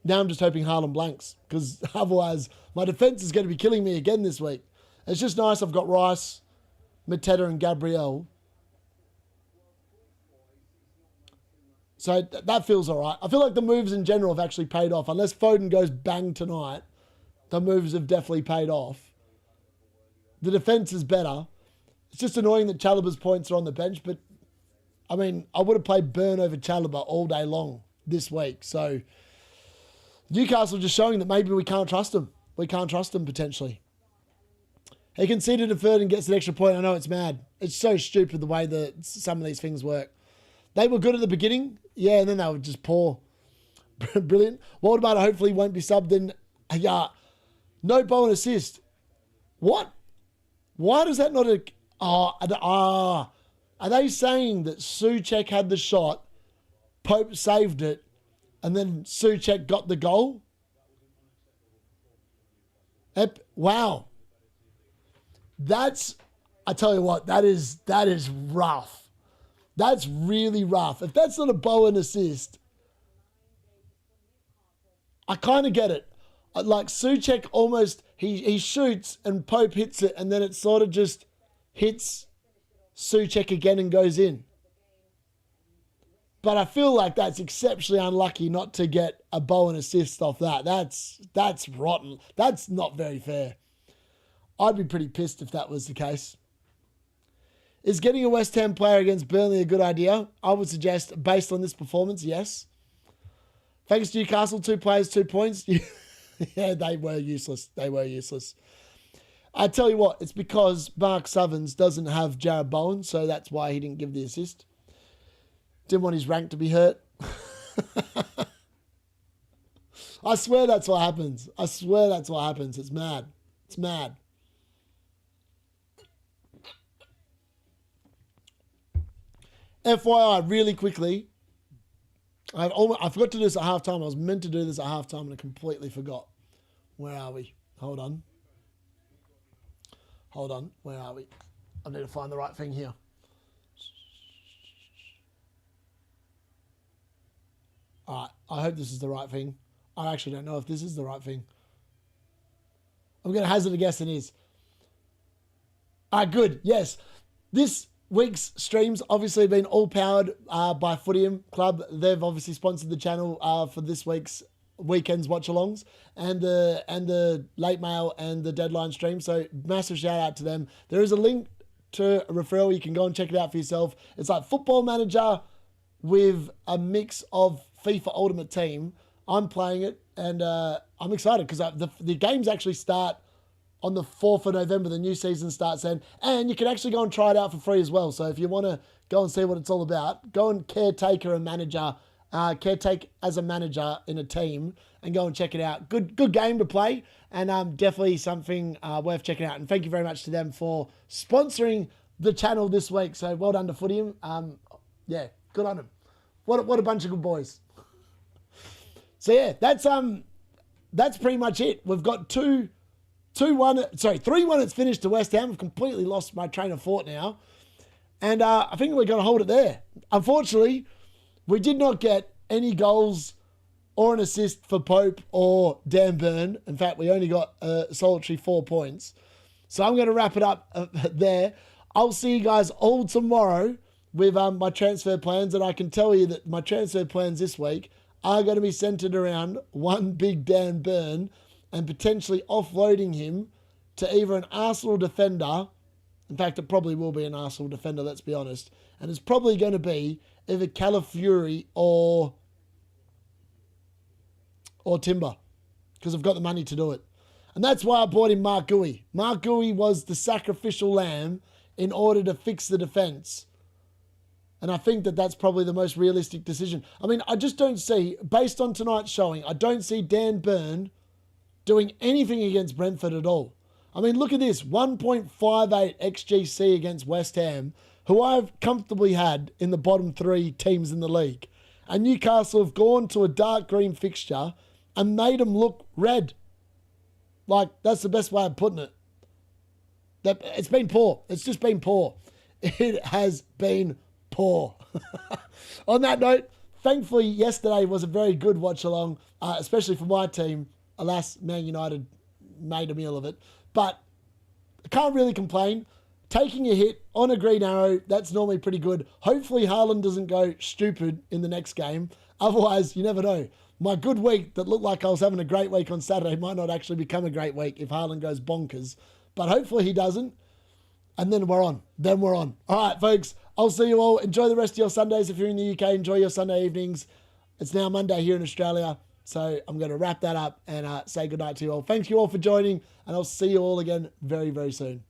Now I'm just hoping Haaland blanks, because otherwise my defence is going to be killing me again this week. It's just nice I've got Rice, Mateta and Gabriel. So that feels all right. I feel like the moves in general have actually paid off. Unless Foden goes bang tonight, the moves have definitely paid off. The defence is better. It's just annoying that Chalobah's points are on the bench, but I mean, I would have played Burn over Chalobah all day long this week. So Newcastle just showing that maybe we can't trust them. We can't trust them potentially. He conceded a third and gets an extra point. I know it's mad. It's so stupid the way that some of these things work. They were good at the beginning. Yeah, and then they were just poor. Brilliant. WOLTEMADE hopefully won't be subbed in. No Bowen assist. What? Why does that not... Are they saying that Souček had the shot, Pope saved it, and then Souček got the goal? Wow. I tell you what, that is rough. That's really rough. If that's not a Bowen assist, I kind of get it. Like Souček almost, he shoots and Pope hits it, and then it sort of just hits Souček again and goes in. But I feel like that's exceptionally unlucky not to get a Bowen assist off that. That's rotten. That's not very fair. I'd be pretty pissed if that was the case. Is getting a West Ham player against Burnley a good idea? I would suggest, based on this performance, yes. Thanks to Newcastle, 2 players, 2 points. Yeah, they were useless. I tell you what, it's because Mark Southerns doesn't have Jarrett Bowen, so that's why he didn't give the assist. Didn't want his rank to be hurt. I swear that's what happens. I swear that's what happens. It's mad. It's mad. FYI, really quickly, I forgot to do this at halftime. I was meant to do this at halftime and I completely forgot. Where are we? Hold on. Hold on. Where are we? I need to find the right thing here. All right. I hope this is the right thing. I actually don't know if this is the right thing. I'm going to hazard a guess it is. All right, good. Yes. This week's streams obviously been all powered by Footium Club. They've obviously sponsored the channel for this weekend's watch-alongs and the late mail and the deadline stream. So massive shout out to them. There is a link to a referral. You can go and check it out for yourself. It's like Football Manager with a mix of FIFA Ultimate Team. I'm playing it and I'm excited because the games actually start on the 4th of November. The new season starts then. And you can actually go and try it out for free as well. So if you want to go and see what it's all about, go and caretake as a manager in a team and go and check it out. Good game to play and definitely something worth checking out. And thank you very much to them for sponsoring the channel this week. So well done to Footium. Yeah, good on them. What a bunch of good boys. So yeah, that's pretty much it. We've got 3-1. It's finished to West Ham. I've completely lost my train of thought now. And I think we're going to hold it there. Unfortunately, we did not get any goals or an assist for Pope or Dan Burn. In fact, we only got a solitary 4 points. So I'm going to wrap it up there. I'll see you guys all tomorrow with my transfer plans. And I can tell you that my transfer plans this week are going to be centered around one big Dan Burn and potentially offloading him to either an Arsenal defender. In fact, it probably will be an Arsenal defender, let's be honest. And it's probably going to be either Calafiori or Timber, because I've got the money to do it. And that's why I bought in Mark Gui. Mark Gui was the sacrificial lamb in order to fix the defence. And I think that that's probably the most realistic decision. I mean, I just don't see, based on tonight's showing, I don't see Dan Burn doing anything against Brentford at all. I mean, look at this, 1.58 XGC against West Ham, who I've comfortably had in the bottom 3 teams in the league. And Newcastle have gone to a dark green fixture and made them look red. Like, that's the best way of putting it. It's been poor. It's just been poor. It has been poor. On that note, thankfully yesterday was a very good watch along, especially for my team. Alas, Man United made a meal of it. But I can't really complain. Taking a hit on a green arrow, that's normally pretty good. Hopefully Haaland doesn't go stupid in the next game. Otherwise, you never know. My good week that looked like I was having a great week on Saturday might not actually become a great week if Haaland goes bonkers. But hopefully he doesn't. And then we're on. All right, folks. I'll see you all. Enjoy the rest of your Sundays. If you're in the UK, enjoy your Sunday evenings. It's now Monday here in Australia. So I'm going to wrap that up and say goodnight to you all. Thank you all for joining. And I'll see you all again very, very soon.